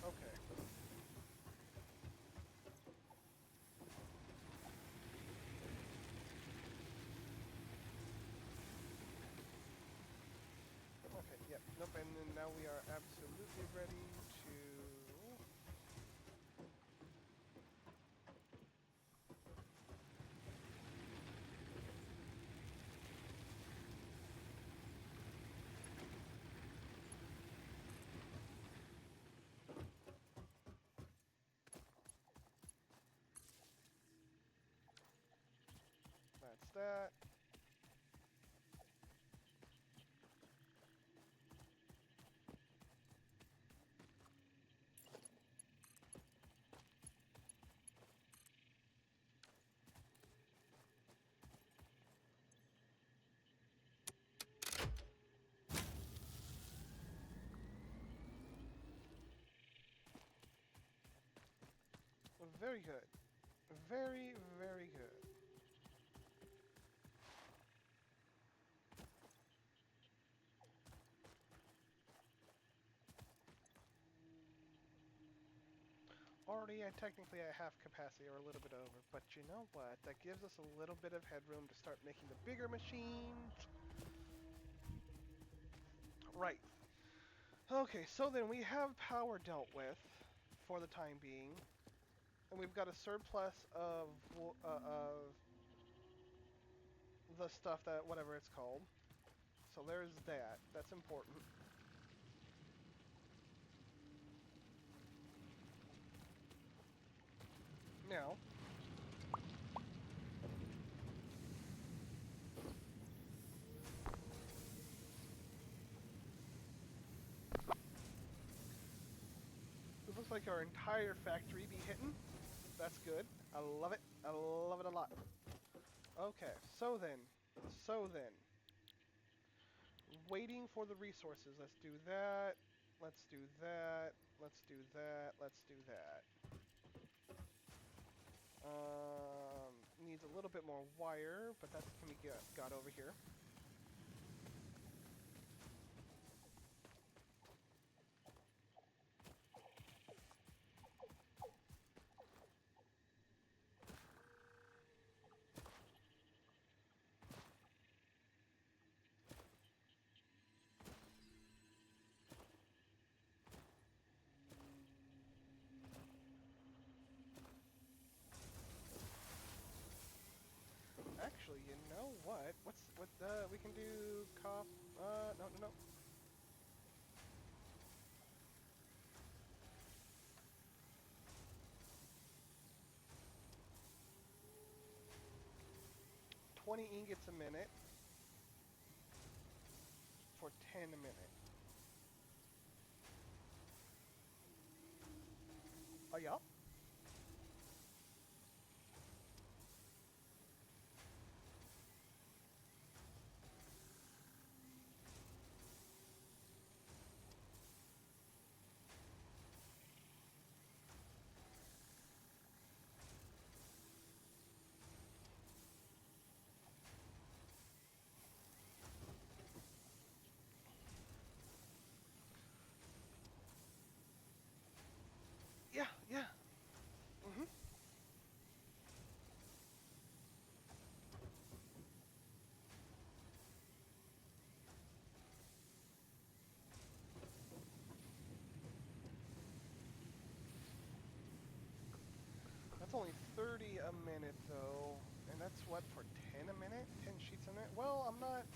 Okay. Okay. Okay, yep. Nope, and then now we are absolutely ready to... That's that. Very good. Very, very good. Already, technically I have capacity or a little bit over, but you know what? That gives us a little bit of headroom to start making the bigger machines. Right. Okay, so then we have power dealt with for the time being, and we've got a surplus of the stuff that whatever it's called. So there's that. That's important. Now, it looks like our entire factory be hitting. That's good. I love it. I love it a lot. Okay, so then, waiting for the resources. Let's do that. Let's do that. Let's do that. Let's do that. Needs a little bit more wire, but that can be got over here. Actually, you know what? What we can do no, no, no. 20 ingots a minute for 10 a minute. Oh yeah. Yeah, yeah. Mhm. That's only 30 a minute though. And that's what for 10 a minute? 10 sheets a minute? Well, I'm not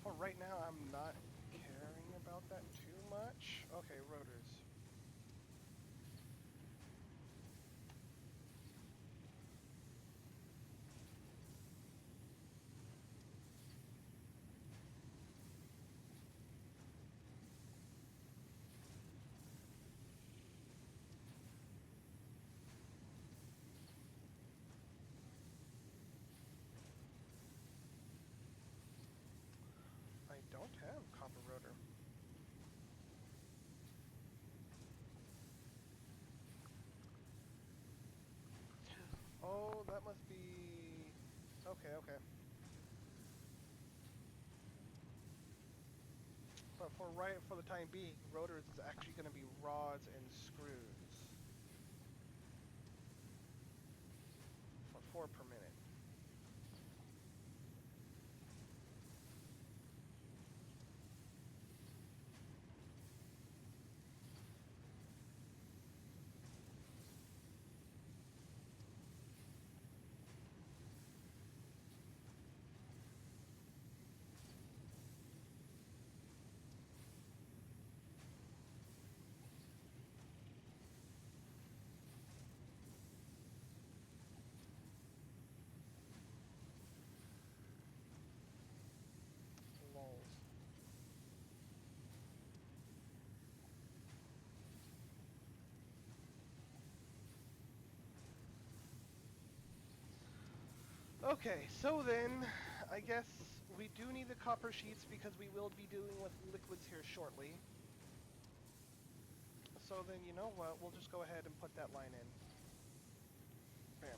for right now I'm not caring about that too much. Okay, rotors. I don't have copper rotor. Oh, that must be okay, okay. But for the time being, rotors is actually going to be rods and screws for 4 per minute. Lols. Okay, so then I guess we do need the copper sheets because we will be dealing with liquids here shortly. So then you know what? We'll just go ahead and put that line in. Bam.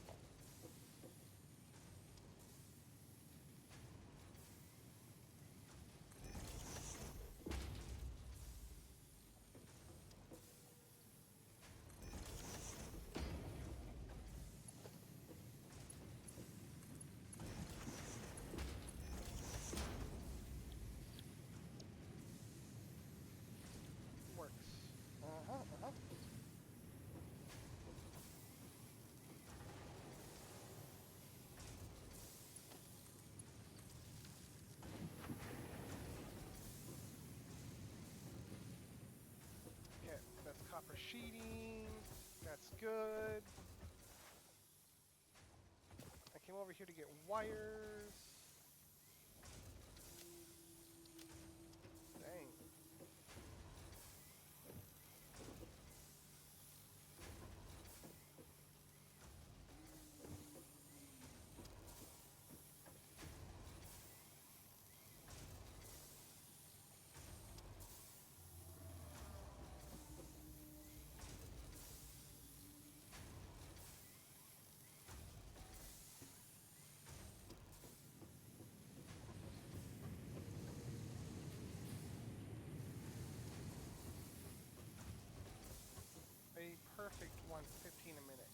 Works. Uh-huh, uh-huh. Okay, that's copper sheeting. That's good. I came over here to get wires. Dang. A perfect 115 a minute.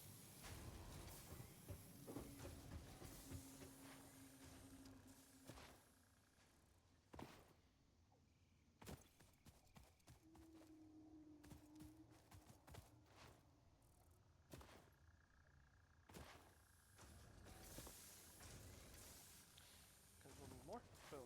Because we'll need more. Boom.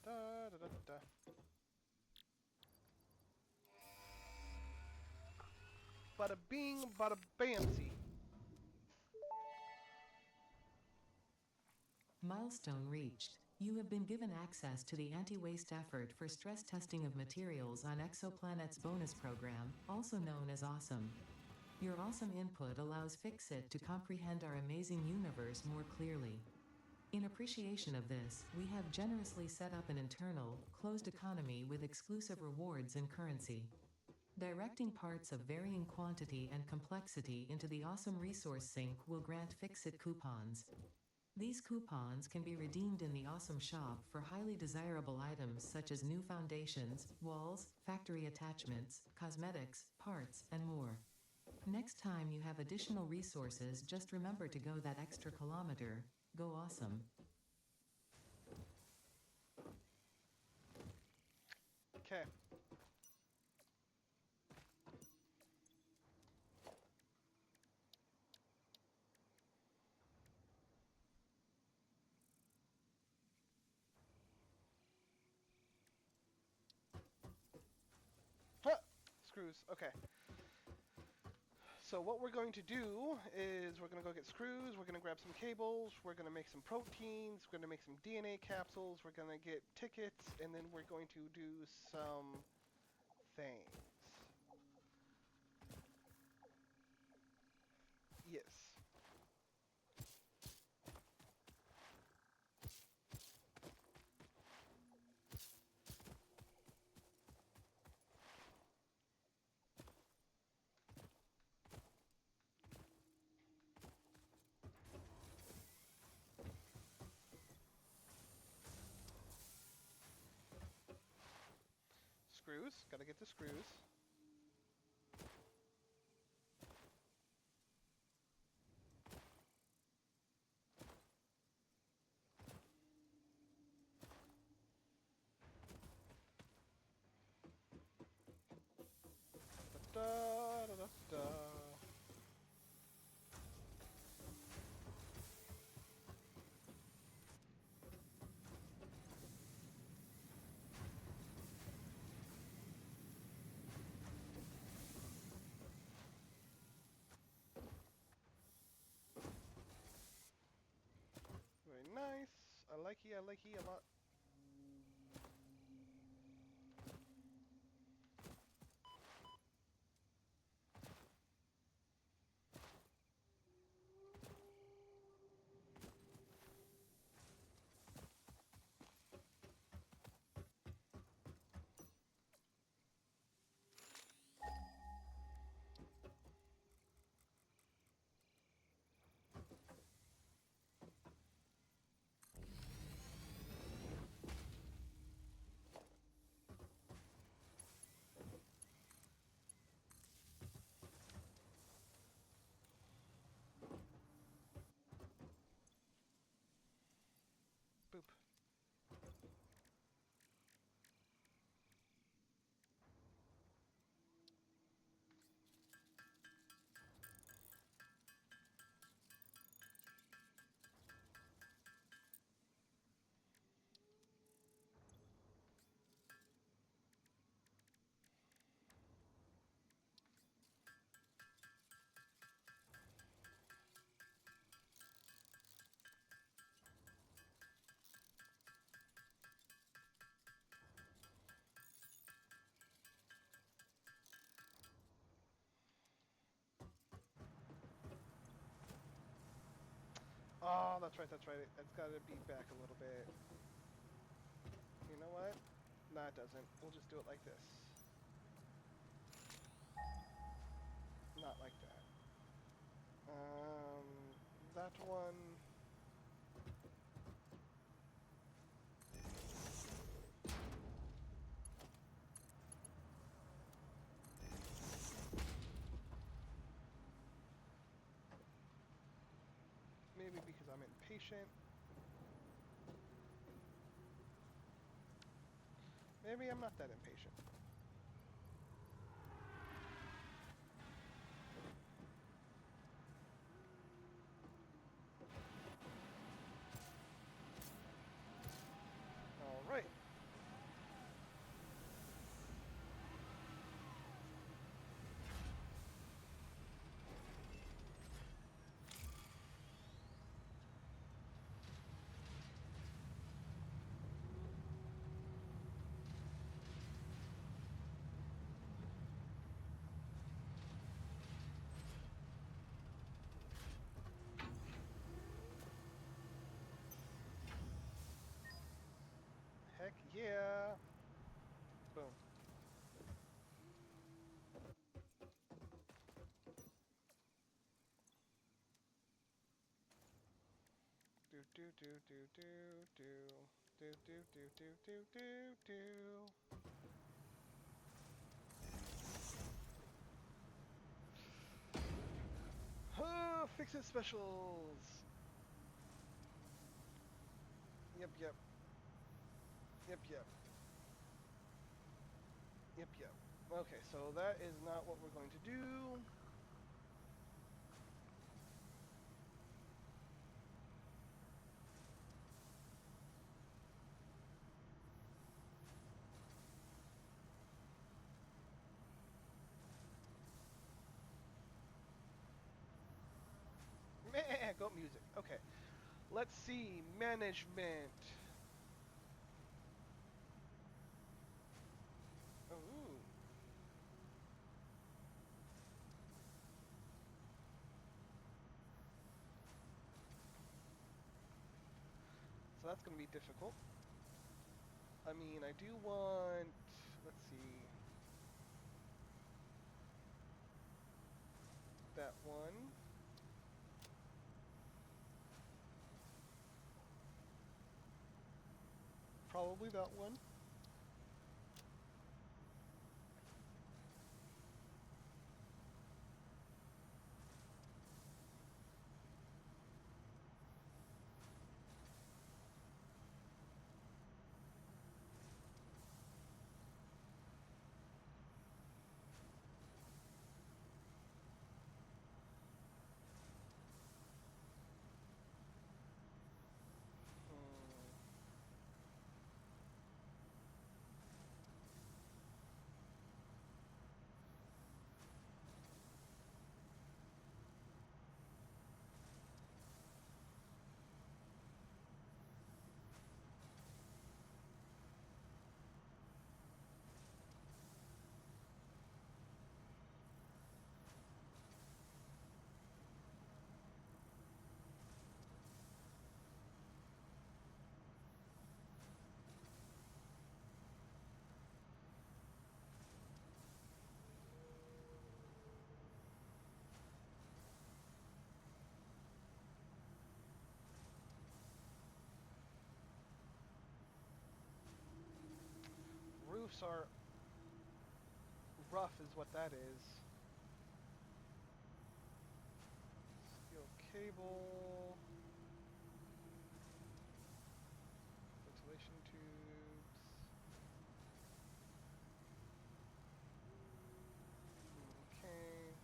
Da da da da. Bada bing, bada bamsy. Milestone reached. You have been given access to the anti-waste effort for stress testing of materials on Exoplanet's bonus program, also known as AWESOME. Your awesome input allows Fixit to comprehend our amazing universe more clearly. In appreciation of this, we have generously set up an internal, closed economy with exclusive rewards and currency. Directing parts of varying quantity and complexity into the awesome resource sink will grant Fixit coupons. These coupons can be redeemed in the Awesome Shop for highly desirable items such as new foundations, walls, factory attachments, cosmetics, parts, and more. Next time you have additional resources, just remember to go that extra kilometer. Go awesome. Okay. Huh. Screws. Okay. So what we're going to do is we're going to go get screws, we're going to grab some cables, we're going to make some proteins, we're going to make some DNA capsules, we're going to get tickets, and then we're going to do some things. Yes. Screws. Got to get the screws. Da da da da. I like he a lot. Boop. Oh, that's right, that's right. It's got to be back a little bit. You know what? Nah, it doesn't. We'll just do it like this. Not like that. That one. Maybe because I'm impatient. Maybe I'm not that impatient. All right. Heck yeah. Boom. Do do do do do do do do do do do do do. Oh, fix it specials. Yep, yep, yep, yep, yep, yep. Okay, so that is not what we're going to do. Meh, go music. Okay, let's see. Management. Ooh. So that's going to be difficult. I mean, I do want. Let's see. That one. Probably that one. Hmm. roofs are rough is what that is. Steel cable. Ventilation tubes. Okay.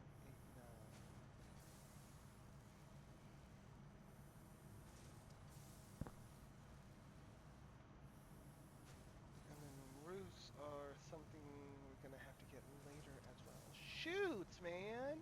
Six, 7, 8, 9. And then roofs are something we're gonna have to get later as well. Shoots, man!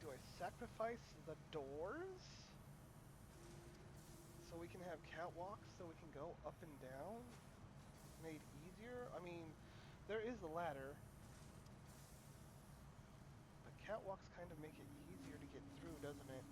Do I sacrifice the doors? So we can have catwalks so we can go up and down? Made easier? I mean, there is the ladder. But catwalks kind of make it easier to get through, doesn't it?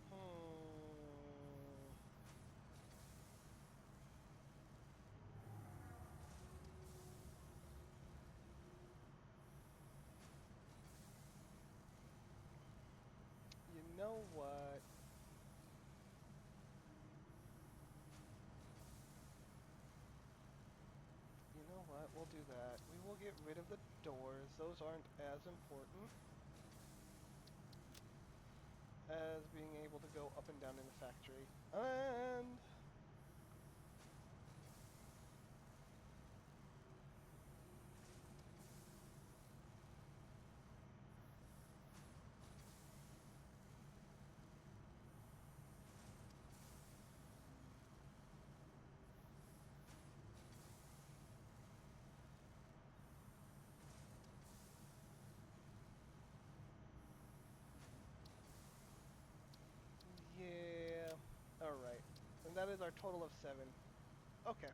Hmm. You know what? You know what? We'll do that. We will get rid of the doors. Those aren't as important as being able to go up and down in the factory. And yeah. Alright. And that is our total of 7. Okay.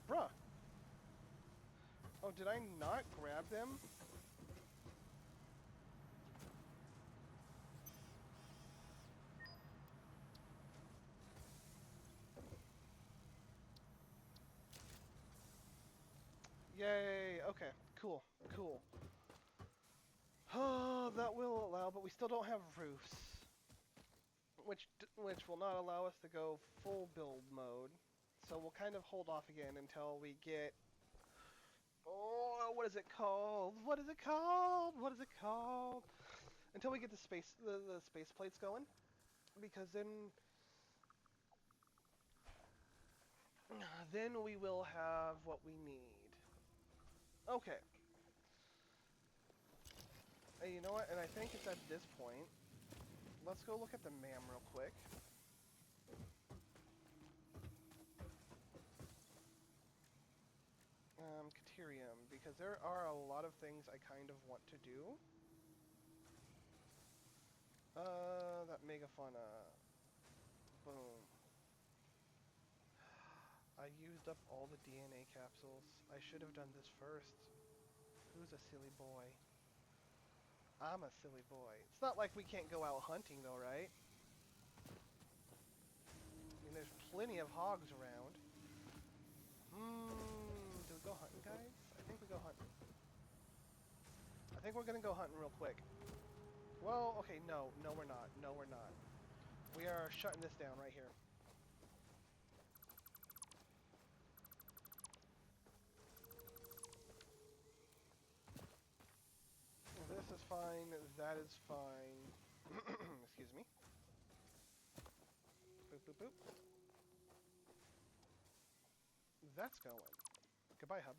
Bruh. Oh, did I not grab them? Yay. Okay. Cool. Cool. Oh, that will allow, but we still don't have roofs. Which will not allow us to go full build mode. So we'll kind of hold off again until we get... Oh, what is it called? What is it called? What is it called? Until we get the space plates going. Because then we will have what we need. Okay. Hey, you know what? And I think it's at this point. Let's go look at the MAM real quick. Caterium, because there are a lot of things I kind of want to do. That megafauna. Boom. I used up all the DNA capsules. I should have done this first. Who's a silly boy? I'm a silly boy. It's not like we can't go out hunting though, right? I mean, there's plenty of hogs around. Do we go hunting, guys? I think we go hunting. I think we're gonna go hunting real quick. Well, okay, no, no, we're not. No, we're not. We are shutting this down right here. This is fine. That is fine. Excuse me. Boop, boop, boop. That's going. Goodbye, hub.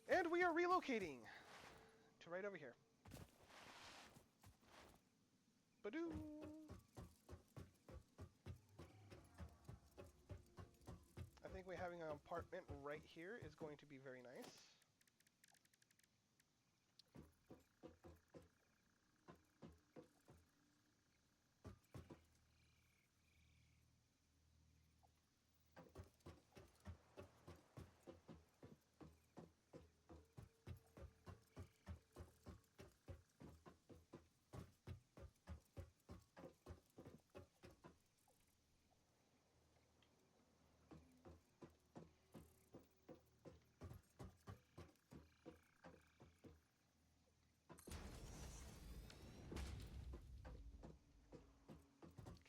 And we are relocating to right over here. Badoo! I think we having an apartment right here is going to be very nice.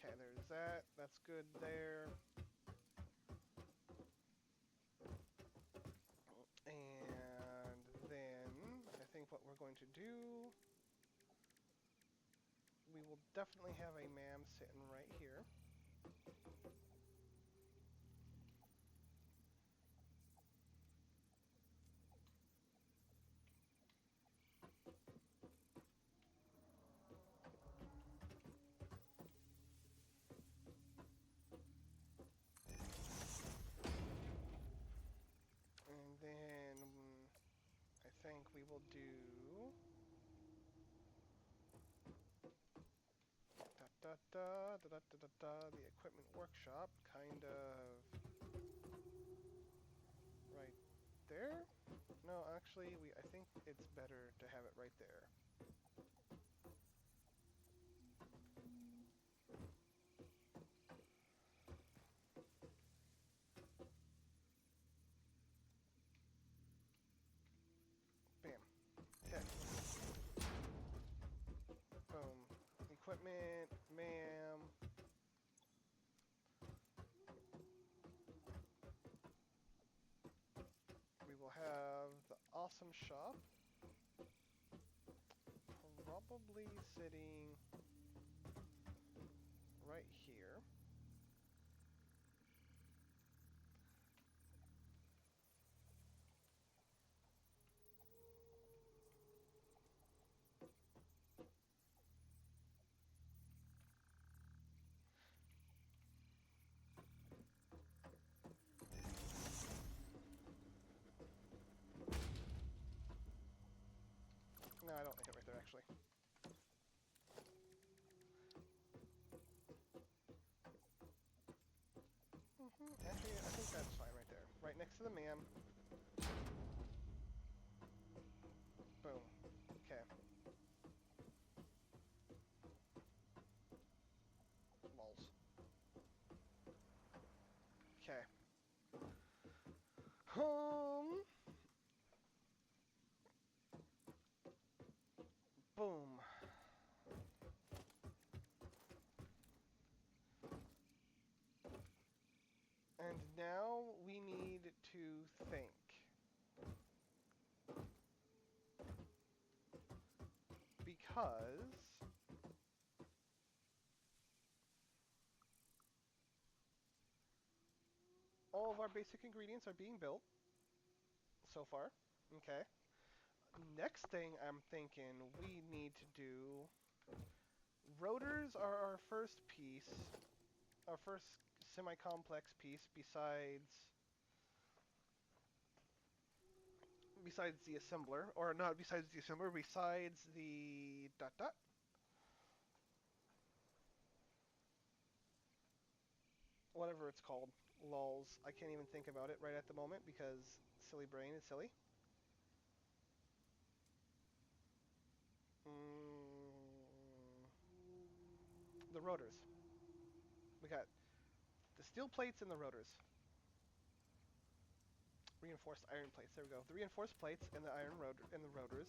Okay, there's that. That's good there. And then I think what we're going to do, we will definitely have a ma'am sitting right here. And then I think we will do da da da da da da da the equipment workshop kind of right there. No, actually, I think it's better to have it right there. Bam. Okay. Boom. Equipment, ma'am. We will have the awesome shop probably sitting right here. No, I don't like it right there, actually. Actually, I think that's fine right there. Right next to the man. Boom. Okay. Lols. Okay. Boom. And now we need to think. Because all of our basic ingredients are being built so far. Okay. Next thing I'm thinking we need to do, rotors are our first piece, our first semi-complex piece besides the assembler, or not besides the assembler, besides the dot dot. Whatever it's called. Lols. I can't even think about it right at the moment because silly brain is silly. Mm, the rotors. We got the steel plates and the rotors. Reinforced iron plates. There we go. The reinforced plates and the iron rotor and the rotors.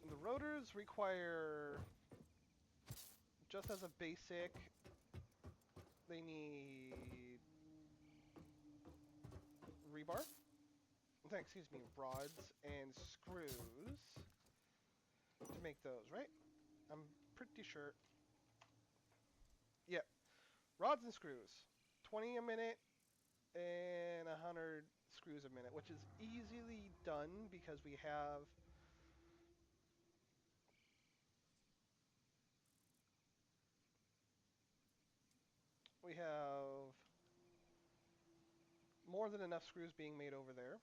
And the rotors require, just as a basic, they need rebar. Excuse me, rods and screws to make those, right? I'm pretty sure. Yep, rods and screws. 20 a minute and 100 screws a minute, which is easily done because we have more than enough screws being made over there.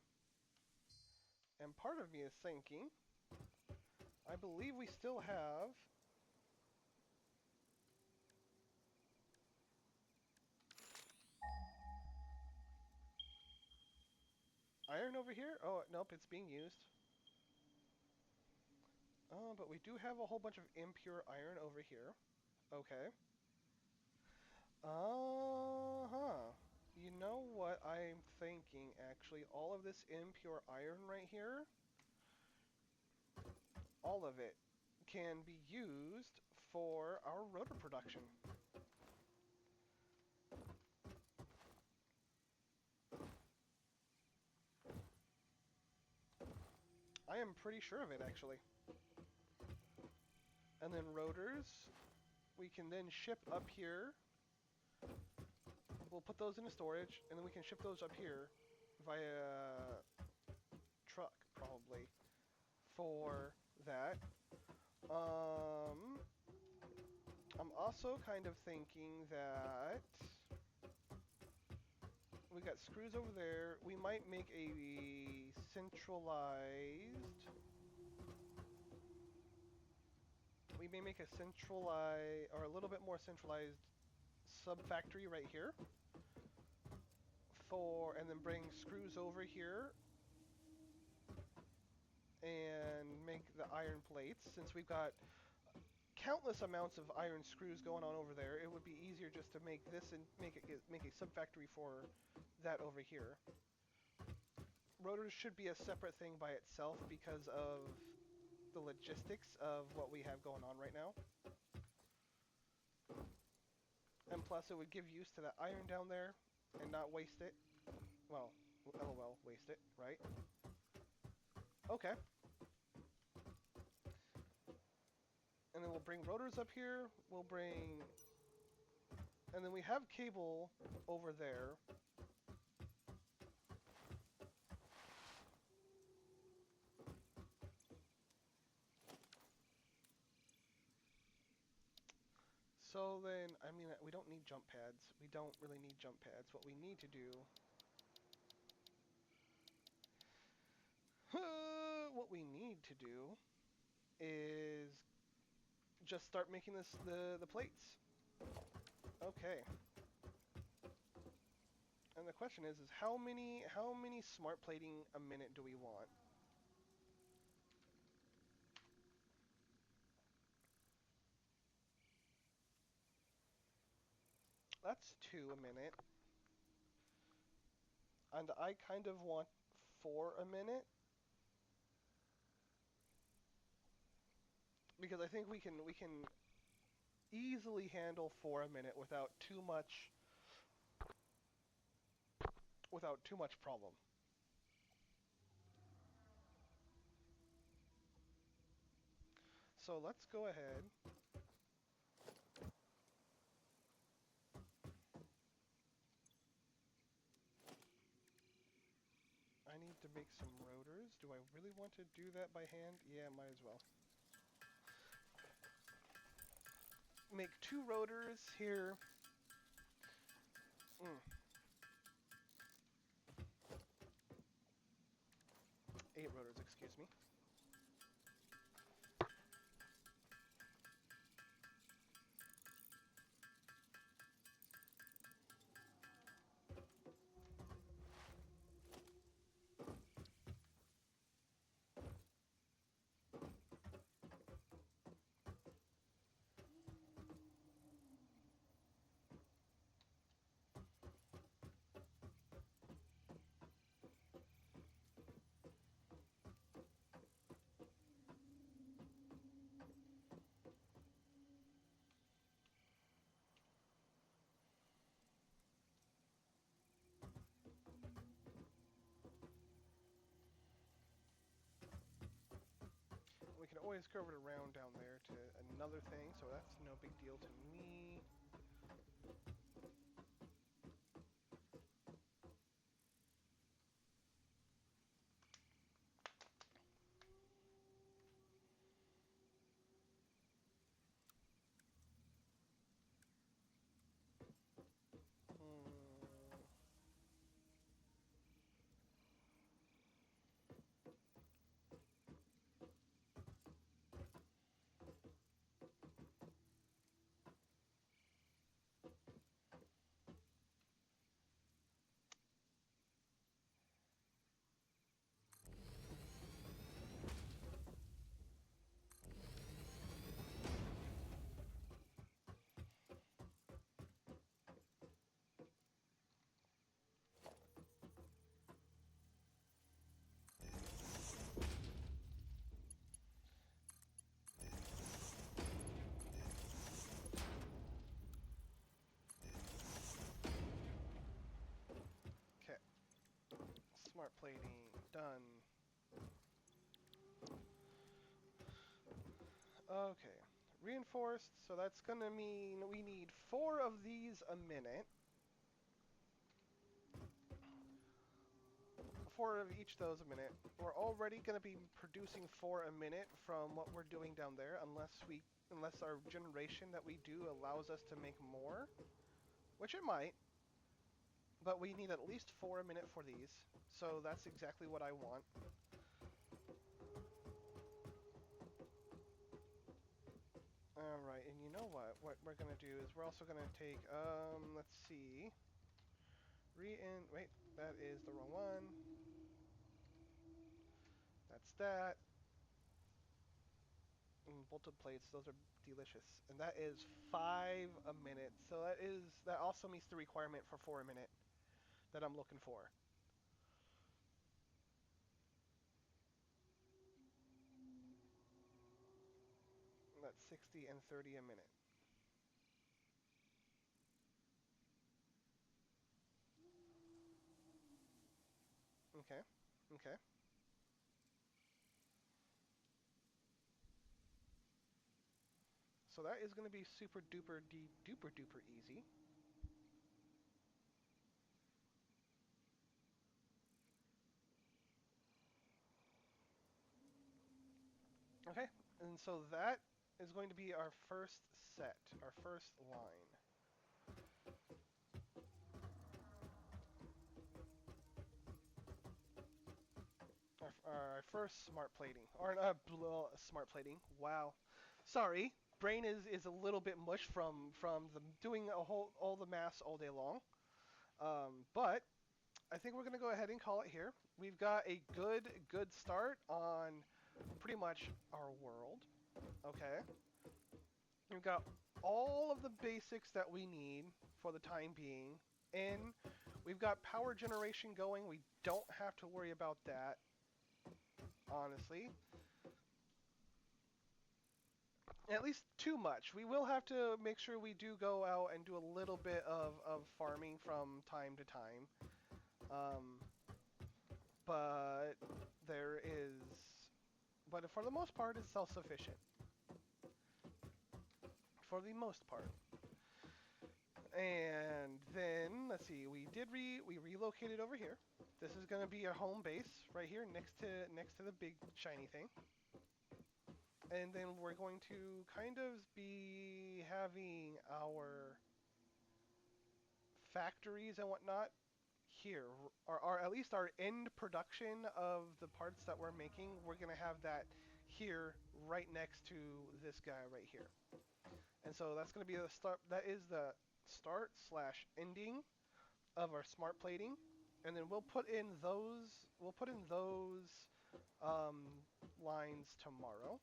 And part of me is thinking, I believe we still have iron over here. Oh, nope, it's being used. But we do have a whole bunch of impure iron over here. Okay. Uh-huh. You know what I'm thinking, actually? All of this impure iron right here, all of it, can be used for our rotor production. I am pretty sure of it, actually. And then rotors, we can then ship up here. We'll put those into storage, and then we can ship those up here via truck, probably, for that. I'm also kind of thinking that we got screws over there. We might make a centralized. We may make a centralized, or a little bit more centralized sub-factory right here. And then bring screws over here and make the iron plates. Since we've got countless amounts of iron screws going on over there, it would be easier just to make this and make a sub-factory for that over here. Rotors should be a separate thing by itself because of the logistics of what we have going on right now. And plus it would give use to that iron down there and not waste it. Well, LOL, waste it, right? Okay. And then we'll bring rotors up here. We'll bring... And then we have cable over there. So then, I mean, we don't need jump pads. We don't really need jump pads. What we need to do... what we need to do is just start making the plates. Okay. And the question is how many smart plating a minute do we want? That's 2 a minute. And I kind of want 4 a minute. Because I think we can easily handle 4 a minute without too much problem. So let's go ahead. I need to make some rotors. Do I really want to do that by hand? Yeah, might as well. Make 2 rotors here. 8 rotors, excuse me. always curve it around down there to another thing, so that's no big deal to me. Hmm. Okay. Smart plating done. Okay. Reinforced, so that's gonna mean we need 4 of these a minute. 4 of each of those a minute. We're already gonna be producing 4 a minute from what we're doing down there, unless our generation that we do allows us to make more, which it might. But we need at least 4 a minute for these, so that's exactly what I want. Alright, and you know what? What we're gonna do is we're also gonna take, let's see. Wait, that is the wrong one. That's that. Bolted plates, those are delicious. And that is 5 a minute. So that also meets the requirement for 4 a minute that I'm looking for. That's 60 and 30 a minute. Okay. Okay. So that is going to be super duper duper duper easy. Okay. And so that is going to be our first set, our first line. Our first smart plating, or smart plating. Wow, sorry, brain is a little bit mush from the doing all the maths all day long. But I think we're gonna go ahead and call it here. We've got a good start on pretty much our world. Okay, we've got all of the basics that we need for the time being. In we've got power generation going. We don't have to worry about that, honestly. At least too much. We will have to make sure we do go out and do a little bit of farming from time to time. Um, but there is, but for the most part, it's self-sufficient. For the most part. And then let's see, we relocated over here. This is going to be our home base right here next to the big shiny thing. And then we're going to kind of be having our factories and whatnot here, or at least our end production of the parts that we're making, we're going to have that here right next to this guy right here. And so that's going to be the start. That is the start slash ending of our smart plating. And then we'll put in those um, lines tomorrow.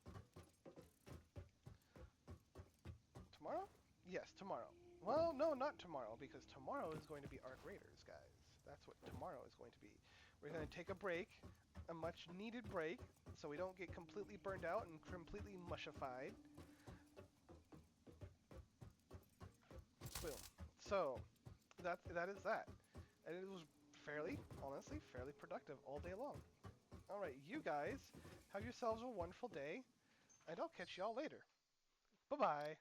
Tomorrow? Yes, tomorrow. Well, no, not tomorrow, because tomorrow is going to be Arc Raiders, guys. That's what tomorrow is going to be. We're going to take a break, a much needed break, so we don't get completely burned out and completely mushified. Boom. So, that is that. And it was honestly, fairly productive all day long. Alright, you guys, have yourselves a wonderful day. and I'll catch y'all later. Bye bye.